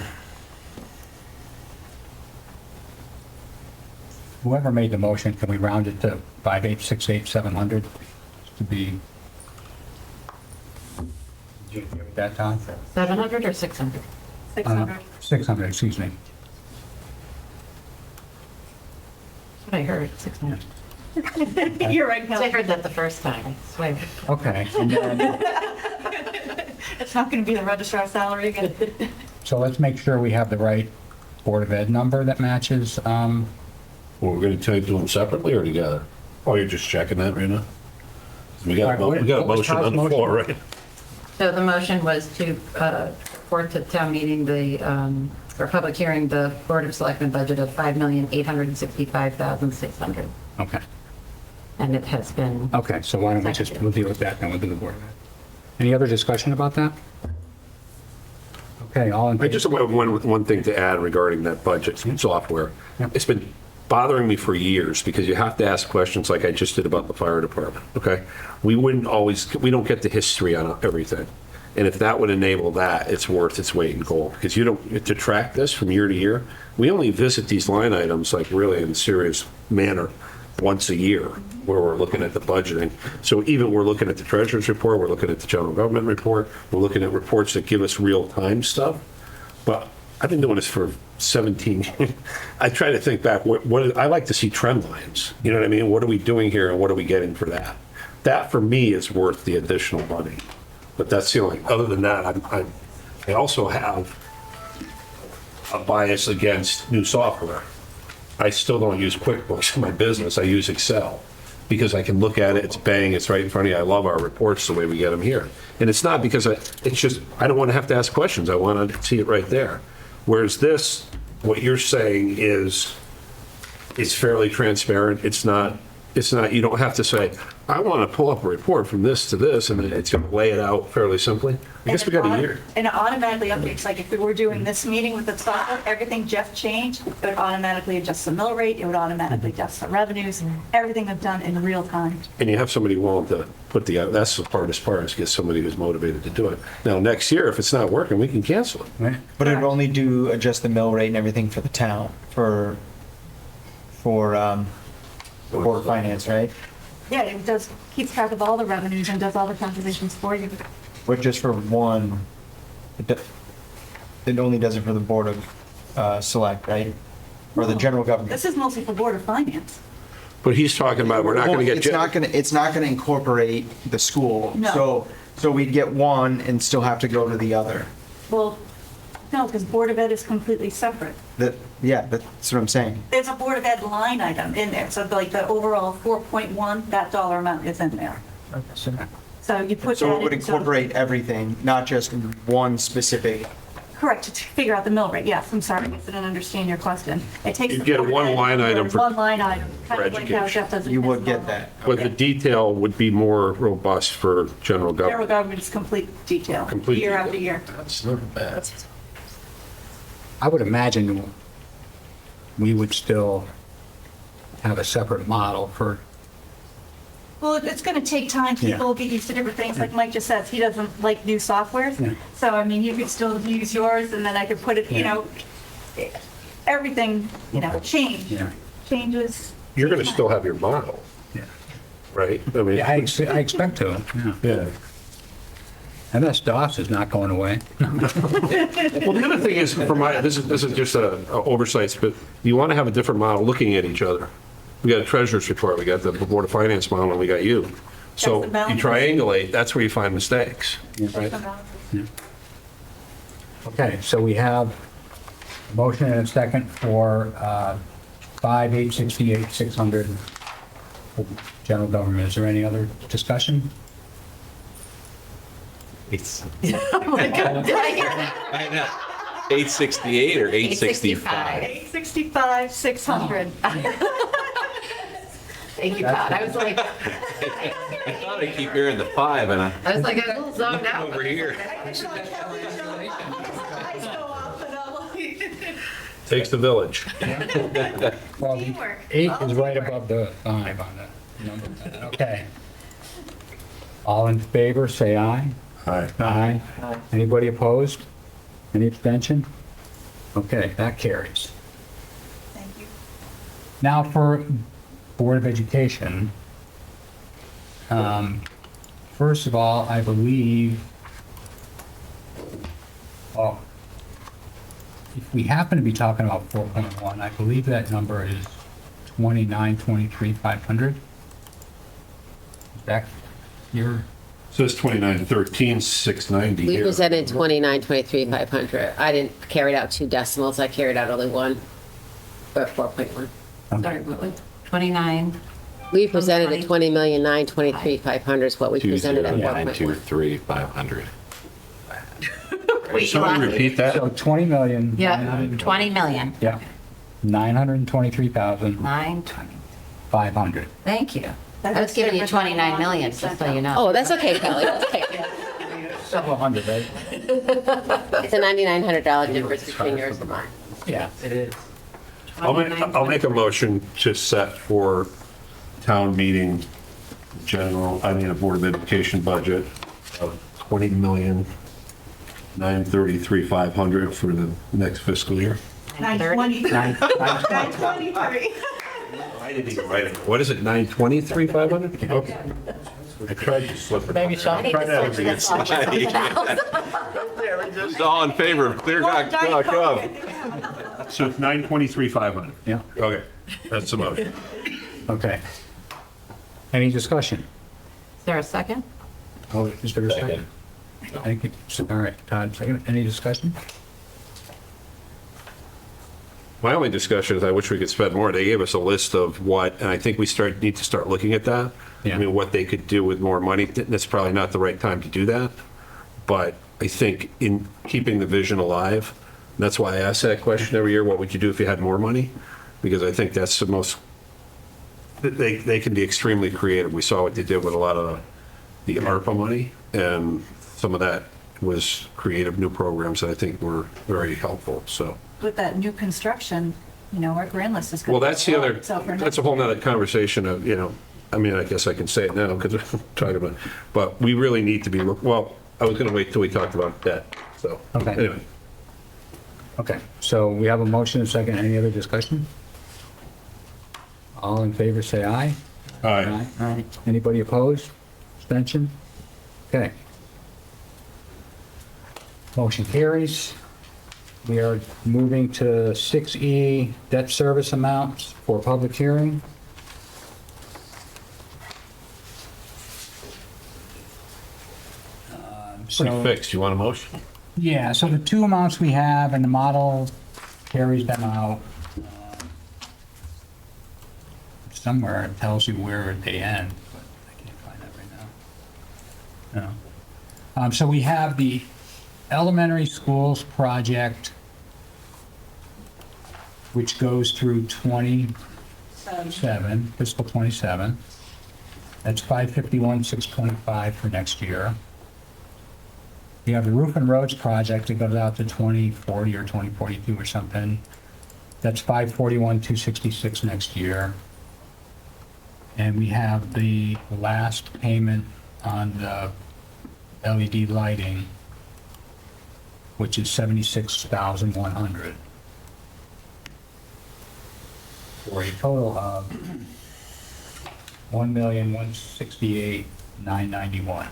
whoever made the motion, can we round it to 5,868,700 to be? Did you give it that, Tom? 700 or 600? 600. 600, excuse me. That's what I heard, 600. You're right, I Kelly. heard that the first time, I swear. Okay, and then, It's not going to be the registrar salary again. so let's make sure we have the right Board of Ed number that matches. Well, we're going to do them separately or together? Oh, you're just checking that right now? We got a All right, motion what was on the Todd's floor, motion? right? So the motion was to report to town meeting for public hearing, the Board of Selectmen budget of $5,865,600. Okay, And it has been, okay, so why don't we just, we'll deal with that, then we'll do the Board of Ed. Any other discussion about that? Okay, all in I favor? just have one thing to add regarding that budget software. Yeah. It's been bothering me for years because you have to ask questions like I just did about the fire department, okay? We don't get the history on everything. And if that would enable that, it's worth its weight in gold. Because to track this from year to year, we only visit these line items like really in a serious manner once a year where we're looking at the budgeting. So even we're looking at the treasurer's report, we're looking at the general government report, we're looking at reports that give us real-time stuff. But I've been doing this for 17 years. I try to think back, I like to see trend lines. You know what I mean? What are we doing here and what are we getting for that? That for me is worth the additional money. But that's the only, other than that, I also have a bias against new software. I still don't use QuickBooks in my business. I use Excel because I can look at it, it's bang, it's right in front of you. I love our reports the way we get them here. And it's not because it's just, I don't want to have to ask questions. I want to see it right there. Whereas this, what you're saying is, it's fairly transparent. It's not, you don't have to say, I want to pull up a report from this to this, and then it's going to lay it out fairly simply. I guess we got a year. And it automatically updates, like if we were doing this meeting with the software, everything Jeff changed, it would automatically adjust the mill rate, it would automatically adjust the revenues, everything is done in real time. And you have somebody willing to put that's the hardest part, is get somebody who's motivated to do it. Now, next year, if it's not working, we can cancel it. but it would only adjust the mill rate and everything for the town, for for, Board of Finance, right? Yeah, it does, keeps track of all the revenues and does all the calculations for you. But just for one, it only does it for the Board of Select, right? Or the general government? This is mostly for Board of Finance. But he's talking about, we're not Well, gonna get. It's not gonna incorporate the school. No. So we'd get one and still have to go to the other. Well, no, because Board of Ed is completely separate. Yeah, that's what I'm saying. There's a Board of Ed line item in there, so like the overall 4.1, that dollar amount is in there. So you put that in. So it would incorporate everything, not just one specific. Correct, to figure out the mill rate, yes, I'm sorry, I didn't understand your question. It takes. You'd the get Board of one Ed line item number, for- One line item, kind for of like how education. Jeff does it. You would get that. But the detail would be more robust for general General government. government is complete detail, Complete year detail. after year. That's not bad. I would imagine we would still have a separate model for, Well, it's going to take time. Yeah. People will get used to different things. Like Mike just says, he doesn't like new softwares. Yeah. So, I mean, you could still use yours and then I could put it, you Yeah. know, everything, you know, changes. You're gonna still have your model, yeah. right? I mean, Yeah, I expect to, yeah. yeah. MS-DOS is not going away. Well, the other thing is, for my, this is just a oversight, but you want to have a different model looking at each other. We got a treasurer's report, we got the Board of Finance model, and we got you. So That's the you balance. triangulate, that's where you find mistakes, right? Okay, so we have a motion and a second for 5, 868, 600 for general government. Is there any other discussion? It's, I know. 868 or 865? 865, 600. Thank you, Todd. I was like, I thought I keep hearing the 5 and I was like, I was zoned out. over here. Takes the village. Well, the Teamwork. 8 is right above the 5 on the number. Okay. All in favor, say aye. Aye. Aye. Anybody opposed? Any abstention? Okay, that carries. Thank you. Now for Board of Education. First of all, I believe, if we happen to be talking about 4.1, I believe that number is 29,23,500. Is that your? So it's 2913, 690 We here. presented 29, 23, 500. I didn't carry out 2 decimals, I carried out only 1, but 4.1. Sorry, what was 29? We presented at 20,923,500 is what we presented at 4.1. 923, 500. Can somebody repeat that? So 20 million. Yeah, 20 million. Yeah. 923,500. 920. Thank you. I was giving you 29 million, just so you know. Oh, that's okay, Kelly, that's okay. Several hundred, right? It's a $9,900 difference between yours and mine. Yeah, it is. I'll make a motion to set for town meeting a Board of Education budget of 20,933,500 for the next fiscal year. 923. 923. I didn't even write it. What is it, 923,500? Okay. I tried to slip it. Maybe something. Try that again. Just all in favor of clear.gov. So it's 923,500. Yeah, Okay, that's the motion. okay. Any discussion? Is there a second? Oh, is there a second? Thank you. All right, Todd, second. Any discussion? My only discussion is I wish we could spend more. They gave us a list of what, and I think we need to start looking at that. Yeah. I mean, what they could do with more money. That's probably not the right time to do that. But I think in keeping the vision alive, that's why I ask that question every year, what would you do if you had more money? Because I think that's the most, they can be extremely creative. We saw what they did with a lot of the ARPA money, and some of that was creative new programs that I think were very helpful, so. With that new construction, you know, our grand list is going to. Well, that's the other, that's a whole nother conversation of, I mean, I guess I can say it now because I'm talking about, but we really need to be, well, I was going to wait till we talked about that, so. Okay. Anyway, Okay, so we have a motion and a second. Any other discussion? All in favor, say aye. Aye. Aye. Anybody opposed? Abstention? Okay. Motion carries. We are moving to 6E, debt service amounts for public hearing. Pretty So, fixed. You want a motion? yeah, so the two amounts we have and the model carries them out. Somewhere it tells you where they end, but I can't find that right now. No. So we have the elementary schools project, which goes through 27, fiscal 27. That's 551,625 for next year. You have the roof and roads project that goes out to 2040 or 2042 or something. That's 541,266 next year. And we have the last payment on the LED lighting, which is 76,100. For a total of 1,168,991.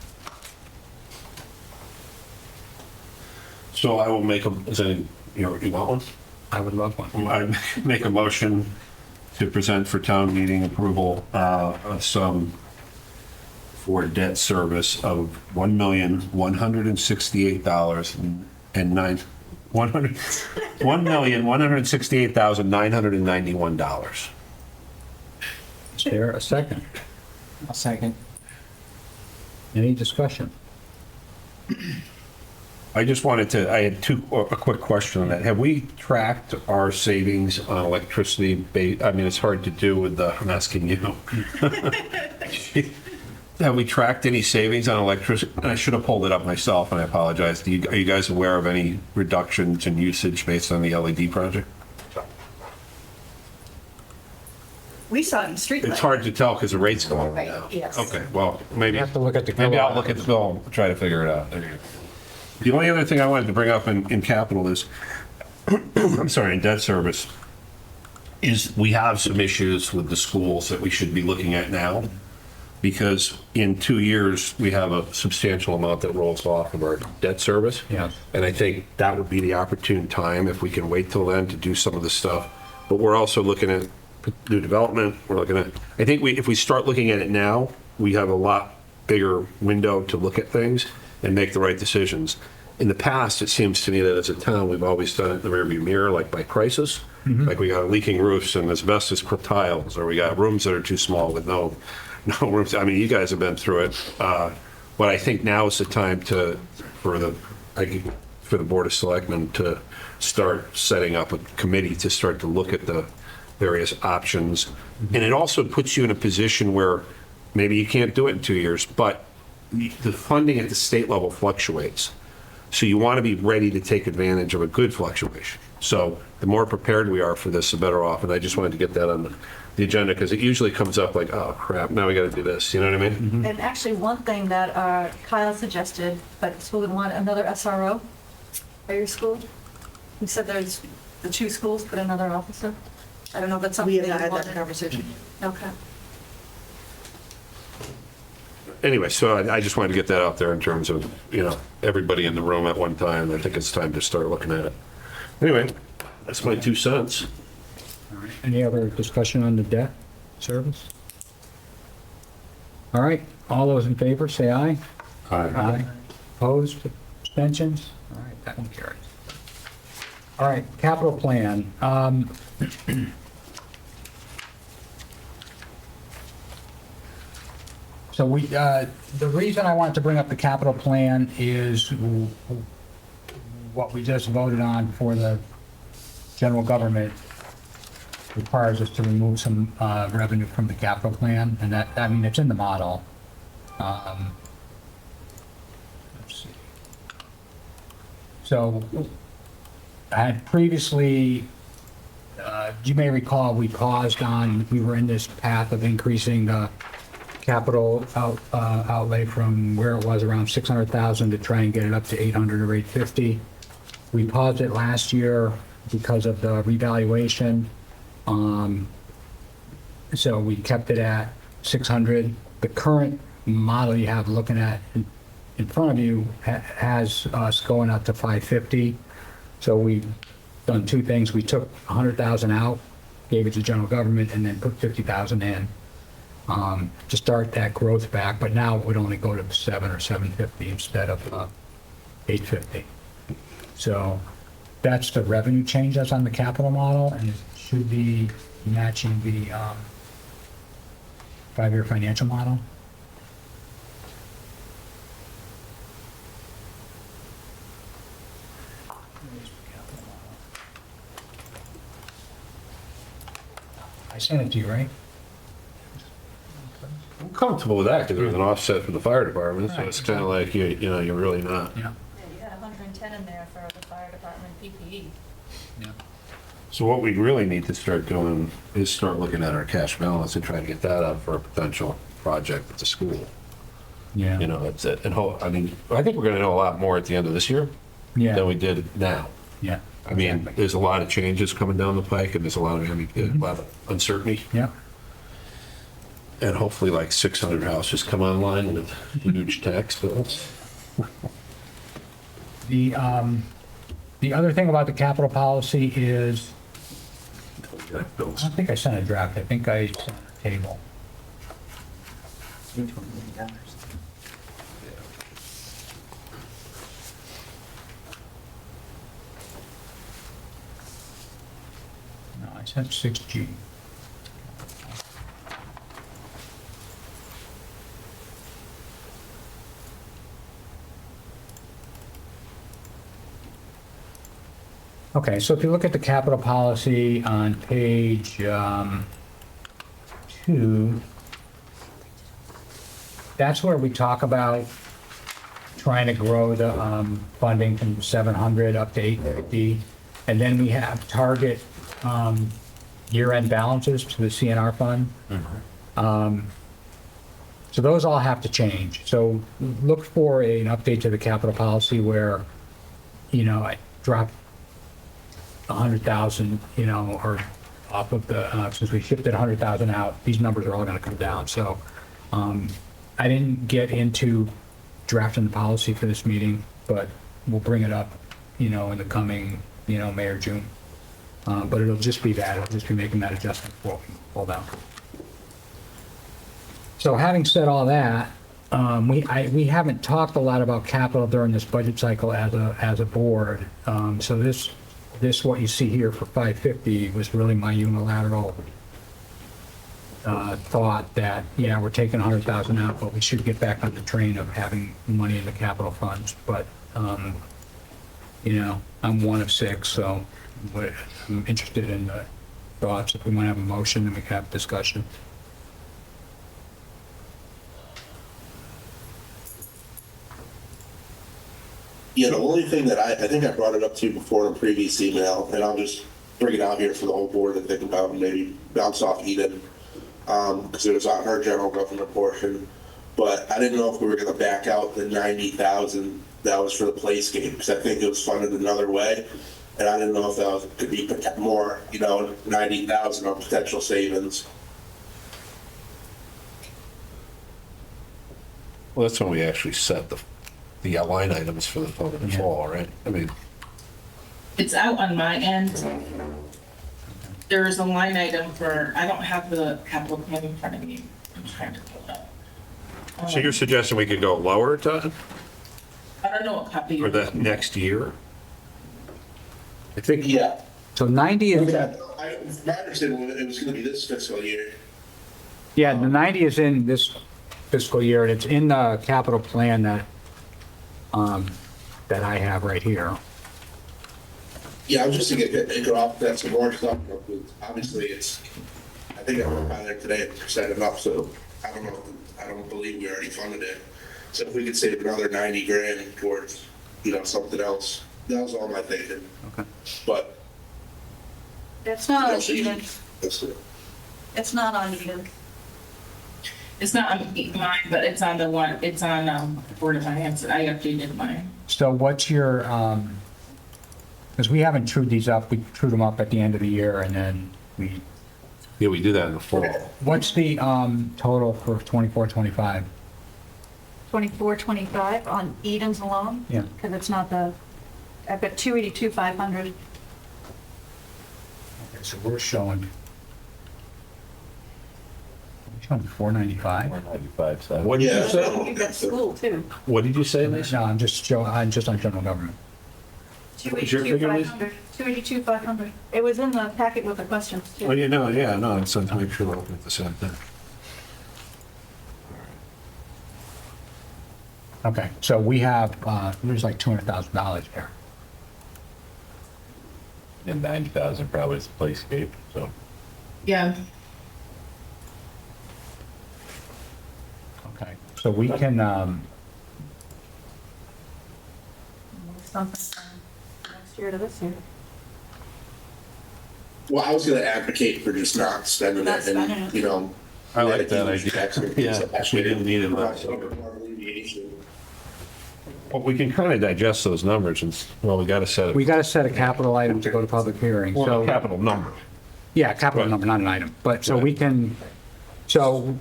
So I will make a, is any, you want one? I would love one. I make a motion to present for town meeting approval, a sum for debt service of $1,168,991. Is there a second? A second. Any discussion? I just wanted to, I had a quick question on that. Have we tracked our savings on electricity? I mean, it's hard to do with the, I'm asking you. Have we tracked any savings on electricity? I should have pulled it up myself, and I apologize. Are you guys aware of any reductions in usage based on the LED project? We saw it in street It's lighting. hard to tell because the rate's going Right, down. yes. Okay, well, maybe. You have to look at the Maybe I'll kilowatt look at the bill and try to figure it out. There you go. The only other thing I wanted to bring up in capital is, I'm sorry, in debt service, is we have some issues with the schools that we should be looking at now. Because in 2 years, we have a substantial amount that rolls off of our debt service. Yes. And I think that would be the opportune time, if we can wait till then, to do some of this stuff. But we're also looking at new development. We're looking at, I think if we start looking at it now, we have a lot bigger window to look at things and make the right decisions. In the past, it seems to me that as a town, we've always done it in the rearview mirror, like by crisis. Like we got leaking roofs and asbestos tiles, or we got rooms that are too small with no rooms. I mean, you guys have been through it. But I think now is the time for the Board of Selectmen to start setting up a committee to start to look at the various options. And it also puts you in a position where maybe you can't do it in 2 years, but the funding at the state level fluctuates. So you want to be ready to take advantage of a good fluctuation. So the more prepared we are for this, the better off. And I just wanted to get that on the agenda because it usually comes up like, oh crap, now we got to do this. You know what I mean? And actually, one thing that Kyle suggested, but the school would want another SRO at your school. He said there's the two schools, but another officer. I don't know if that's something We have they not had that wanted. conversation. Okay. Anyway, so I just wanted to get that out there in terms of, everybody in the room at one time. I think it's time to start looking at it. Anyway, that's my 2 cents. All right. Any other discussion on the debt service? All right, all those in favor, say aye. Aye. Opposed, abstentions? All right, that one carries. All right, capital plan. So the reason I wanted to bring up the capital plan is what we just voted on for the general government requires us to remove some revenue from the capital plan, and that, I mean, it's in the model. Let's see. So I had previously, you may recall, we were in this path of increasing the capital outlay from where it was around 600,000 to try and get it up to 800 or 850. We paused it last year because of the revaluation. So we kept it at 600. The current model you have looking at in front of you has us going up to 550. So we've done two things. We took 100,000 out, gave it to general government, and then put 50,000 in to start that growth back. But now it would only go to 7 or 750 instead of 850. So that's the revenue change that's on the capital model, and it should be matching the 5-year financial model. I sent it to you, right? I'm comfortable with that because there's an offset for the fire department, so Right, it's kind of like, you're really not. Yeah. Yeah, you had 110 in there for the fire department PPE. Yeah. So what we really need to start doing is start looking at our cash balance and trying to get that up for a potential project at the school. Yeah. That's it. And I mean, I think we're gonna know a lot more at the end of this year Yeah. than we did now. Yeah. I mean, there's a lot of changes coming down the pike and there's a lot of uncertainty. Yeah. And hopefully like 600 houses come online with huge tax bills. The other thing about the capital policy is, I don't think I sent a draft. I think I sent a table. No, I sent 6G. Okay, so if you look at the capital policy on page 2, that's where we talk about trying to grow the funding from 700 up to 850. And then we have target year-end balances to the CNR fund. So those all have to change. So look for an update to the capital policy where, I drop 100,000, or off of the, since we shifted 100,000 out, these numbers are all going to come down. So I didn't get into drafting the policy for this meeting, but we'll bring it up, in the coming, May or June. But it'll just be that, it'll just be making that adjustment for what we pull down. So having said all that, we haven't talked a lot about capital during this budget cycle as a board. So this what you see here for 550 was really my unilateral thought that, we're taking 100,000 out, but we should get back on the train of having money in the capital funds. But, I'm one of 6, so I'm interested in the thoughts. If we want to have a motion, then we can have discussion. Yeah, the only thing that I think I brought it up to you before in a previous email, and I'll just bring it out here for the whole board to think about and maybe bounce off Eden, because it was on her general government portion. But I didn't know if we were going to back out the 90,000 that was for the playscape, because I think it was funded another way, and I didn't know if that could be more, 90,000 on potential savings. Well, that's when we actually set the line items for the fall, right? I mean, It's out on my end. There is a line item for, I don't have the capital plan in front of me. I'm trying to pull it up. so you're suggesting we could go lower, Todd, I don't know what copy for you're. that next year? I think. Yeah. So 90 is, My understanding was it was going to be this fiscal year. yeah, the 90 is in this fiscal year, and it's in the capital plan that I have right here. Yeah, I was just thinking it could offset some more stuff. Obviously, I think I went by there today, percent enough, so I don't know, I don't believe we already funded it. So if we could save another 90 grand towards, something else, that was all my thinking. Okay. But. It's not on Also, Eden. that's it. It's not on Eden. It's not on mine, but it's on the one, it's on Board of Finance. I updated mine. So what's your, because we haven't trued these up, we trued them up at the end of the year, and then we Yeah, we do that in the fall. What's the total for 24, 25? 24, 25 on Eden's alone? Yeah. Because it's not I've got 282, 500. Okay, so we're showing 495? 195, so. What did you Yeah. say? You've got school too. What did you say, Lisa? No, I'm just on general government. What was your 282, figure, Lisa? 500. 282, 500. It was in the packet with the questions Oh, too. no, so to make sure we're looking at the same thing. Okay, so we have, there's like $200,000 there. And 90,000 probably is the playscape, so. Yeah. Okay, so we can, Something from next year to this year. Well, I was gonna advocate for just not spending Not it spending and, it. you know. I like that use idea. tax and Yeah, things like we didn't need it provide last some year. more alleviation. Well, we can kind of digest those numbers and, we got to set we it. got to set a capital item to go to public hearing, Well, so. a capital number. Yeah, capital Right. number, not an item, but so Right. we can, so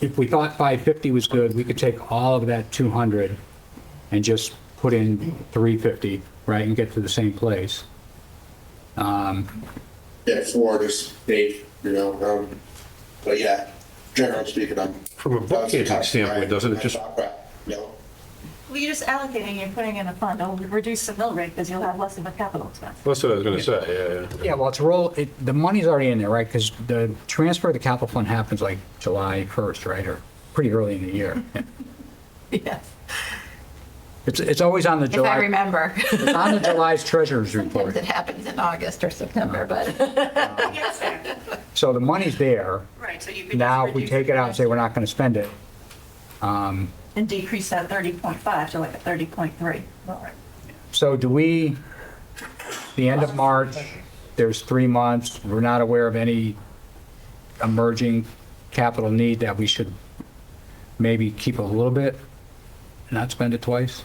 if we thought 550 was good, we could take all of that 200 and just put in 350, right, and get to the same place. Yeah, for just Dave, you know, but yeah, generally speaking, From a bookkeeping standpoint, doesn't it just, You know, Well, you're just allocating, you're putting in a fund. It'll reduce the mill rate because you'll have less of a capital expense. that's what I was going to say, yeah. Yeah, well, the money's already in there, right, because the transfer of the capital fund happens like July 1st, right, or pretty early in the year. Yes. It's always on the If I July, remember. it's on the July's treasurer's Sometimes report. it happens in August or September, but. Yes, sir. So the money's there. Right, so you could. Now, just if we reduce take it out and say we're not going to spend it, And decrease that 30.5 to like a 30.3. All right. so do we, the end of March, there's 3 months, we're not aware of any emerging capital need that we should maybe keep a little bit, not spend it twice?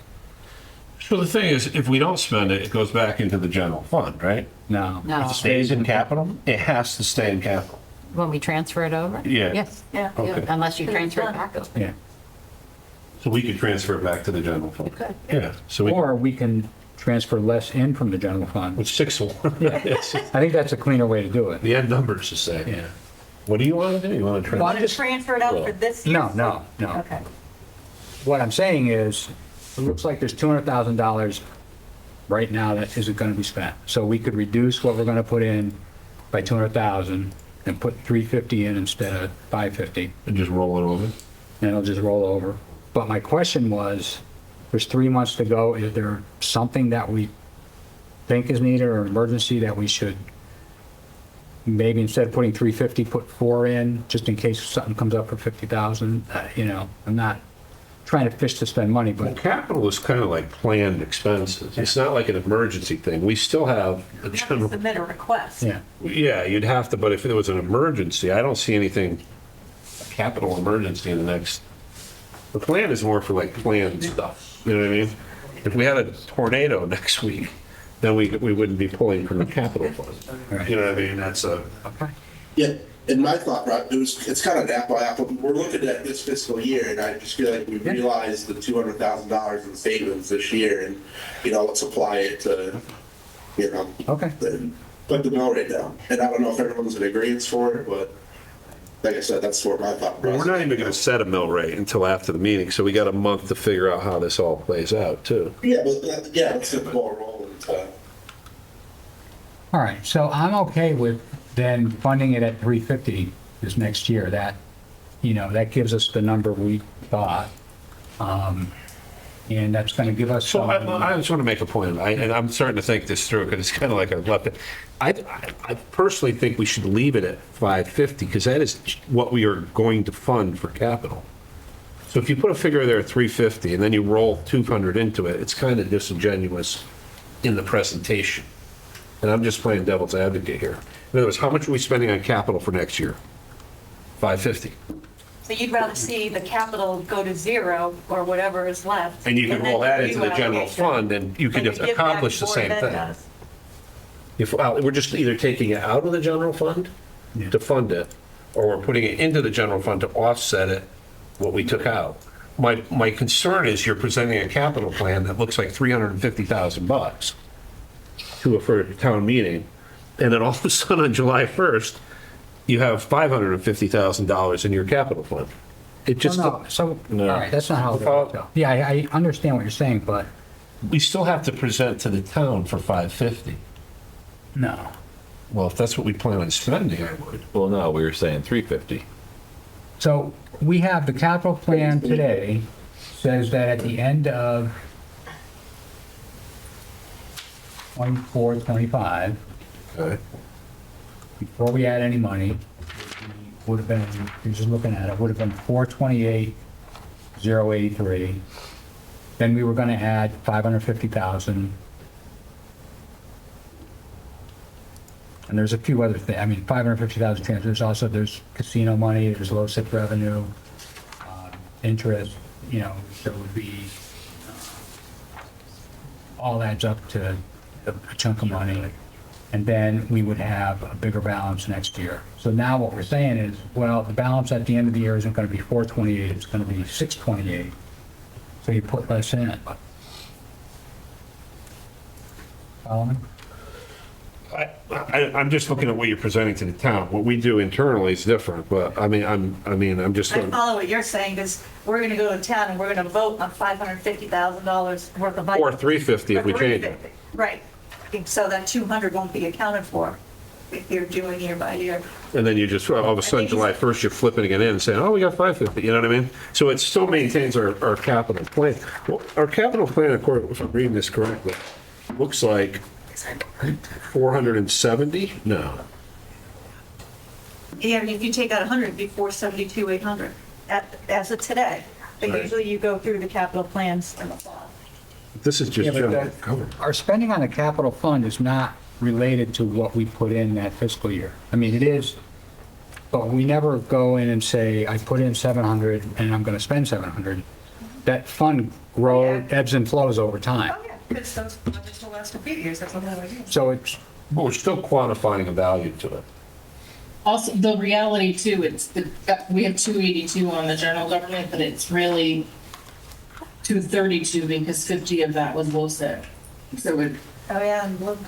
So the thing is, if we don't spend it, it goes back into the general fund, right? No. No. It stays in capital? It has to stay in capital. When we transfer it over? Yeah. Yes. Yeah. Okay. Unless you transfer it back over. Yeah. So we could transfer it back to the general fund? You could. Yeah, so we, Or we can transfer less in from the general fund. with 6-1. Yes. I think that's a cleaner way to do it. The end number's the same. Yeah. What do you want to do? You want to Well, transfer? I'm just- Transfer it out for this year? No. Okay. What I'm saying is, it looks like there's $200,000 right now that isn't going to be spent. So we could reduce what we're going to put in by 200,000 and put 350 in instead of 550, And just roll it over? and it'll just roll over. But my question was, there's 3 months to go. Is there something that we think is needed or emergency that we should maybe instead of putting 350, put 4 in, just in case something comes up for 50,000? You know, I'm not trying to fish to spend money, Well, but capital is kind of like planned expenses. It's not like an emergency thing. We still have a You have to general, submit a request. yeah. yeah, you'd have to, but if there was an emergency, I don't see anything, a capital emergency in the next, the plan is more for like planned stuff, you know what I mean? If we had a tornado next week, then we wouldn't be pulling from the capital fund. You know what I mean? That's a, yeah, in my thought, right, it's kind of an apple apple. We're looking at this fiscal year, and I just feel like we realized the $200,000 in savings this year, and, you know, let's apply it to, you know, Okay. put the mill rate down. And I don't know if everyone's in agreement for it, but like I said, that's what my thought well, process. we're not even going to set a mill rate until after the meeting, so we got a month to figure out how this all plays out, too. Yeah, but, yeah, let's get the ball rolling. All right, so I'm okay with then funding it at 350 this next year. That, you know, that gives us the number we thought. And that's going to give us So some. I just want to make a point, and I'm starting to think this through, because it's kind of like I've left it. I personally think we should leave it at 550, because that is what we are going to fund for capital. So if you put a figure there at 350, and then you roll 200 into it, it's kind of disingenuous in the presentation. And I'm just playing devil's advocate here. In other words, how much are we spending on capital for next year? 550. So you'd rather see the capital go to zero or whatever is left. And you can then roll that do into the general allocation. fund, and you could And you give accomplish that the more same than thing. does. If, we're just either taking it out of the general fund, to fund it, or we're putting it into the general fund to offset it, what we took out. My concern is you're presenting a capital plan that looks like $350,000 for a town meeting, and then all of a sudden on July 1st, you have $550,000 in your capital fund. It just, Well, no, so, No. all right, that's not how it works. though. Yeah, I understand what you're saying, but we still have to present to the town for 550. no. Well, if that's what we plan on spending, I would. Well, no, we were saying 350. So we have the capital plan today says that at the end of 24, 25, Okay. before we add any money, would have been, you're just looking at it, would have been 428,083. Then we were gonna add 550,000. And there's a few other things, I mean, 550,000 transfers, also there's casino money, there's low SIP revenue, interest, so it would be, all adds up to a chunk of money. And then we would have a bigger balance next year. So now what we're saying is, well, the balance at the end of the year isn't gonna be 428, it's gonna be 628. So you put less in. Follow me? I'm just looking at what you're presenting to the town. What we do internally is different, but I'm just. I follow what you're saying, because we're gonna go to town and we're gonna vote on $550,000 worth of money. Or 350 if we change it. Right, so that 200 won't be accounted for if you're doing year by year. And then you just, all of a sudden, July 1st, you're flipping it in and saying, oh, we got 550, you know what I mean? So it still maintains our capital plan. Well, our capital plan, according, if I'm reading this correctly, looks like 470? No. Yeah, if you take out 100, it'd be 472,800 as of today. But Right. usually you go through the capital plans in the fall. This is just Yeah, but general that- cover. Our spending on the capital fund is not related to what we put in that fiscal year. I mean, it is, but we never go in and say, I put in 700 and I'm gonna spend 700. That fund grows, ebbs and flows over time. Oh, yeah, because those projects will last a few years, that's what I do. So it's, But we're still quantifying a value to it. Also, the reality too, we have 282 on the general government, but it's really 232 because 50 of that was LoSiP. So it, Oh, yeah, and look,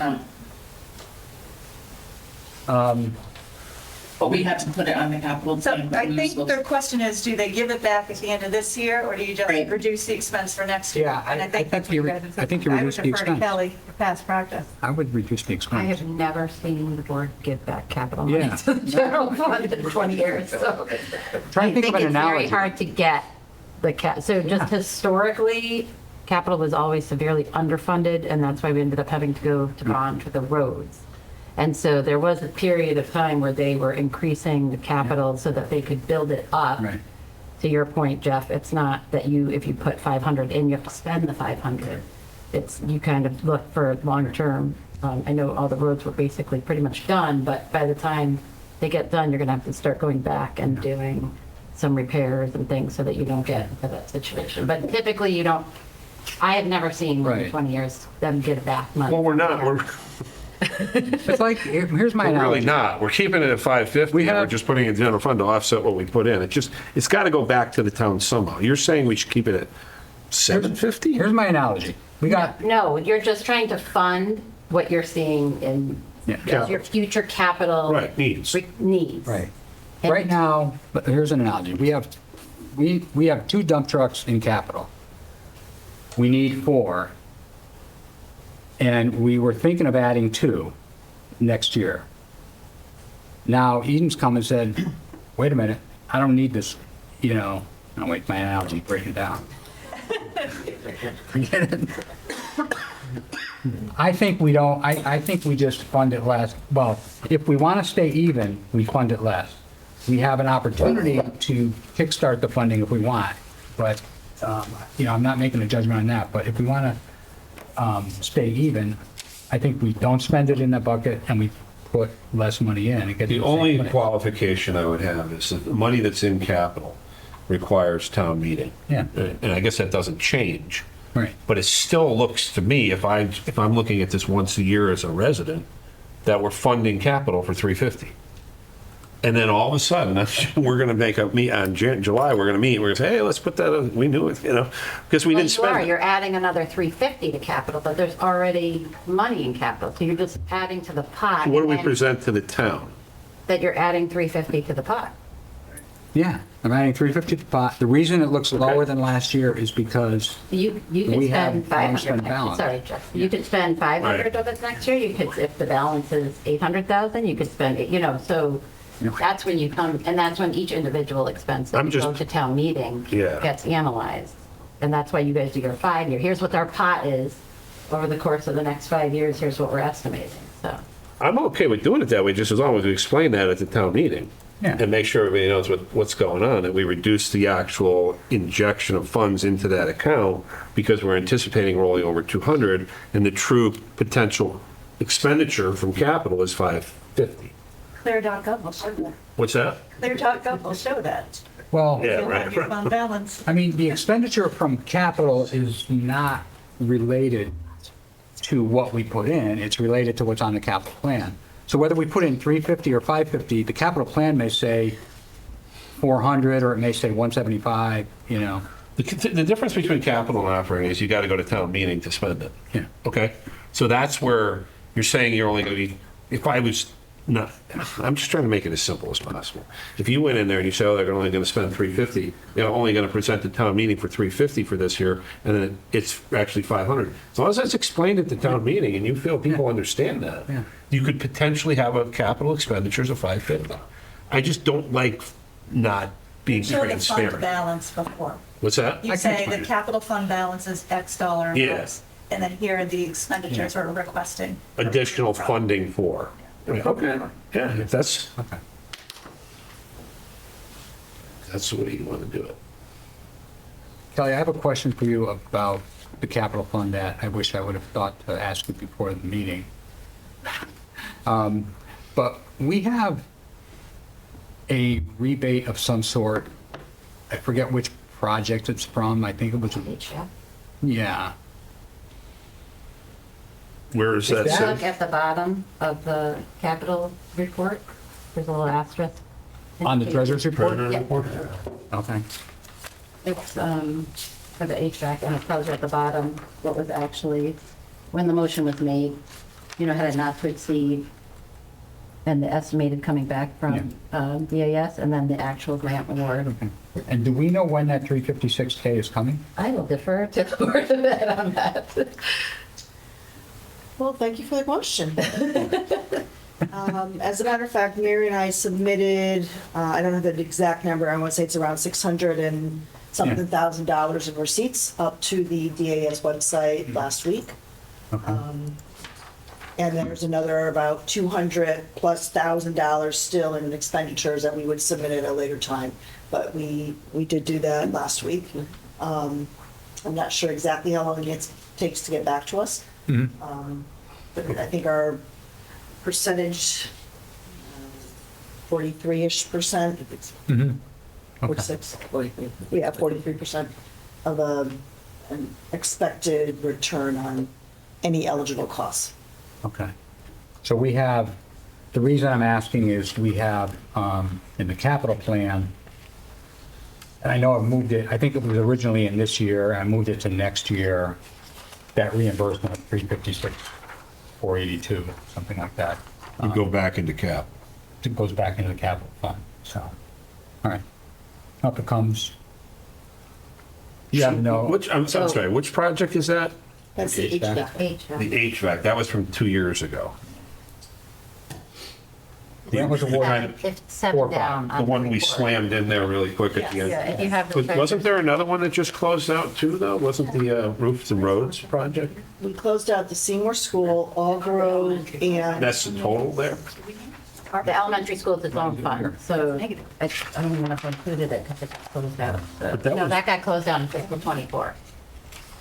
but we have to put it on the capital so plan. but I we think will- their question is, do they give it back at the end of this year, or do you just Right. reduce the expense for next year? Yeah, And I think that's what you you re- guys- I think you reduce the I would defer to expense. Kelly for past practice. I would reduce the I expense. have never seen the board give back capital money Yeah. to the general fund in 20 years, so. Try I and think of an it's very analogy. hard to get so just historically, capital was always severely underfunded, and that's why we ended up having to go to bond for the roads. And so there was a period of time where they were increasing the capital so that they could build it up. Right. To your point, Jeff, it's not that if you put 500 in, you have to spend the 500. It's, you kind of look for long-term. I know all the roads were basically pretty much done, but by the time they get done, you're gonna have to start going back and doing some repairs and things so that you don't get into that situation. But typically you don't, I have never seen in Right. 20 years them give back money. Well, we're not, we're It's like, here's my really analogy. not. We're keeping it at 550, We and we're have- just putting it in general fund to offset what we put in. It's got to go back to the town somehow. You're saying we should keep it at 750? Here's my analogy. We got, No, you're just trying to fund what you're seeing in Yeah. as your future capital. Right, needs. Needs. right. Right now, but here's an analogy. We have 2 dump trucks in capital. We need 4. And we were thinking of adding 2 next year. Now Eden's come and said, wait a minute, I don't need this, I'll wait, my analogy, break it down. Forget it. I think we don't, I think we just fund it less. Well, if we want to stay even, we fund it less. We have an opportunity to kickstart the funding if we want, but, I'm not making a judgment on that, but if we want to stay even, I think we don't spend it in that bucket and we put less money in. and get The same only money. qualification I would have is that the money that's in capital requires town meeting. Yeah. And I guess that doesn't change. Right. But it still looks to me, if I'm looking at this once a year as a resident, that we're funding capital for 350. And then all of a sudden, we're going to make a meet on July, we're going to meet, we're going to say, hey, let's put that on, we knew it, because we Well, didn't you are, spend it. you're adding another 350 to capital, but there's already money in capital, so you're just adding to the pot. What do and we then present to the town? That you're adding 350 to the pot. Yeah, I'm adding 350 to the pot. The reason it looks lower than last year is because You We could have spend 500 unspent next, balance. sorry, Jeff. You could spend 500 Right. of it next year. You could, if the balance is 800,000, you could spend, so that's when you come, and that's when each individual expense that I'm you just- go to town meeting Yeah. gets analyzed. And that's why you guys do your 5-year. Here's what our pot is over the course of the next 5 years. Here's what we're estimating, so. I'm okay with doing it that way, just as long as we explain that at the town meeting. Yeah. And make sure everybody knows what's going on, that we reduce the actual injection of funds into that account because we're anticipating rolling over 200, and the true potential expenditure from capital is 550. Clear.gov will show that. What's that? Clear.gov will show that. well, Yeah, You'll have your fund balance. I mean, the expenditure from capital is not related to what we put in. It's related to what's on the capital plan. So whether we put in 350 or 550, the capital plan may say 400 or it may say 175, The difference between capital and operating is you got to go to town meeting to spend it. Yeah. Okay? So that's where you're saying you're only going to be, if I was not, I'm just trying to make it as simple as possible. If you went in there and you say, oh, they're only going to spend 350, they're only going to present the town meeting for 350 for this year, and then it's actually 500. As long as that's explained at the town meeting and you feel people understand that, Yeah. you could potentially have a capital expenditures of 550. I just don't like not being Show the fund transparent. balance before. What's that? You say the capital fund balance is X dollar Yeah. amounts, and then here are the expenditures we're requesting. Additional funding for. Okay, yeah, if that's, Okay. that's the way you want to do it. Kelly, I have a question for you about the capital fund that I wish I would have thought to ask you before the meeting. But we have a rebate of some sort. I forget which project it's from. I think it was, Yeah. yeah. Where is that? If you Sid? look at the bottom of the capital report, there's a little asterisk. On the treasurer's report? Yeah. Okay. It's for the HVAC, and it tells you at the bottom what was actually, when the motion was made, had a not to exceed, and the estimated coming back from DAS, and then the actual grant award. And do we know when that 356K is coming? I will defer to the board of ed on that. Well, thank you for the question. As a matter of fact, Mary and I submitted, I don't have the exact number, I want to say it's around 600 and something thousand dollars in receipts up to the DAS website last week. And there's another about 200 plus $1,000 still in expenditures that we would submit at a later time. But we did do that last week. I'm not sure exactly how long it takes to get back to us. But I think our percentage, 43-ish%. Mm-hmm. 46, 43. Yeah, 43% of an expected return on any eligible costs. Okay. So we have, the reason I'm asking is we have in the capital plan, and I know I've moved it, I think it was originally in this year, I moved it to next year, that reimbursement of 356, 482, something like that. You go back into cap. It goes back into the capital fund, so, all right. Up it comes. Yeah, no. I'm sorry, which project is that? That's the HVAC. HVAC. The HVAC, that was from 2 years ago. That was awarded. It's 7 down. The on one we report. slammed in there really quick at the end. Yeah, if you have the. But wasn't there another one that just closed out too, though? Wasn't the roofs and roads project? We closed out the Seymour School, All Grove, and That's the total there? The elementary school is its own fund, so I don't even know if I included it because it's closed out. But that No, was- that got closed out in fiscal '24.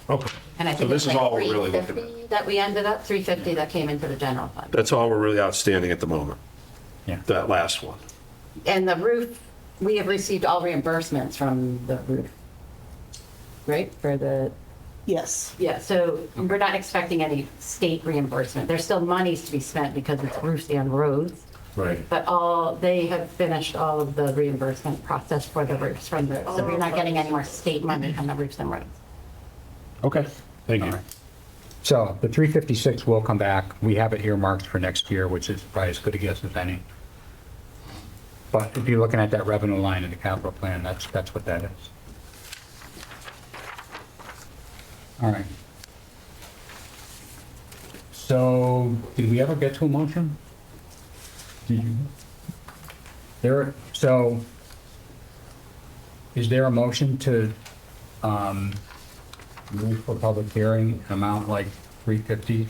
Okay. And I So think this it's is all like we're really looking at. 350 that we ended up, 350 that came into the general fund. That's all we're really outstanding at the moment. Yeah. That last one. And the roof, we have received all reimbursements from the roof, right, for the, yes. yeah, so we're not expecting any state reimbursement. There's still monies to be spent because it's roofs and roads, Right. But they have finished all of the reimbursement process for the roofs from the, so we're not getting any more state money on the roofs and roads. Okay. Thank you. All right. So the 356 will come back. We have it earmarked for next year, which is probably as good a guess as any. But if you're looking at that revenue line in the capital plan, that's what that is. All right. So did we ever get to a motion? Did you? So is there a motion to move for public hearing amount like 350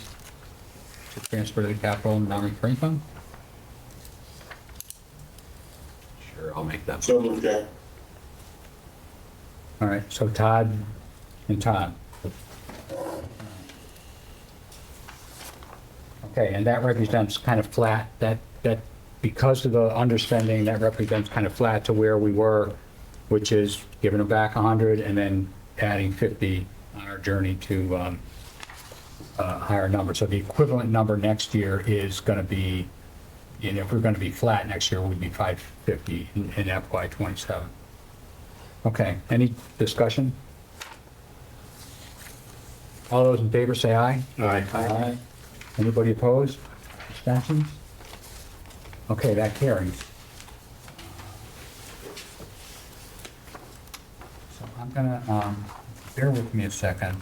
to transfer to the capital non-recurring fund? Sure, I'll make that. So moved, Jack. All right, so Todd and Todd. Okay, and that represents kind of flat, that because of the underspending, that represents kind of flat to where we were, which is giving them back 100 and then adding 50 on our journey to a higher number. So the equivalent number next year is going to be, and if we're going to be flat next year, we'd be 550 in FY '27. Okay, any discussion? All those in favor say aye. Aye. Aye. Anybody opposed? Abstentions? Okay, that carries. So I'm gonna, bear with me a second.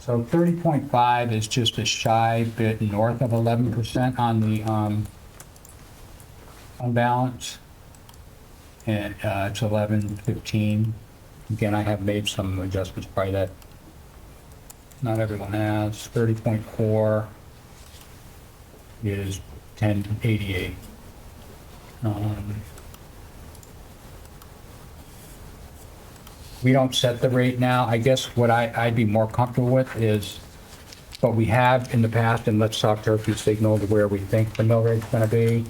So 30.5 is just a shy bit north of 11% on the fund balance. And it's 11.15. Again, I have made some adjustments probably that not everyone has. 30.4 is 10.88. We don't set the rate now. I guess what I'd be more comfortable with is what we have in the past, and let's talk turkey signaled where we think the mill rate's gonna be.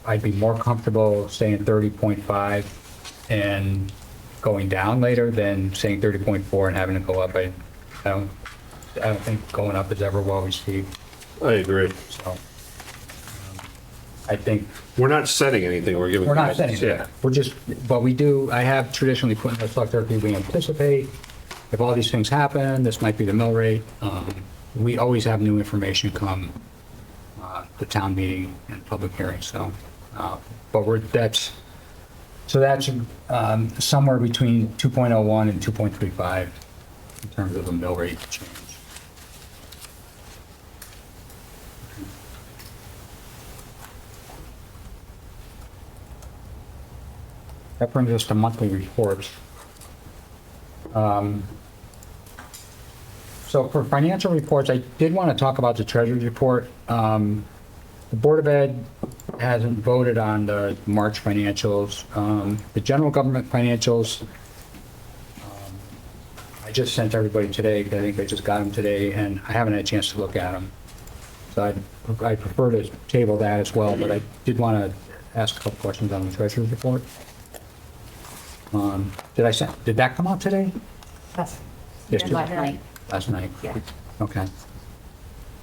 I'd be more comfortable saying 30.5 and going down later than saying 30.4 and having to go up. I don't think going up is ever well received. I agree. So I think We're not setting anything, we're giving. we're not setting Yeah. that. We're just, but we do, I have traditionally put in the select turkey, we anticipate if all these things happen, this might be the mill rate. We always have new information come the town meeting and public hearing, so, but that's somewhere between 2.01 and 2.35 in terms of the mill rate change. That brings us to monthly reports. So for financial reports, I did want to talk about the treasurer's report. The Board of Ed hasn't voted on the March financials. The general government financials, I just sent everybody today, because I think they just got them today, and I haven't had a chance to look at them. So I prefer to table that as well, but I did want to ask a couple questions on the treasurer's report. Did that come out today? That's Yesterday? last night. Last night? Yeah. Okay.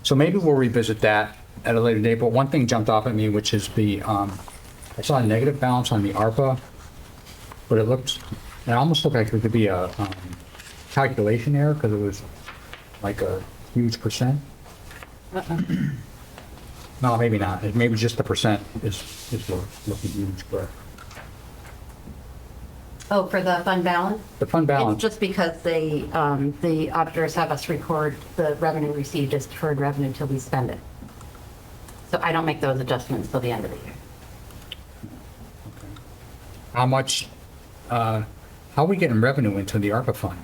So maybe we'll revisit that at a later date, but one thing jumped off at me, which is I saw a negative balance on the ARPA, but it almost looked like it could be a calculation error, because it was like a huge percent. No, maybe not. Maybe just the percent is looking huge, but Oh, for the fund balance? the fund balance. It's just because the auditors have us record the revenue received as deferred revenue until we spend it. So I don't make those adjustments till the end of the year. How much how are we getting revenue into the ARPA fund?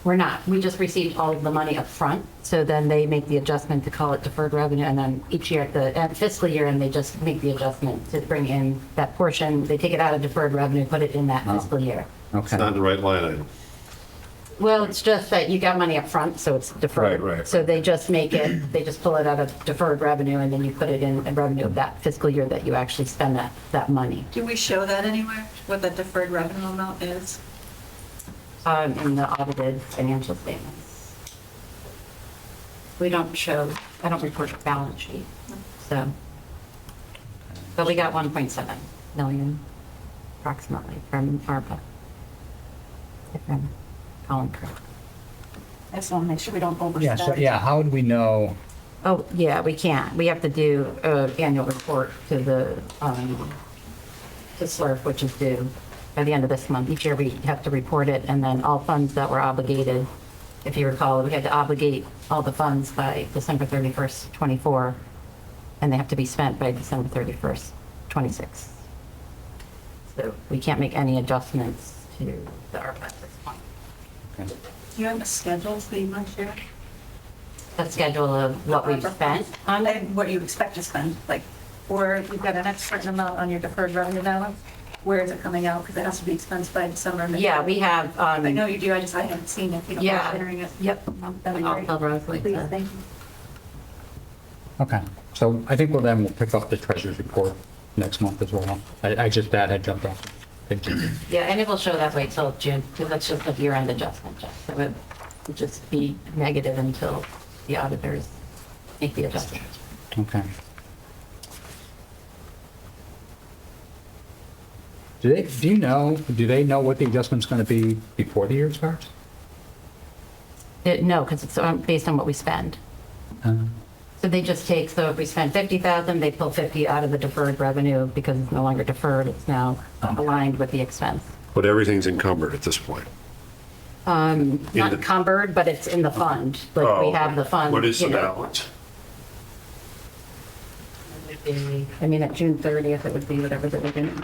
We're not. We just received all of the money up front, so then they make the adjustment to call it deferred revenue, and then each year at fiscal year, and they just make the adjustment to bring in that portion. They take it out of deferred revenue, put it in that fiscal year. It's not the right line item. Well, it's just that you got money up front, so it's deferred. Right. So they just they just pull it out of deferred revenue, and then you put it in revenue of that fiscal year that you actually spend that money. Do we show that anywhere, what the deferred revenue amount is? In the audited financial statements. We don't show, I don't report the balance sheet, so. But we got 1.7 million approximately from ARPA. If I'm calling correct. I just want to make sure we don't overspend. Yeah, so, yeah, how would we know? Oh, yeah, we can't. We have to do an annual report to the, to SLRF, which is due by the end of this month. Each year we have to report it, and then all funds that were obligated, if you recall, we had to obligate all the funds by December 31st, 24, and they have to be spent by December 31st, 26. So we can't make any adjustments to the ARPA at this point. Okay. Do you have a schedule that you might share? A schedule of what we've spent on it? And what you expect to spend, like, or you've got an extra amount on your deferred revenue balance? Where is it coming out? Because it has to be expensed by December. Yeah, we have. I know you do, I haven't seen it. You don't mind sharing it. Yep. That'd be I'll great. tell Rosalie Please, to- thank you. Okay, so I think we'll pick up the treasurer's report next month as well. That had jumped off. Thank you. Yeah, and it will show that way till June, because that's just a year-end adjustment, Jeff. So it would just be negative until the auditors make the adjustment. Okay. Do they know what the adjustment's going to be before the year starts? No, because it's based on what we spend. So they just take, so if we spend 50,000, they pull 50 out of the deferred revenue because it's no longer deferred, it's now aligned with the expense. But everything's encumbered at this point. Not encumbered, but it's in the fund, like we have the fund. What is the you know. balance? I mean, at June 30th, it would be whatever the beginning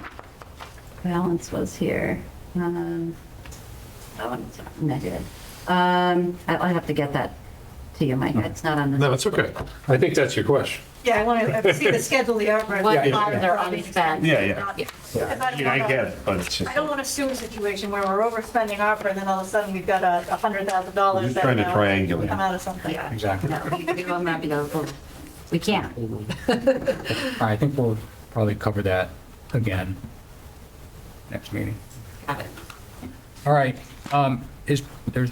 balance was here. That one's negative. I'll have to get that to you, Mike. It's not on the. No, it's okay. I think that's your question. Yeah, I want to see the schedule, the ARPA. What funds are unspent? Yeah. I get it, but it's I don't want to sue a situation where we're overspending ARPA and then all of a sudden we've got $100,000. You're trying to triangulate. Come out of something. Yeah. Exactly. No, I'm happy to, we can't. I think we'll probably cover that again next meeting. Have it. All right, is there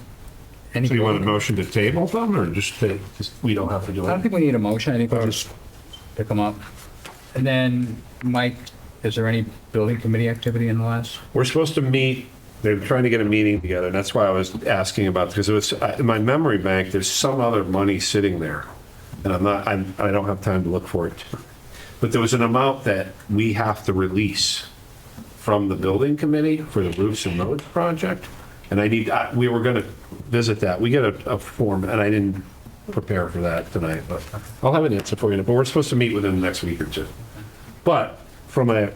any? So you want a motion to table them, or just we don't have to do I don't it? think we need a motion, I think we'll just pick them up. And then, Mike, is there any building committee activity in the last? We're supposed to meet, they're trying to get a meeting together, and that's why I was asking about, because it was, in my memory bank, there's some other money sitting there, and I don't have time to look for it. But there was an amount that we have to release from the building committee for the roofs and roads project, and we were gonna visit that. We get a form, and I didn't prepare for that tonight, but I'll have an answer for you. But we're supposed to meet within the next week or two. But from the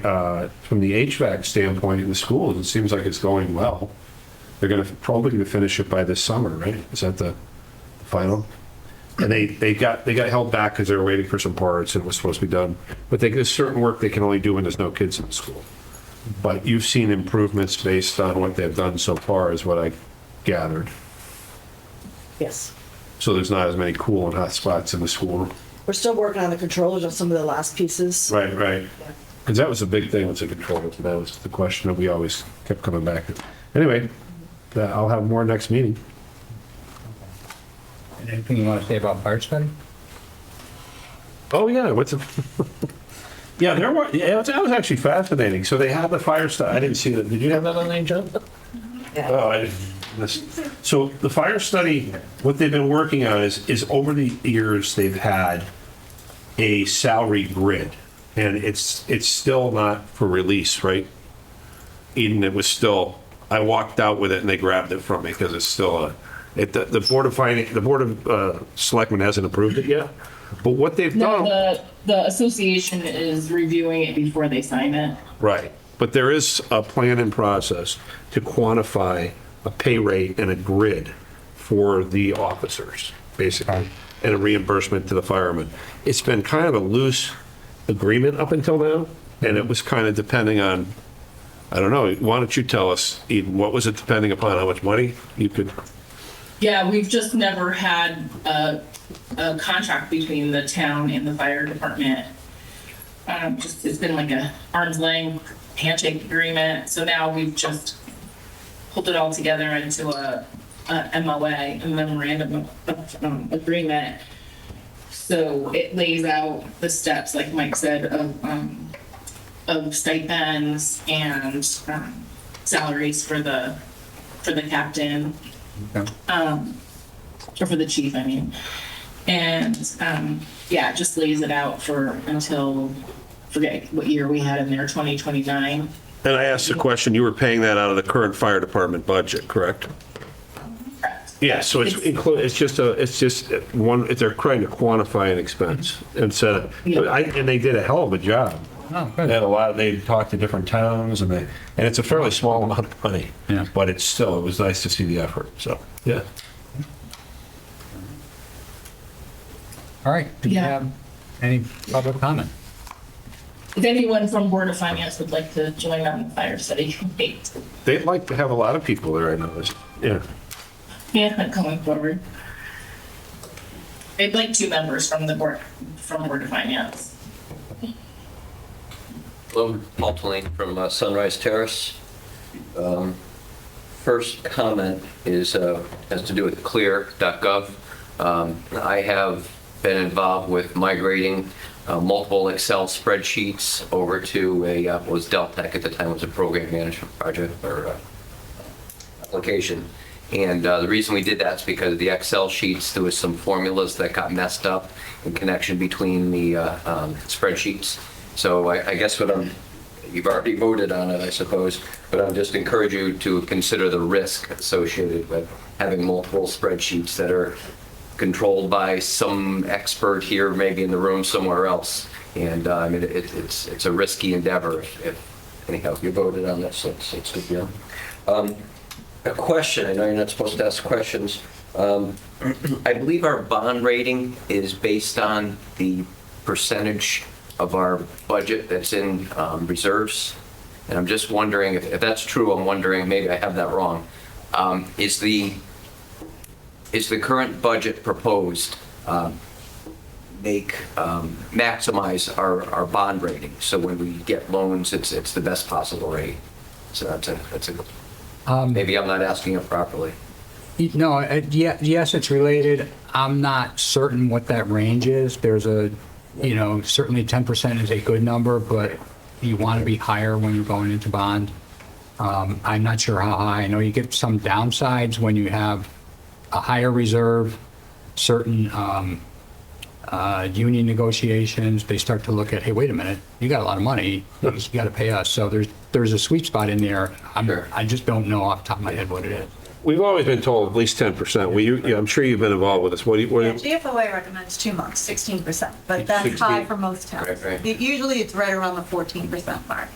HVAC standpoint in the schools, it seems like it's going well. They're gonna probably finish it by this summer, right? Is that the final? And they got held back because they were waiting for some parts and it was supposed to be done. But there's certain work they can only do when there's no kids in the school. But you've seen improvements based on what they've done so far, is what I gathered. Yes. So there's not as many cool and hot spots in the school. We're still working on the controllers on some of the last pieces. Right. Because that was a big thing with the controllers. That was the question that we always kept coming back to. Anyway, I'll have more next meeting. Anything you want to say about fire study? Oh, yeah, yeah, that was actually fascinating. So they have the fire study. I didn't see that. Did you have that on there, John? Yeah. Oh, I didn't. So the fire study, what they've been working on is over the years, they've had a salary grid, and it's still not for release, right? Eden, it was still, I walked out with it and they grabbed it from me because it's still the Board of Finance, the Board of Selectmen hasn't approved it yet. But what they've done. The association is reviewing it before they sign it. Right. but there is a plan in process to quantify a pay rate and a grid for the officers, basically, and a reimbursement to the firemen. It's been kind of a loose agreement up until now, and it was kind of depending on, I don't know, why don't you tell us, Eden, what was it depending upon how much money you could? Yeah, we've just never had a contract between the town and the fire department. It's been like a arm's length handshake agreement. So now we've just pulled it all together into a MOA, a memorandum of agreement. So it lays out the steps, like Mike said, of stipends and salaries for the captain, or for the chief, I mean. And yeah, it just lays it out for until, forget what year we had in there, 2029. And I asked the question, you were paying that out of the current fire department budget, correct? Correct. Yeah, so it's just one, they're trying to quantify an expense instead of, and they did a hell of a job. Oh, good. They had they talked to different towns and it's a fairly small amount of money. Yeah. But it was nice to see the effort, so, yeah. All right, do you Yeah. have any public comment? If anyone from Board of Finance would like to join on the fire study committee, They'd like to have a lot of people there, I noticed, yeah. yeah, coming forward. I'd like 2 members from Board of Finance. Hello, Paul Tulane from Sunrise Terrace. First comment is has to do with clear.gov. I have been involved with migrating multiple Excel spreadsheets over to what was Deltec at the time, was a program management project or application. And the reason we did that is because the Excel sheets, there was some formulas that got messed up in connection between the spreadsheets. So I guess you've already voted on it, I suppose, but I'll just encourage you to consider the risk associated with having multiple spreadsheets that are controlled by some expert here, maybe in the room somewhere else. And I mean, it's a risky endeavor if anyhow, you voted on this, so it's good deal. A question, I know you're not supposed to ask questions. I believe our bond rating is based on the percentage of our budget that's in reserves. And I'm just wondering, if that's true, I'm wondering, maybe I have that wrong. Is the current budget proposed maximize our bond rating? So when we get loans, it's the best possible rate. So that's a maybe I'm not asking it properly. No, yes, it's related. I'm not certain what that range is. There's certainly 10% is a good number, but you want to be higher when you're going into bond. I'm not sure how high. I know you get some downsides when you have a higher reserve, certain union negotiations, they start to look at, hey, wait a minute, you got a lot of money, you got to pay us. So there's a sweet spot in there. Sure. I just don't know off the top of my head what it is. We've always been told at least 10%. I'm sure you've been involved with this. GFOA recommends 2 months, 16%, but that's 16. high for most towns. Right. Usually it's right around the 14% mark.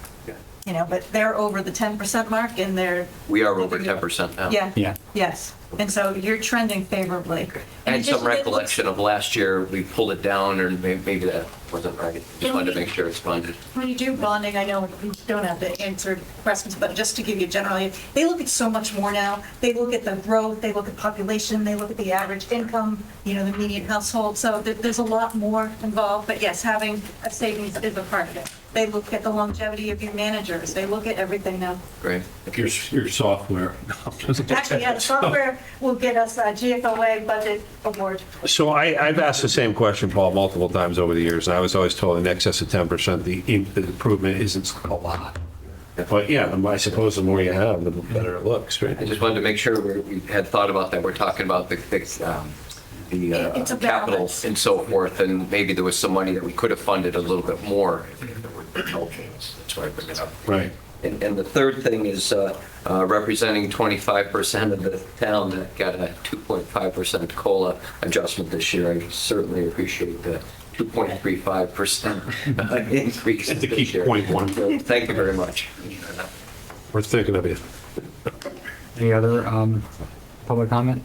But they're over the 10% mark and We are over 10% now. Yeah. Yes. And so you're trending favorably. I had some recollection of last year, we pulled it down, or maybe that wasn't right. Just wanted to make sure it's funded. When you do bonding, I know you don't have to answer questions, but just to give you generally, they look at so much more now. They look at the growth, they look at population, they look at the average income, the median household. So there's a lot more involved. But yes, having a savings is a part of it. They look at the longevity of your managers. They look at everything now. Great. Your software. Actually, yeah, the software will get us a GFOA budget award. So I've asked the same question, Paul, multiple times over the years, and I was always told in excess of 10%, the improvement isn't a lot. But yeah, I suppose the more you have, the better it looks, right? I just wanted to make sure we had thought about that. We're talking about the It's a capital balance. and so forth, and maybe there was some money that we could have funded a little bit more if it were helpful. That's why I bring it up. Right. And the third thing is representing 25% of the town that got a 2.5% COLA adjustment this year. I certainly appreciate the 2.35% increase. To keep this year. point one. So thank you very much. We're thinking of you. Any other public comment?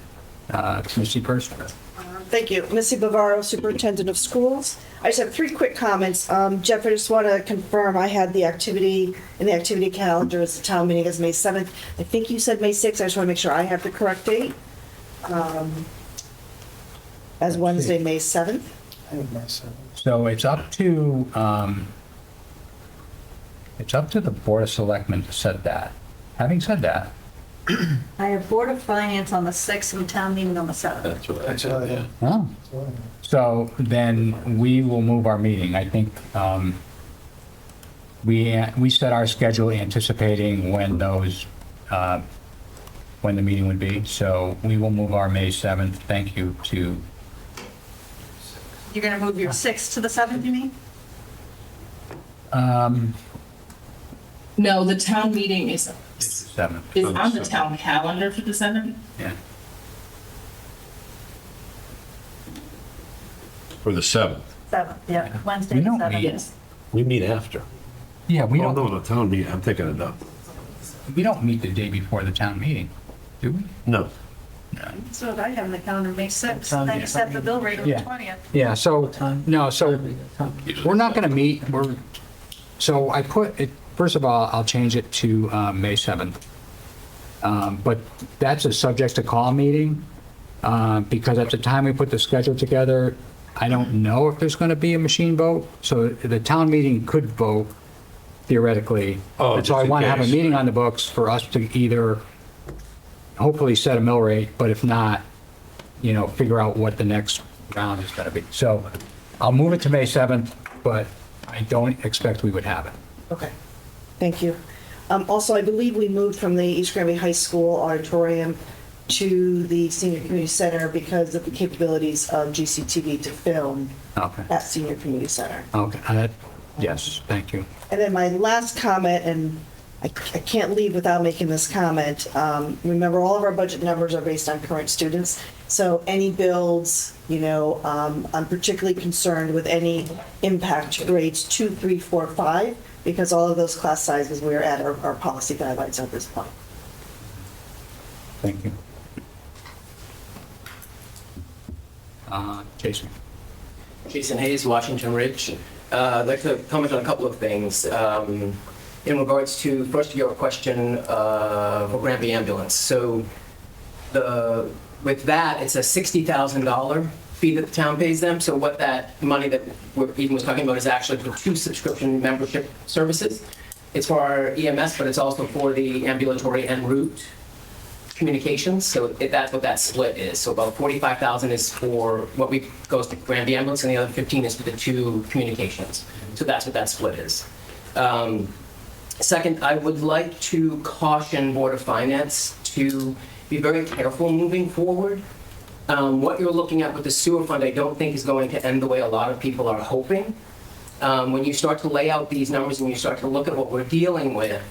Missy first. Thank you. Missy Bavaro, Superintendent of Schools. I just have 3 quick comments. Jeff, I just want to confirm, I had the activity in the activity calendar as the town meeting is May 7th. I think you said May 6th. I just want to make sure I have the correct date. As Wednesday, May 7th. I have my son. So it's up to the Board of Selectmen to set that. Having said that, I have Board of Finance on the 6th and town meeting on the 7th. That's what I That's what I said, have. oh, That's what I have. so then we will move our meeting. I think we set our schedule anticipating when those, when the meeting would be. So we will move our May 7th, thank you, to, You're going to move your 6th to the 7th, you mean? No, the town meeting is 7th. on the town calendar for the 7th. Yeah. For the 7th. 7th, yeah, Wednesday We the don't 7th. meet. Yes. We meet after. Yeah, we Oh, don't, no, the town meeting, I'm thinking of that. we don't meet the day before the town meeting, do we? No. That's what I have in the calendar, May 6th. Time Then do you you set have? the bill rate on the Yeah. 20th. Yeah, so, no, so Time. we're not going to meet, so I put it, first of all, I'll change it to May 7th. But that's a subject to call meeting, because at the time we put the schedule together, I don't know if there's going to be a machine vote, so the town meeting could vote theoretically. Oh, And so just I in want to have a case. meeting on the books for us to either hopefully set a mill rate, but if not, figure out what the next round is going to be. So I'll move it to May 7th, but I don't expect we would have it. Okay, thank you. Also, I believe we moved from the East Granby High School auditorium to the Senior Community Center because of the capabilities of GCTV to film Okay. at Senior Community Center. Okay, yes, thank you. And then my last comment, and I can't leave without making this comment. Remember, all of our budget numbers are based on current students. So any builds, I'm particularly concerned with any impact to grades 2, 3, 4, 5, because all of those class sizes, we're at our policy guidelines at this point. Thank you. Jason? Jason Hayes, Washington Ridge. I'd like to comment on a couple of things. In regards to, first, your question for Granby Ambulance. So with that, it's a $60,000 fee that the town pays them. So what that money that Eden was talking about is actually for 2 subscription membership services. It's for our EMS, but it's also for the ambulatory en route communications. So that's what that split is. So about 45,000 is for what goes to Granby Ambulance, and the other 15 is for the 2 communications. So that's what that split is. Second, I would like to caution Board of Finance to be very careful moving forward. What you're looking at with the sewer fund, I don't think is going to end the way a lot of people are hoping. When you start to lay out these numbers and you start to look at what we're dealing with,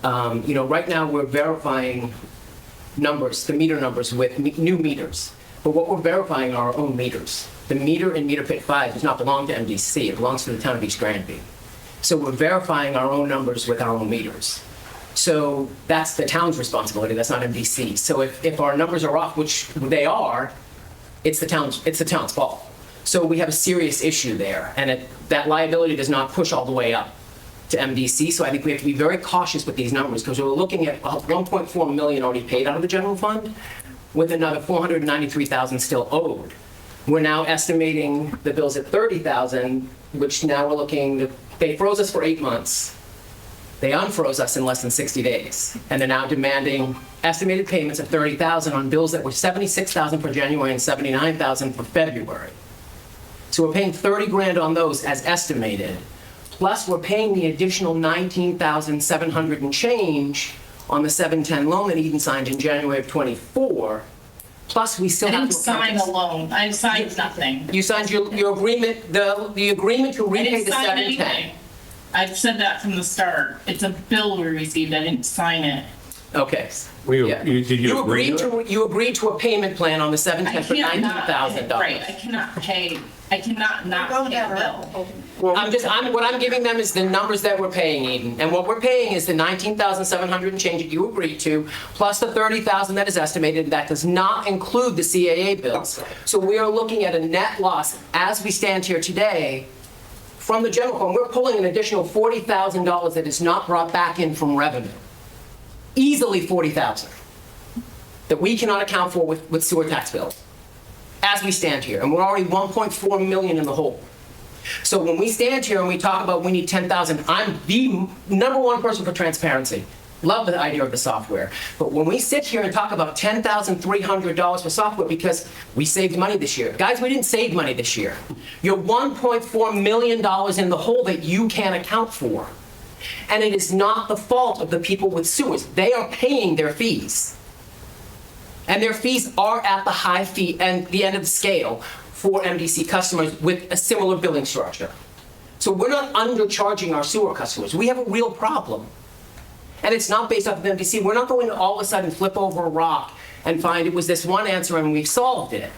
right now we're verifying numbers, the meter numbers with new meters. But what we're verifying are our own meters. The meter in meter pit 5 does not belong to MDC, it belongs to the town of East Granby. So we're verifying our own numbers with our own meters. So that's the town's responsibility, that's not MDC. So if our numbers are off, which they are, it's the town's fault. So we have a serious issue there, and that liability does not push all the way up to MDC. So I think we have to be very cautious with these numbers, because we're looking at 1.4 million already paid out of the general fund, with another 493,000 still owed. We're now estimating the bills at 30,000, which now we're looking, they froze us for 8 months. They unfroze us in less than 60 days. And they're now demanding estimated payments of 30,000 on bills that were 76,000 for January and 79,000 for February. So we're paying 30 grand on those as estimated. Plus we're paying the additional 19,700 and change on the 710 loan that Eden signed in January of 24. Plus we still I have didn't to sign a loan. I signed nothing. You signed your agreement, the agreement to I repay didn't the sign 710. anything. I've said that from the start. It's a bill we received. I didn't sign it. Okay. Yeah. Did you agree to it? You agreed to a payment plan on the 710 for can't not pay- $19,000. Right, I cannot not pay a bill. What I'm giving them is the numbers that we're paying, Eden. And what we're paying is the 19,700 and change that you agreed to, plus the 30,000 that is estimated. That does not include the CAA bills. So we are looking at a net loss as we stand here today from the general fund. We're pulling an additional $40,000 that is not brought back in from revenue. Easily 40,000 that we cannot account for with sewer tax bills as we stand here. And we're already 1.4 million in the hole. So when we stand here and we talk about we need 10,000, I'm the number one person for transparency. Love the idea of the software. But when we sit here and talk about $10,300 for software because we saved money this year. Guys, we didn't save money this year. You're $1.4 million in the hole that you can't account for. And it is not the fault of the people with sewers. They are paying their fees. And their fees are at the high fee and the end of the scale for MDC customers with a similar billing structure. So we're not undercharging our sewer customers. We have a real problem. And it's not based off of MDC. We're not going to all of a sudden flip over a rock and find it was this one answer and we've solved it.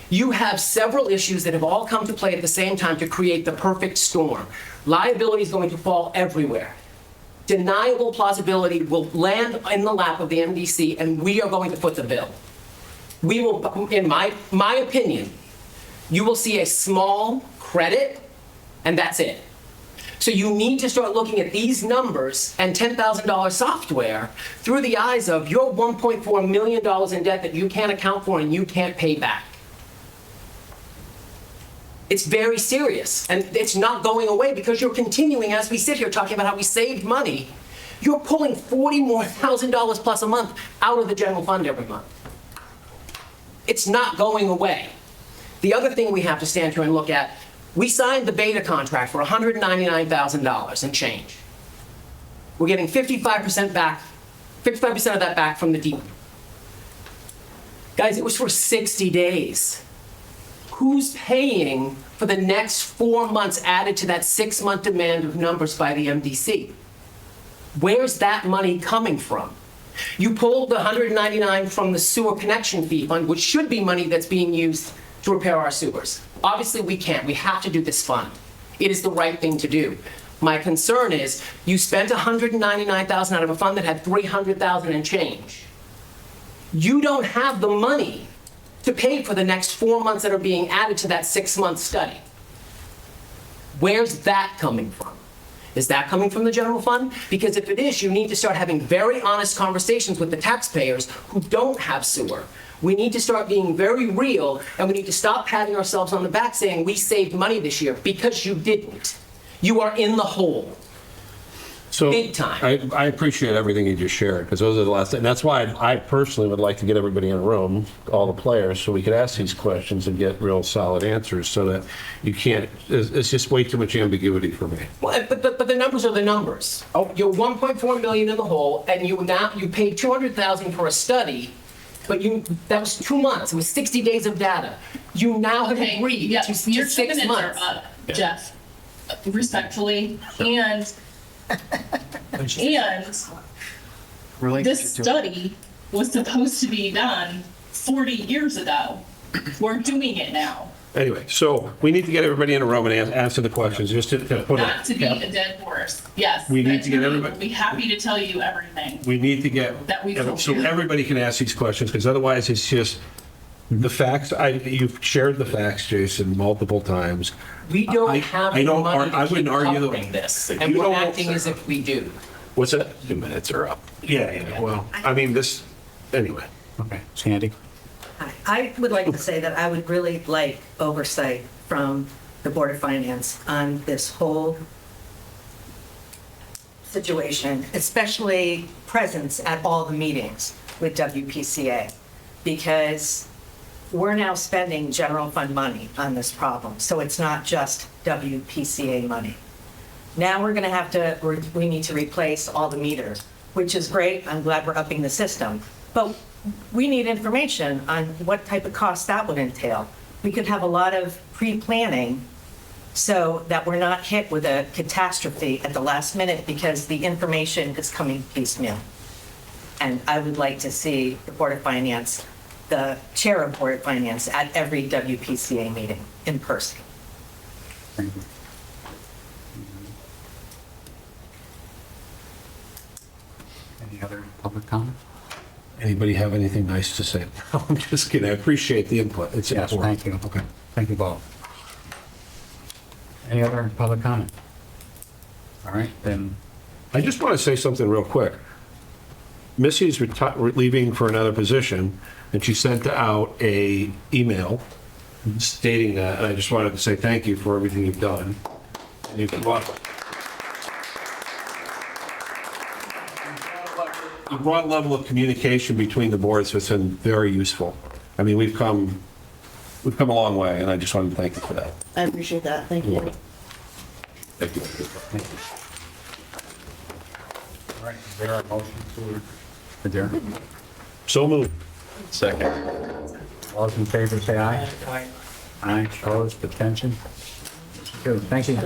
You have several issues that have all come to play at the same time to create the perfect storm. Liability is going to fall everywhere. Deniable plausibility will land in the lap of the MDC, and we are going to foot the bill. We will, in my opinion, you will see a small credit, and that's it. So you need to start looking at these numbers and $10,000 software through the eyes of your $1.4 million in debt that you can't account for and you can't pay back. It's very serious, and it's not going away because you're continuing as we sit here talking about how we saved money. You're pulling $40,000 more plus a month out of the general fund every month. It's not going away. The other thing we have to stand here and look at, we signed the beta contract for $199,000 and change. We're getting 55% back, 55% of that back from the deep. Guys, it was for 60 days. Who's paying for the next 4 months added to that 6-month demand of numbers by the MDC? Where's that money coming from? You pulled the $199 from the sewer connection fee fund, which should be money that's being used to repair our sewers. Obviously, we can't. We have to do this fund. It is the right thing to do. My concern is you spent $199,000 out of a fund that had $300,000 and change. You don't have the money to pay for the next 4 months that are being added to that 6-month study. Where's that coming from? Is that coming from the general fund? Because if it is, you need to start having very honest conversations with the taxpayers who don't have sewer. We need to start being very real, and we need to stop patting ourselves on the back saying we saved money this year, because you didn't. You are in the hole. So Big time. I appreciate everything you just shared, because those are the last, and that's why I personally would like to get everybody in a room, all the players, so we could ask these questions and get real solid answers, so that you can't, it's just way too much ambiguity for me. Well, but the numbers are the numbers. Oh, you're 1.4 million in the hole, and you paid 200,000 for a study, but that was 2 months. It was 60 days of data. You now have agreed to 6 your 2 minutes months. are up, Jeff, respectfully, and this study was supposed to be done 40 years ago. We're doing it now. Anyway, so we need to get everybody in a room and answer the questions, just to put Not to beat a a dead horse. Yes. We need the to get attorney everybody- will be happy to tell you everything. we need to get, That we told so you. everybody can ask these questions, because otherwise it's just, the facts, you've shared the facts, Jason, multiple times. We don't I have don't the money I to wouldn't keep argue the- covering this, You and we're don't- acting as if we do. What's that? 2 minutes are up. Yeah, well, I mean, this, anyway. Okay, Sandy? I would like to say that I would really like oversight from the Board of Finance on this whole situation, especially presence at all the meetings with WPCA, because we're now spending general fund money on this problem, so it's not just WPCA money. Now we're going to we need to replace all the meters, which is great. I'm glad we're upping the system. But we need information on what type of cost that would entail. We could have a lot of pre-planning so that we're not hit with a catastrophe at the last minute because the information is coming piecemeal. And I would like to see the Board of Finance, the Chair of Board of Finance at every WPCA meeting in person. Thank you. Any other public comment? Anybody have anything nice to say? I'm just kidding. I appreciate the input. It's Yes, important. thank you. Okay, thank you both. Any other public comment? All right, then, I just want to say something real quick. Missy's leaving for another position, and she sent out a email stating that, and I just wanted to say thank you for everything you've done. And you've brought a level of communication between the boards that's been very useful. I mean, we've come a long way, and I just wanted to thank you for that. I appreciate that. Thank you. Thank you. all right, is there a motion to adjourn? So moved. Second. All those in favor, say aye. Aye, opposed, abstention? Good, thank you.